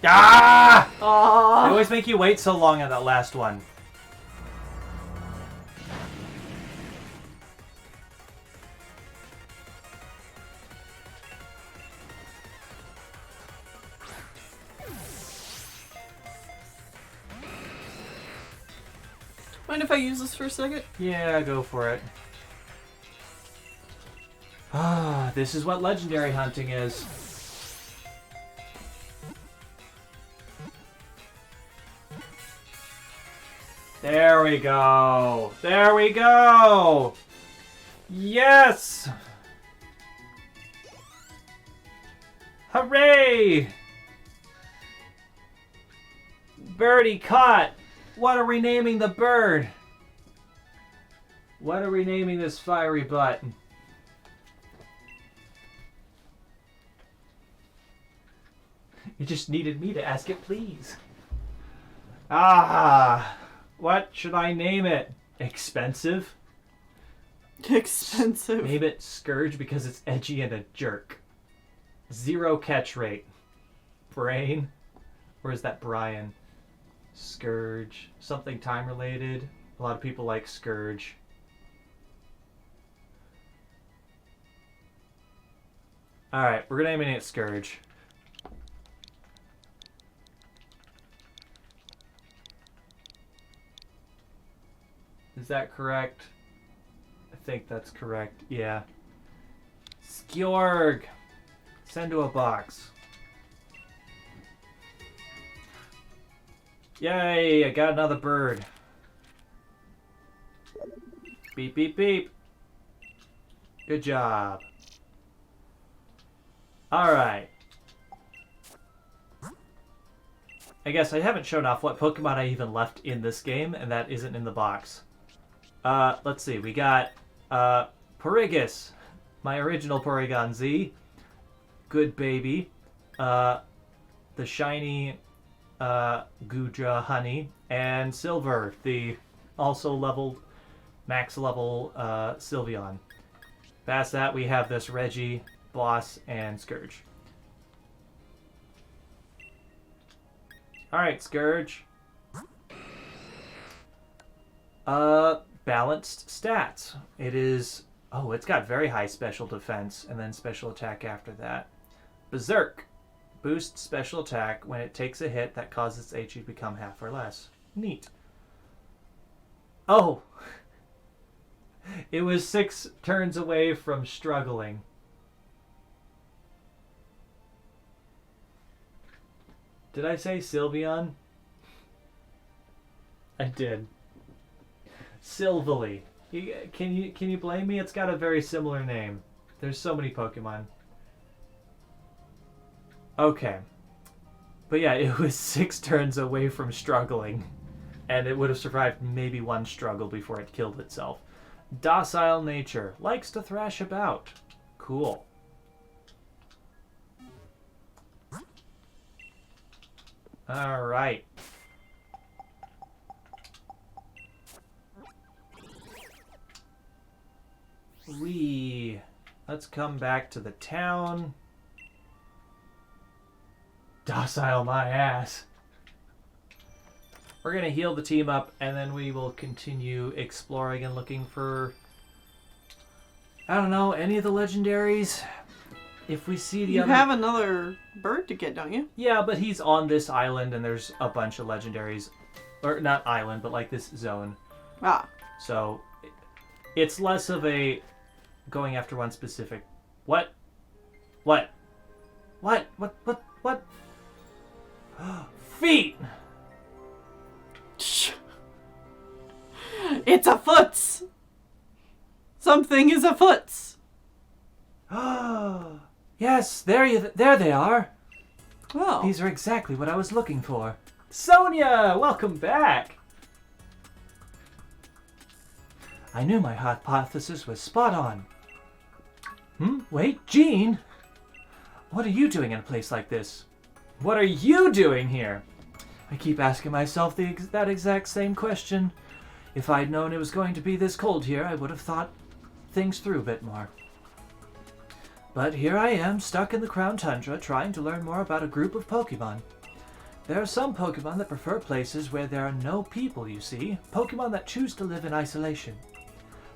Ah! Aww. They always make you wait so long on that last one. Mind if I use this for a second? Yeah, go for it. Ah, this is what legendary hunting is. There we go. There we go. Yes. Hooray. Birdie caught. What are we naming the bird? What are we naming this fiery butt? It just needed me to ask it, please. Ah! What should I name it? Expensive? Expensive. Name it Scourge because it's edgy and a jerk. 0 catch rate. Brain? Or is that Brian? Scourge. Something time related. A lot of people like Scourge. Alright, we're gonna name it Scourge. Is that correct? I think that's correct. Yeah. Skjorg! Send to a box. Yay! I got another bird. Beep, beep, beep. Good job. Alright. I guess I haven't shown off what Pokemon I even left in this game, and that isn't in the box. Let's see. We got Porigus, my original Porygon Z. Good baby. The shiny Gudra Honey. And Silver, the also leveled, max level Sylveon. Past that, we have this Reggie, Boss, and Scourge. Alright, Scourge. Balanced stats. It is... Oh, it's got very high special defense, and then special attack after that. Berserk. Boosts special attack when it takes a hit that causes its HP to become half or less. Neat. Oh! It was 6 turns away from struggling. Did I say Sylveon? I did. Silvally. Can you blame me? It's got a very similar name. There's so many Pokemon. Okay. But yeah, it was 6 turns away from struggling. And it would have survived maybe 1 struggle before it killed itself. Docile nature. Likes to thrash about. Cool. Alright. Let's come back to the town. Docile my ass. We're going to heal the team up, and then we will continue exploring and looking for, I don't know, any of the legendaries. If we see the You other... have another bird to get, don't you? Yeah, but he's on this island, and there's a bunch of legendaries. Or not island, but like this zone. Ah. So it's less of a going after one specific. What? What? What? What? Feet! It's a foots! Something is a foots! Yes, there they are. Oh. These are exactly what I was looking for. Sonia, welcome back. I knew my hypothesis was spot on. Wait, Jean? What are you doing in a place like this? What are you doing here? I keep asking myself that exact same question. If I'd known it was going to be this cold here, I would have thought things through a bit more. But here I am, stuck in the Crown Tundra, trying to learn more about a group of Pokemon. There are some Pokemon that prefer places where there are no people, you see. Pokemon that choose to live in isolation.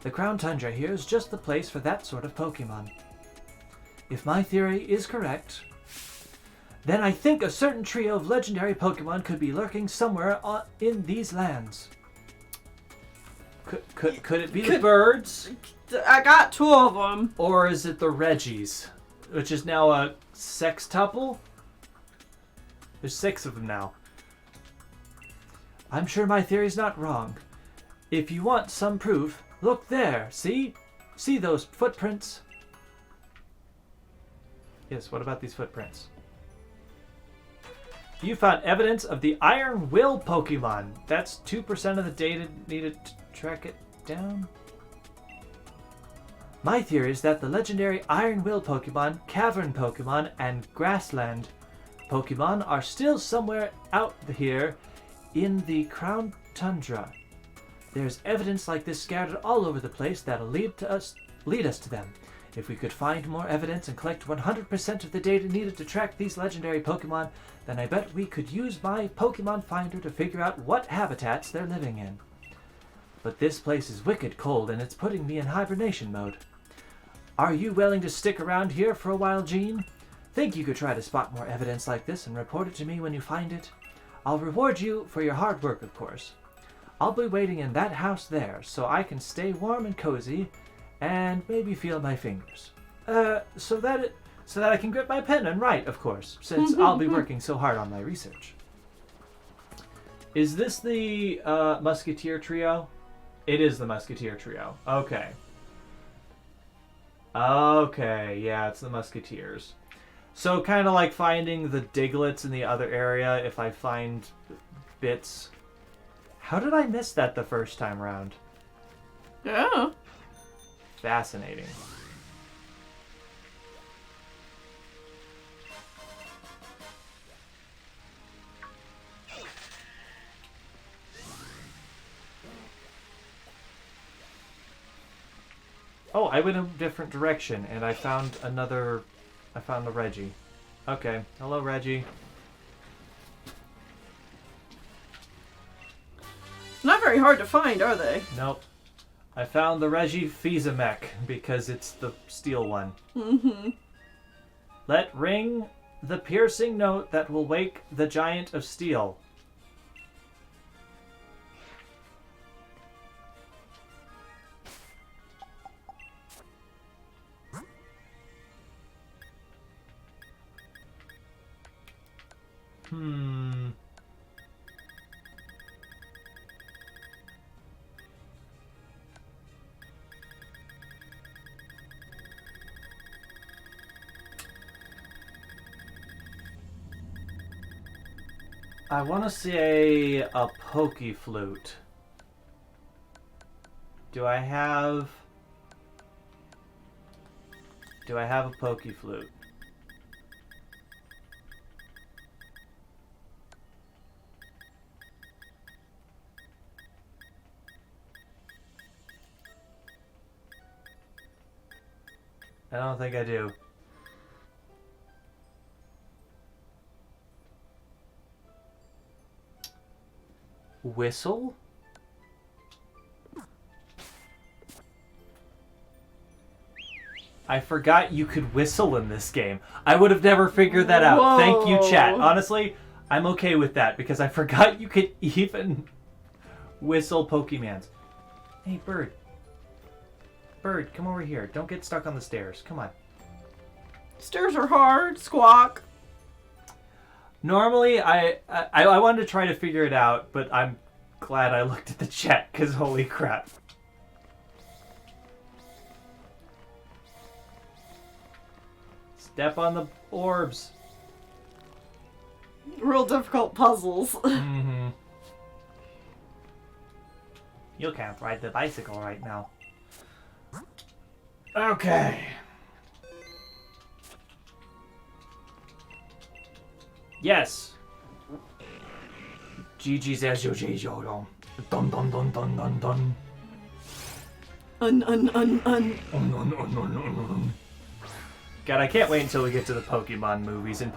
The Crown Tundra here is just the place for that sort of Pokemon. If my theory is correct, then I think a certain trio of legendary Pokemon could be lurking somewhere in these lands. Could it be the birds? I got 2 of them. Or is it the Reggies, which is now a sextuple? There's 6 of them now. I'm sure my theory's not wrong. If you want some proof, look there, see? See those footprints? Yes, what about these footprints? You found evidence of the Iron Will Pokemon. That's 2% of the data needed to track it down. My theory is that the legendary Iron Will Pokemon, Cavern Pokemon, and Grassland Pokemon are still somewhere out here in the Crown Tundra. There's evidence like this scattered all over the place that'll lead us to them. If we could find more evidence and collect 100% of the data needed to track these legendary Pokemon, then I bet we could use my Pokemon Finder to figure out what habitats they're living in. But this place is wicked cold and it's putting me in hibernation mode. Are you willing to stick around here for a while, Jean? Think you could try to spot more evidence like this and report it to me when you find it? I'll reward you for your hard work, of course. I'll be waiting in that house there so I can stay warm and cozy and maybe feel my fingers. So that I can grip my pen and write, of course, since I'll be working so hard on my research. Is this the Musketeer Trio? It is the Musketeer Trio. Okay. Okay, yeah, it's the Musketeers. So kind of like finding the Diglets in the other area if I find bits. How did I miss that the first time around? Yeah. Fascinating. Oh, I went a different direction and I found the Reggie. Okay. Hello, Reggie. Not very hard to find, are they? Nope. I found the Reggie Fizamech because it's the steel one. Mm-hmm. Let ring the piercing note that will wake the giant of steel. I want to say a Poke Flute. Do I have a Poke Flute? I don't think I do. Whistle? I forgot you could whistle in this game. I would have never figured that out. Whoa. Thank you, chat. Honestly, I'm okay with that because I forgot you could even whistle Pokemons. Hey, bird. Bird, come over here. Don't get stuck on the stairs. Come on. Stairs are hard. Squawk. Normally, I wanted to try to figure it out, but I'm glad I looked at the chat, because holy crap. Step on the orbs. Real difficult puzzles. Mm-hmm. You can't ride the bicycle right now. Okay. Yes. GG's as you dun dun dun dun dun dun. God, I can't wait until we get to the Pokemon movies in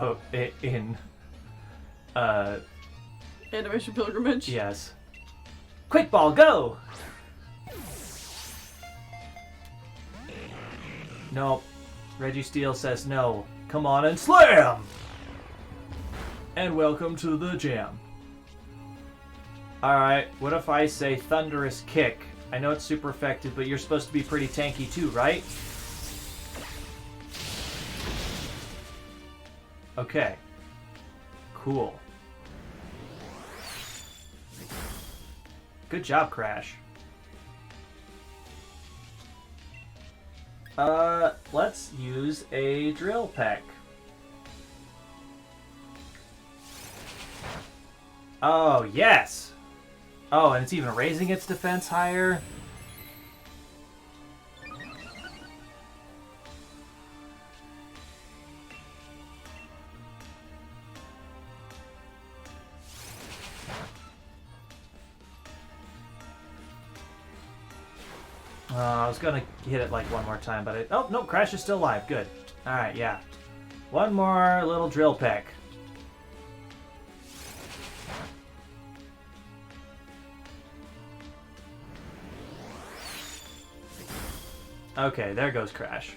Animation Pilgrimage? Yes. Quick ball, go! No. Reggie Steele says no. Come on and slam! And welcome to the jam. Alright, what if I say Thunderous Kick? I know it's super effective, but you're supposed to be pretty tanky too, right? Okay. Cool. Good job, Crash. Let's use a Drill Peck. Oh, yes! Oh, and it's even raising its defense higher. I was gonna hit it like one more time, but oh no, Crash is still alive. Good. All right, yeah. One more little drill peck. Okay, there goes Crash.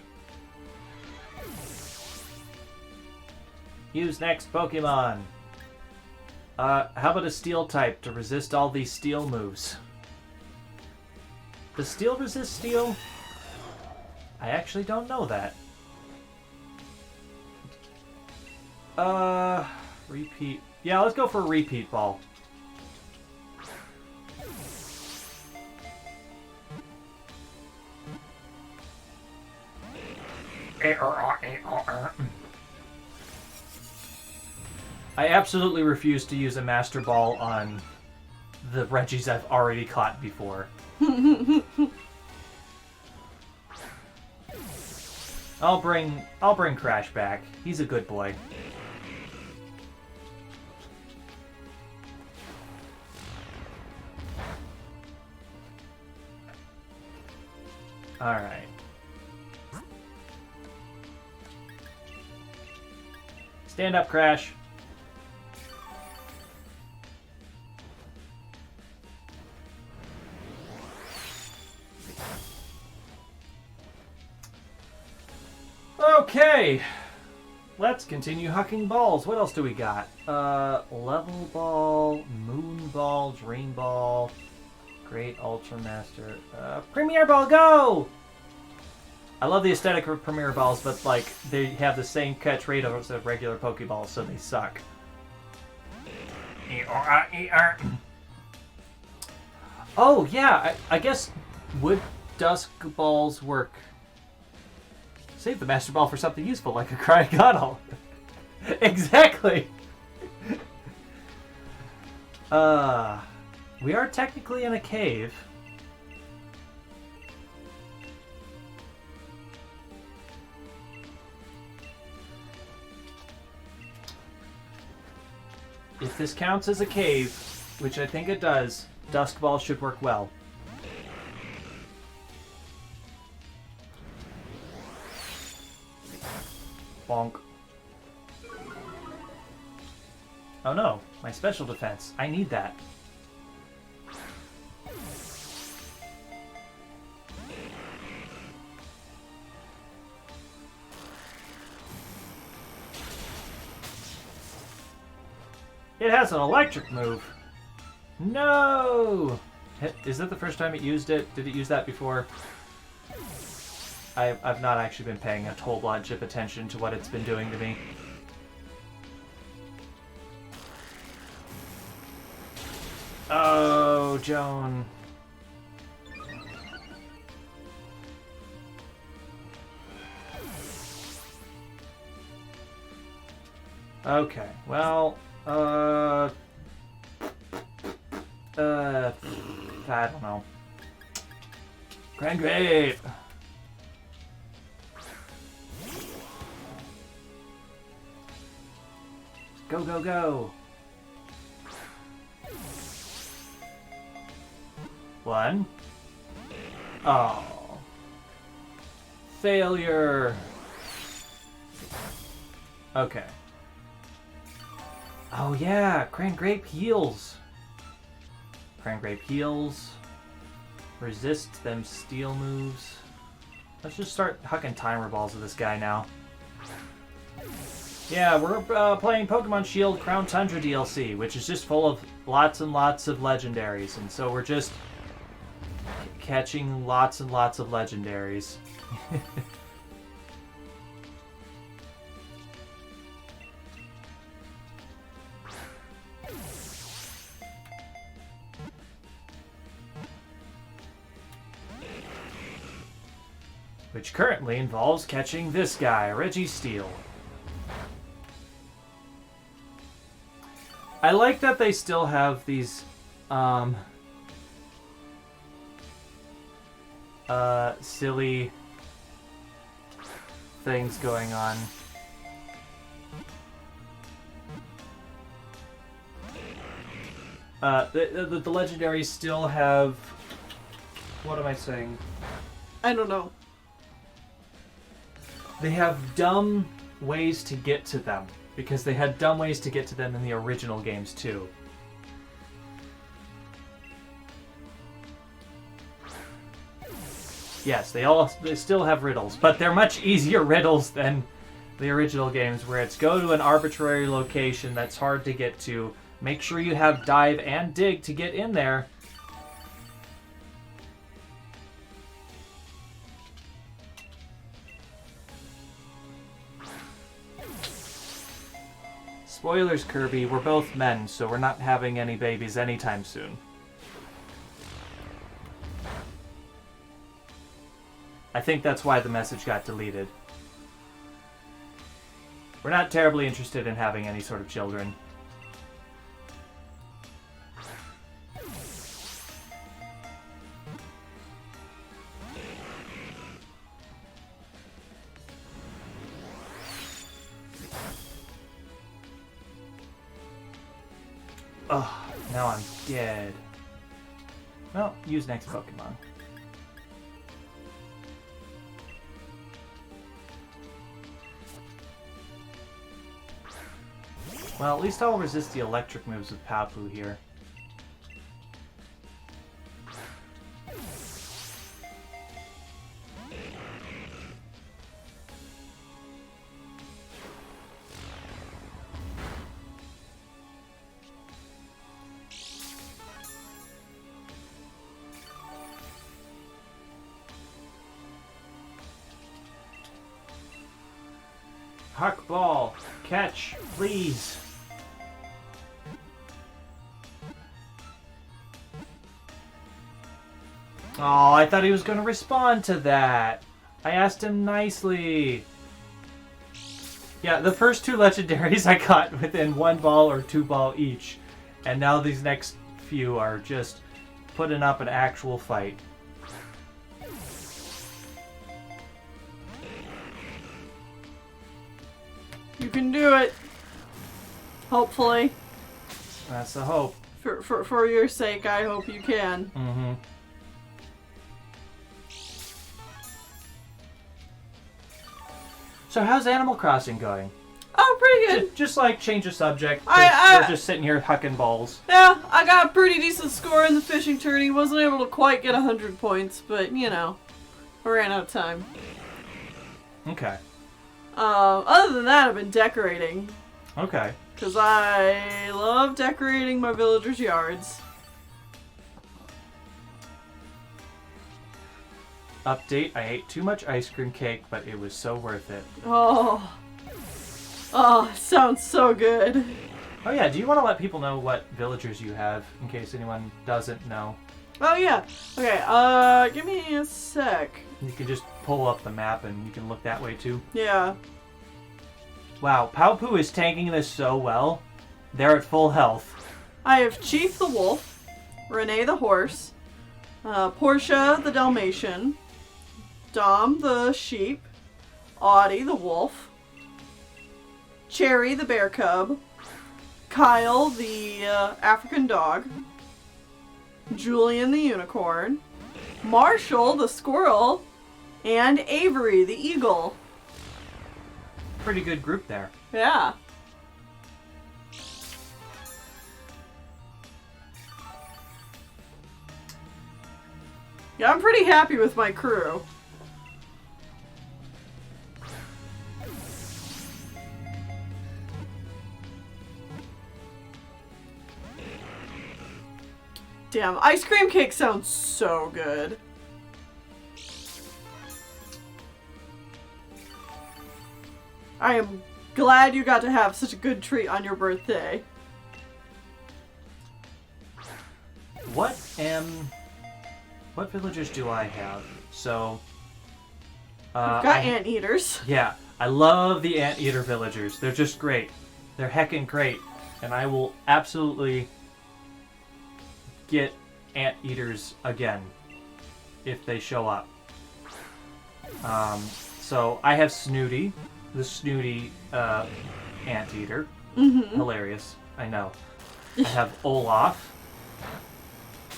Use next Pokemon. How about a Steel type to resist all these Steel moves? Does Steel resist Steel? I actually don't know that. Repeat. Yeah, let's go for a Repeat Ball. I absolutely refuse to use a Master Ball on the Reggies I've already caught before. I'll bring Crash back. He's a good boy. Alright. Stand up, Crash. Okay. Let's continue hucking balls. What else do we got? Level Ball, Moon Ball, Dream Ball, Great Ultra Master, Premier Ball, go! I love the aesthetic of Premier Balls, but like they have the same catch rate as a regular Pokeballs, so they suck. Oh yeah, I guess would Dusk Balls work? Save the Master Ball for something useful, like a Cryogonal. Exactly. We are technically in a cave. If this counts as a cave, which I think it does, Dusk Ball should work well. Bonk. Oh no, my special defense. I need that. It has an electric move. No! Is that the first time it used it? Did it use that before? I've not actually been paying a whole bunch of attention to what it's been doing to me. Oh, Joan. Okay, well, I don't know. Grand Grape! Go, go, go! One. Oh. Failure! Okay. Oh yeah, Grand Grape heals. Grand Grape heals. Resist them steel moves. Let's just start hucking timer balls at this guy now. Yeah, we're playing Pokemon Shield Crown Tundra DLC, which is just full of lots and lots of legendaries, and so we're just catching lots and lots of legendaries. Which currently involves catching this guy, Reggie Steel. I like that they still have these silly things going on. The legendaries still have, what am I saying? I don't know. They have dumb ways to get to them. Because they had dumb ways to get to them in the original games, too. Yes, they still have riddles, but they're much easier riddles than the original games, where it's go to an arbitrary location that's hard to get to, make sure you have dive and dig to get in there. Spoilers, Kirby, we're both men, so we're not having any babies anytime soon. I think that's why the message got deleted. We're not terribly interested in having any sort of children. Oh, now I'm dead. Well, use next Pokemon. Well, at least I'll resist the electric moves with Papu here. Huck ball, catch, please. Oh, I thought he was going to respond to that. I asked him nicely. Yeah, the first two legendaries I got within 1 ball or 2 ball each. And now these next few are just putting up an actual fight. You can do it. Hopefully. That's the hope. For your sake, I hope you can. Mm-hmm. So how's Animal Crossing going? Oh, pretty good. Just like change of subject. We're just sitting here hucking balls. Yeah, I got a pretty decent score in the fishing tourney. Wasn't able to quite get 100 points, but you know, I ran out of time. Okay. Other than that, I've been decorating. Okay. Because I love decorating my villagers' yards. Update, I ate too much ice cream cake, but it was so worth it. Oh, it sounds so good. Oh yeah, do you want to let people know what villagers you have, in case anyone doesn't know? Oh yeah. Okay, give me a sec. You can just pull up the map and you can look that way too. Yeah. Wow, Paopu is tanking this so well. They're at full health. I have Chief the Wolf, Renee the Horse, Portia the Dalmatian, Dom the Sheep, Audie the Wolf, Cherry the Bear Cub, Kyle the African Dog, Julian the Unicorn, Marshall the Squirrel, and Avery the Eagle. Pretty good group there. Yeah. Yeah, I'm pretty happy with my crew. Damn, ice cream cake sounds so good. I am glad you got to have such a good treat on your birthday. What villagers do I have? So, I've got anteaters. Yeah, I love the anteater villagers. They're just great. They're heckin' great. And I will absolutely get anteaters again if they show up. So I have Snooty, the snooty anteater. Mm-hmm. Hilarious, I know. I have Olaf.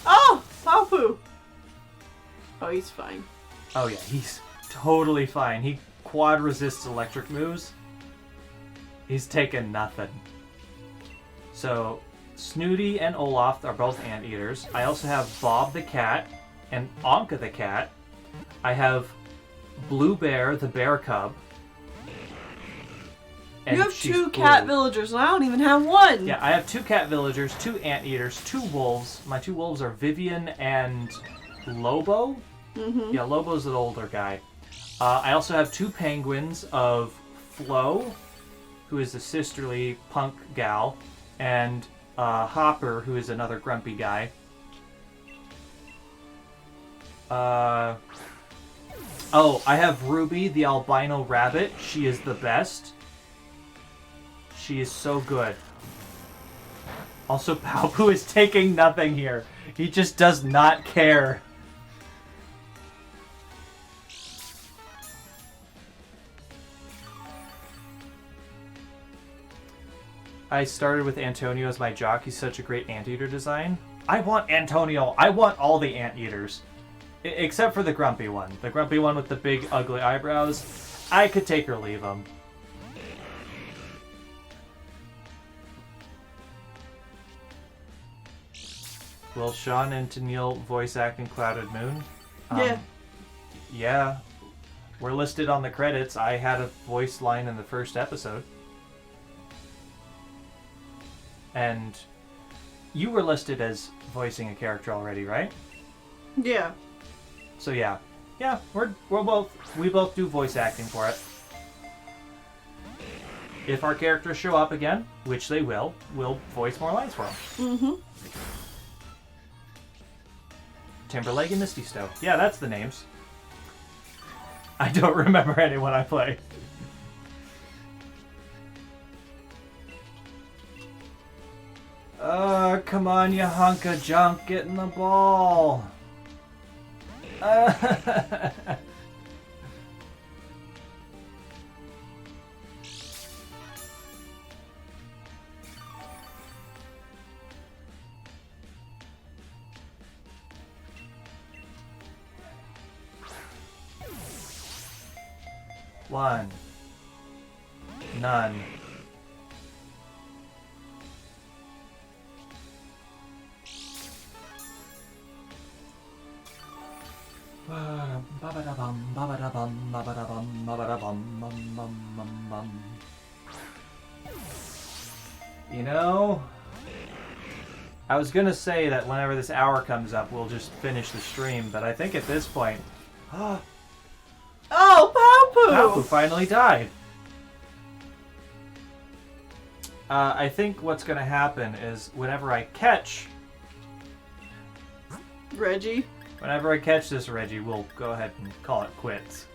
Oh, Papu. Oh, he's fine. Oh yeah, he's totally fine. He quad resists electric moves. He's taken nothing. So, Snooty and Olaf are both anteaters. I also have Bob the cat and Anka the cat. I have Blue Bear, the bear cub. You have 2 cat villagers, and I don't even have 1. Yeah, I have 2 cat villagers, 2 anteaters, 2 wolves. My 2 wolves are Vivian and Lobo. Mm-hmm. Yeah, Lobo's the older guy. I also have 2 penguins of Flo, who is a sisterly punk gal, and Hopper, who is another grumpy guy. Oh, I have Ruby, the albino rabbit. She is the best. She is so good. Also, Palpu is taking nothing here. He just does not care. I started with Antonio as my jock. He's such a great anteater design. I want Antonio. I want all the anteaters. Except for the grumpy one. The grumpy one with the big, ugly eyebrows. I could take or leave him. Will Sean and Tennille voice act in Clouded Moon? Yeah. Yeah. We're listed on the credits. I had a voice line in the first episode. And you were listed as voicing a character already, right? Yeah. So yeah. Yeah, we both do voice acting for it. If our characters show up again, which they will, we'll voice more lines for them. Mm-hmm. Timberlake and Misty Stowe. Yeah, that's the names. I don't remember anyone I play. Come on, you hunk of junk, get in the ball. One. None. You know, I was gonna say that whenever this hour comes up, we'll just finish the stream, but I think at this point, Oh, Palpu! Palpu finally died. I think what's gonna happen is whenever I catch Reggie. Whenever I catch this Reggie, we'll go ahead and call it quits.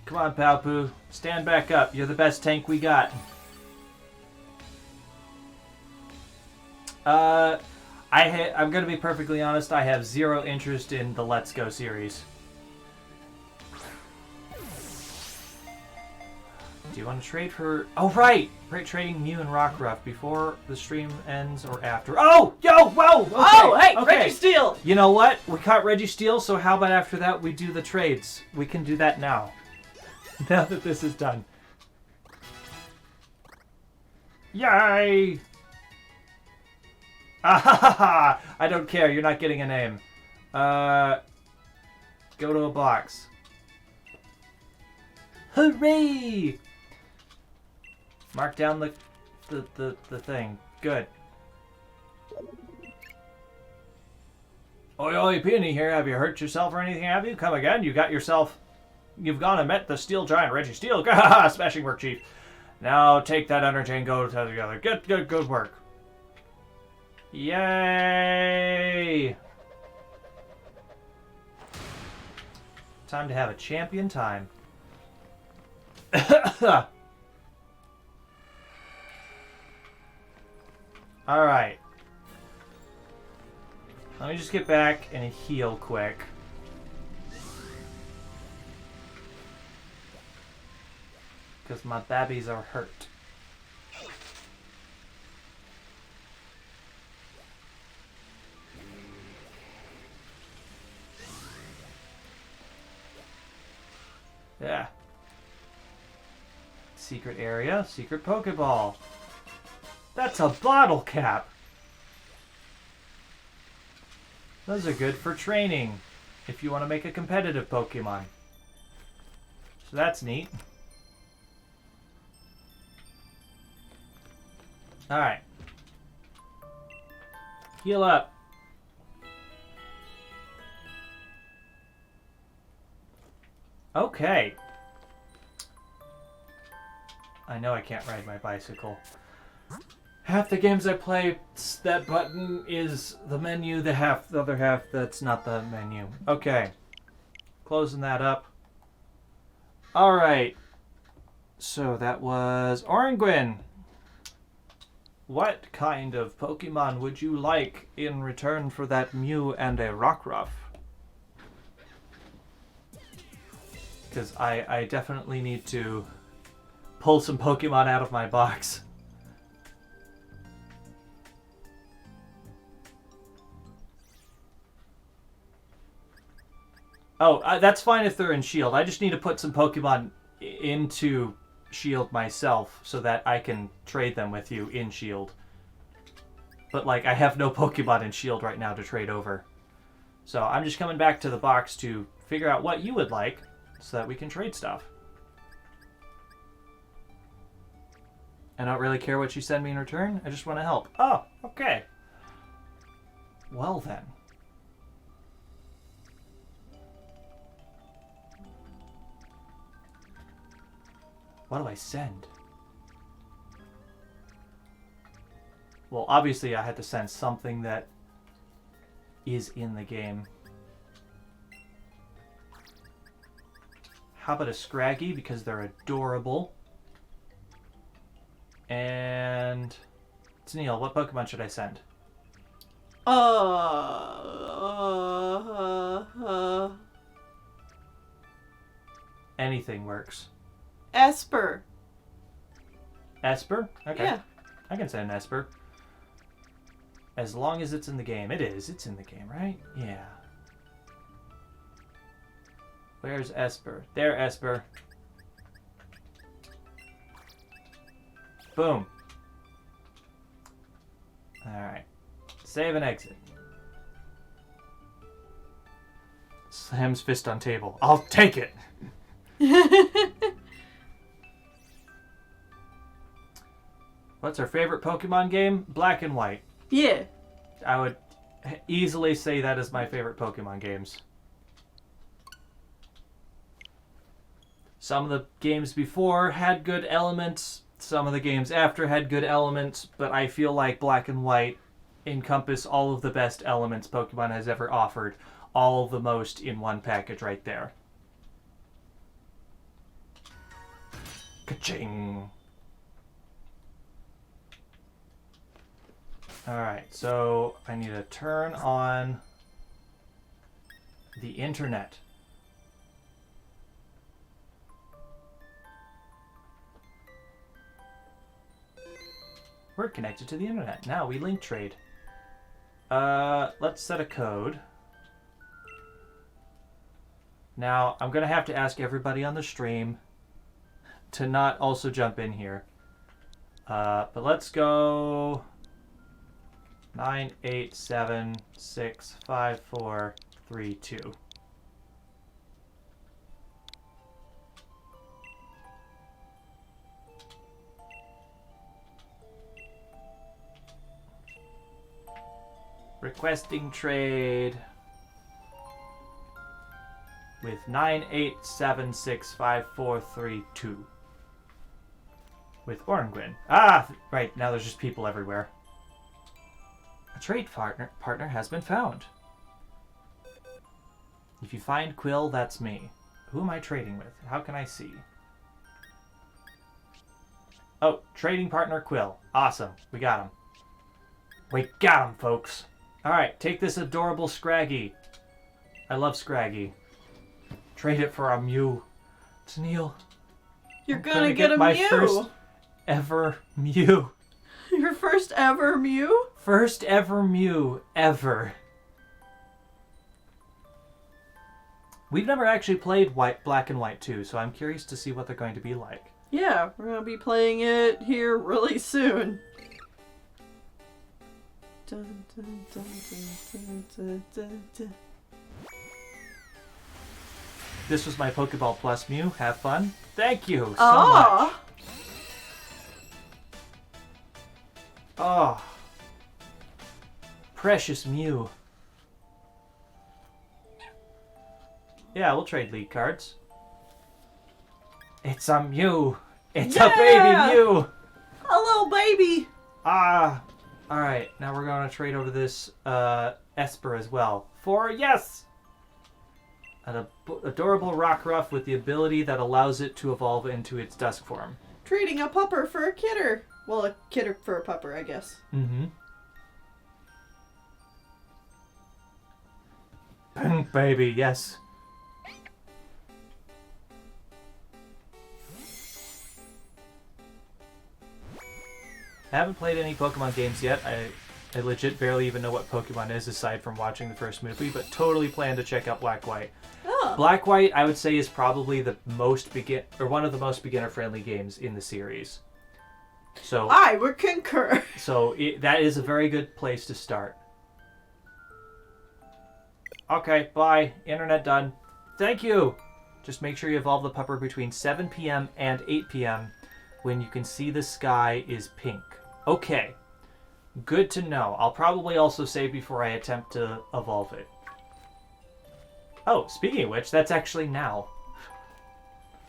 Come on, Palpu. Stand back up. You're the best tank we got. I'm going to be perfectly honest. I have zero interest in the Let's Go series. Do you want to trade for... Oh, right! Trading Mew and Rockruff before the stream ends or after. Oh! Yo! Whoa! Okay, Oh, hey! okay. Reggie Steele! You know what? We caught Reggie Steele, so how about after that we do the trades? We can do that now. Now that this is done. Yay! Ah ha ha ha! I don't care, you're not getting a name. Go to a box. Hooray! Mark down the thing. Good. Oi, oi, Peony here. Have you hurt yourself or anything, have you? Come again? You've gone and met the steel giant, Reggie Steele. Smashing work, Chief. Now take that energy and go together. Good work. Yay! Time to have a champion time. Alright. Let me just get back and heal quick. because my babbies are hurt. Yeah. Secret area, secret Pokeball. That's a bottle cap. Those are good for training if you want to make a competitive Pokemon. So that's neat. Alright. Heal up. Okay. I know I can't ride my bicycle. Half the games I play, that button is the menu. The other half, that's not the menu. Okay. Closing that up. Alright. So that was Orangwin. What kind of Pokemon would you like in return for that Mew and a Rockruff? Because I definitely need to pull some Pokemon out of my box. Oh, that's fine if they're in Shield. I just need to put some Pokemon into Shield myself so that I can trade them with you in Shield. But, like, I have no Pokemon in Shield right now to trade over. So I'm just coming back to the box to figure out what you would like so that we can trade stuff. I don't really care what you send me in return. I just want to help. Oh, okay. Well, then. What do I send? Well, obviously I had to send something that is in the game. How about a Scraggy, because they're adorable. And Tennille, what Pokemon should I send? Anything works. Esper. Esper? Okay. Yeah. I can send Esper. As long as it's in the game. It is. It's in the game, right? Yeah. Where's Esper? There, Esper. Boom. Alright. Save and exit. Slams fist on table. I'll take it! What's our favorite Pokemon game? Black and White. Yeah. I would easily say that is my favorite Pokemon games. Some of the games before had good elements. Some of the games after had good elements. But I feel like Black and White encompass all of the best elements Pokemon has ever offered. All the most in one package right there. Ka-ching! Alright, so I need to turn on the internet. We're connected to the internet. Now we link trade. Let's set a code. Now, I'm going to have to ask everybody on the stream to not also jump in here. But let's go 987654332. Requesting trade with 987654332 with Orangwin. Ah, right, now there's just people everywhere. A trade partner has been found. If you find Quill, that's me. Who am I trading with? How can I see? Oh, trading partner Quill. Awesome. We got him. We got him, folks. Alright, take this adorable Scraggy. I love Scraggy. Trade it for a Mew. Tennille. You're gonna get a my Mew. first ever Mew. Your first ever Mew? First ever Mew ever. We've never actually played Black and White 2, so I'm curious to see what they're going to be like. Yeah, we're gonna be playing it here really soon. Dun, dun, dun, dun, dun, dun, dun. This was my Pokeball Plus Mew. Have fun. Thank you so Aw. much. Oh. Precious Mew. Yeah, we'll trade league cards. It's a Mew. It's a baby Mew. Hello, baby. Ah. Alright, now we're going to trade over this Esper as well. For, yes! An adorable Rockruff with the ability that allows it to evolve into its dusk form. Trading a pupper for a kidder. Well, a kidder for a pupper, I guess. Mm-hmm. Pink baby, yes. I haven't played any Pokemon games yet. I legit barely even know what Pokemon is aside from watching the first movie, but totally plan to check out Black White. Oh. Black White, I would say, is probably the most one of the most beginner-friendly games in the series. So I would concur. So that is a very good place to start. Okay, bye. Internet done. Thank you. Just make sure you evolve the pupper between 7 p.m. and 8 p.m. when you can see the sky is pink. Okay. Good to know. I'll probably also save before I attempt to evolve it. Oh, speaking of which, that's actually now.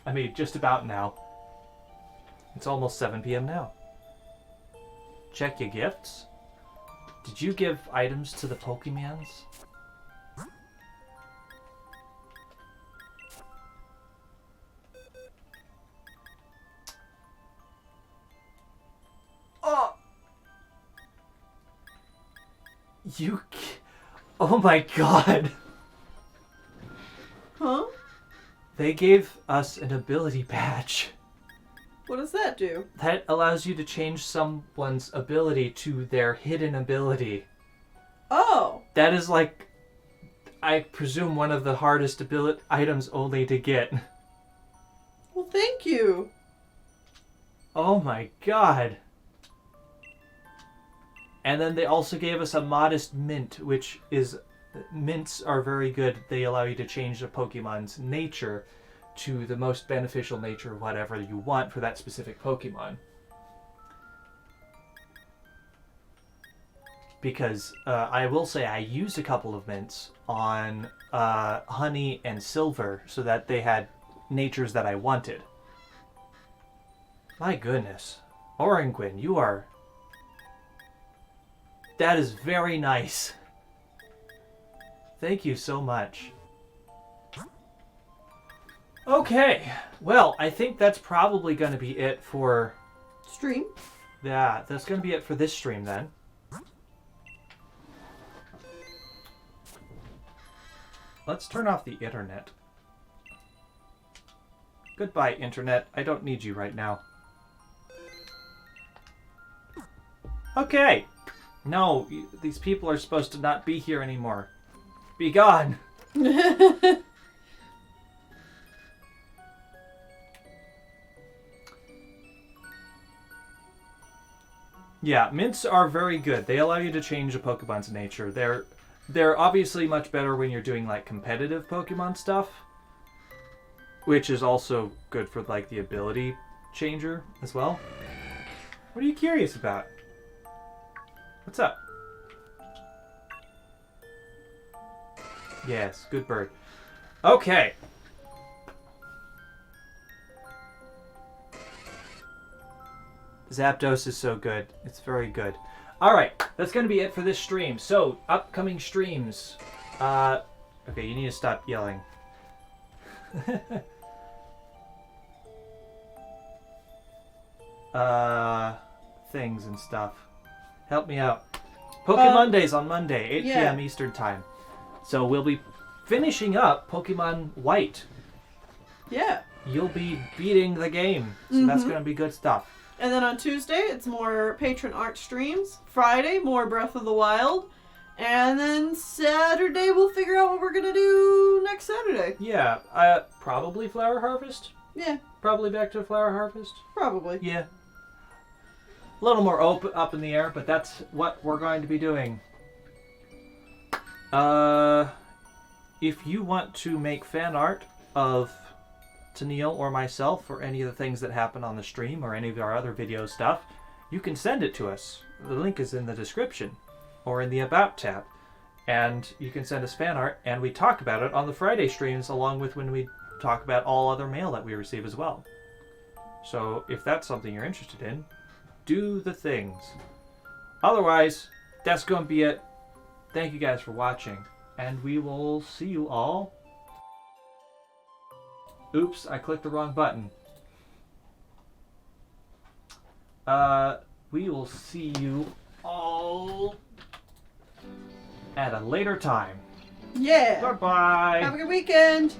I mean, just about now. It's almost 7 p.m. now. Check your gifts. Did you give items to the Pokemons? Oh! Oh my god! Huh? They gave us an ability badge. What does that do? That allows you to change someone's ability to their hidden ability. Oh! That is like, I presume, one of the hardest items only to get. Well, thank you. Oh my god. And then they also gave us a modest mint, which is... Mints are very good. They allow you to change the Pokemon's nature to the most beneficial nature of whatever you want for that specific Pokemon. Because I will say I used a couple of mints on Honey and Silver so that they had natures that I wanted. My goodness. Oranguin, you are... That is very nice. Thank you so much. Okay, well, I think that's probably going to be it for... Stream? Yeah, that's going to be it for this stream then. Let's turn off the internet. Goodbye, internet. I don't need you right now. Okay. No, these people are supposed to not be here anymore. Be gone. Yeah, mints are very good. They allow you to change a Pokemon's nature. They're obviously much better when you're doing like competitive Pokemon stuff, which is also good for like the ability changer as well. What are you curious about? What's up? Yes, good bird. Okay. Zapdos is so good. It's very good. Alright, that's going to be it for this stream. So, upcoming streams. Okay, you need to stop yelling. Things and stuff. Help me out. Pokemon Mondays on Monday, 8 p.m. Eastern Time. So we'll be finishing up Pokemon White. Yeah. you'll be beating the game. So that's going to be good stuff. And then on Tuesday, it's more patron art streams. Friday, more Breath of the Wild. And then Saturday, we'll figure out what we're going to do next Saturday. Yeah, probably Flower Harvest? Yeah. Probably back to Flower Harvest? Probably. Yeah. A little more up in the air, but that's what we're going to be doing. If you want to make fan art of Tennille or myself or any of the things that happen on the stream or any of our other video stuff, you can send it to us. The link is in the description or in the About tab. And you can send us fan art, and we talk about it on the Friday streams along with when we talk about all other mail that we receive as well. So if that's something you're interested in, do the things. Otherwise, that's going to be it. Thank you guys for watching, and we will see you all. Oops, I clicked the wrong button. We will see you all at a later time. Yeah. Bye-bye. Have a good weekend.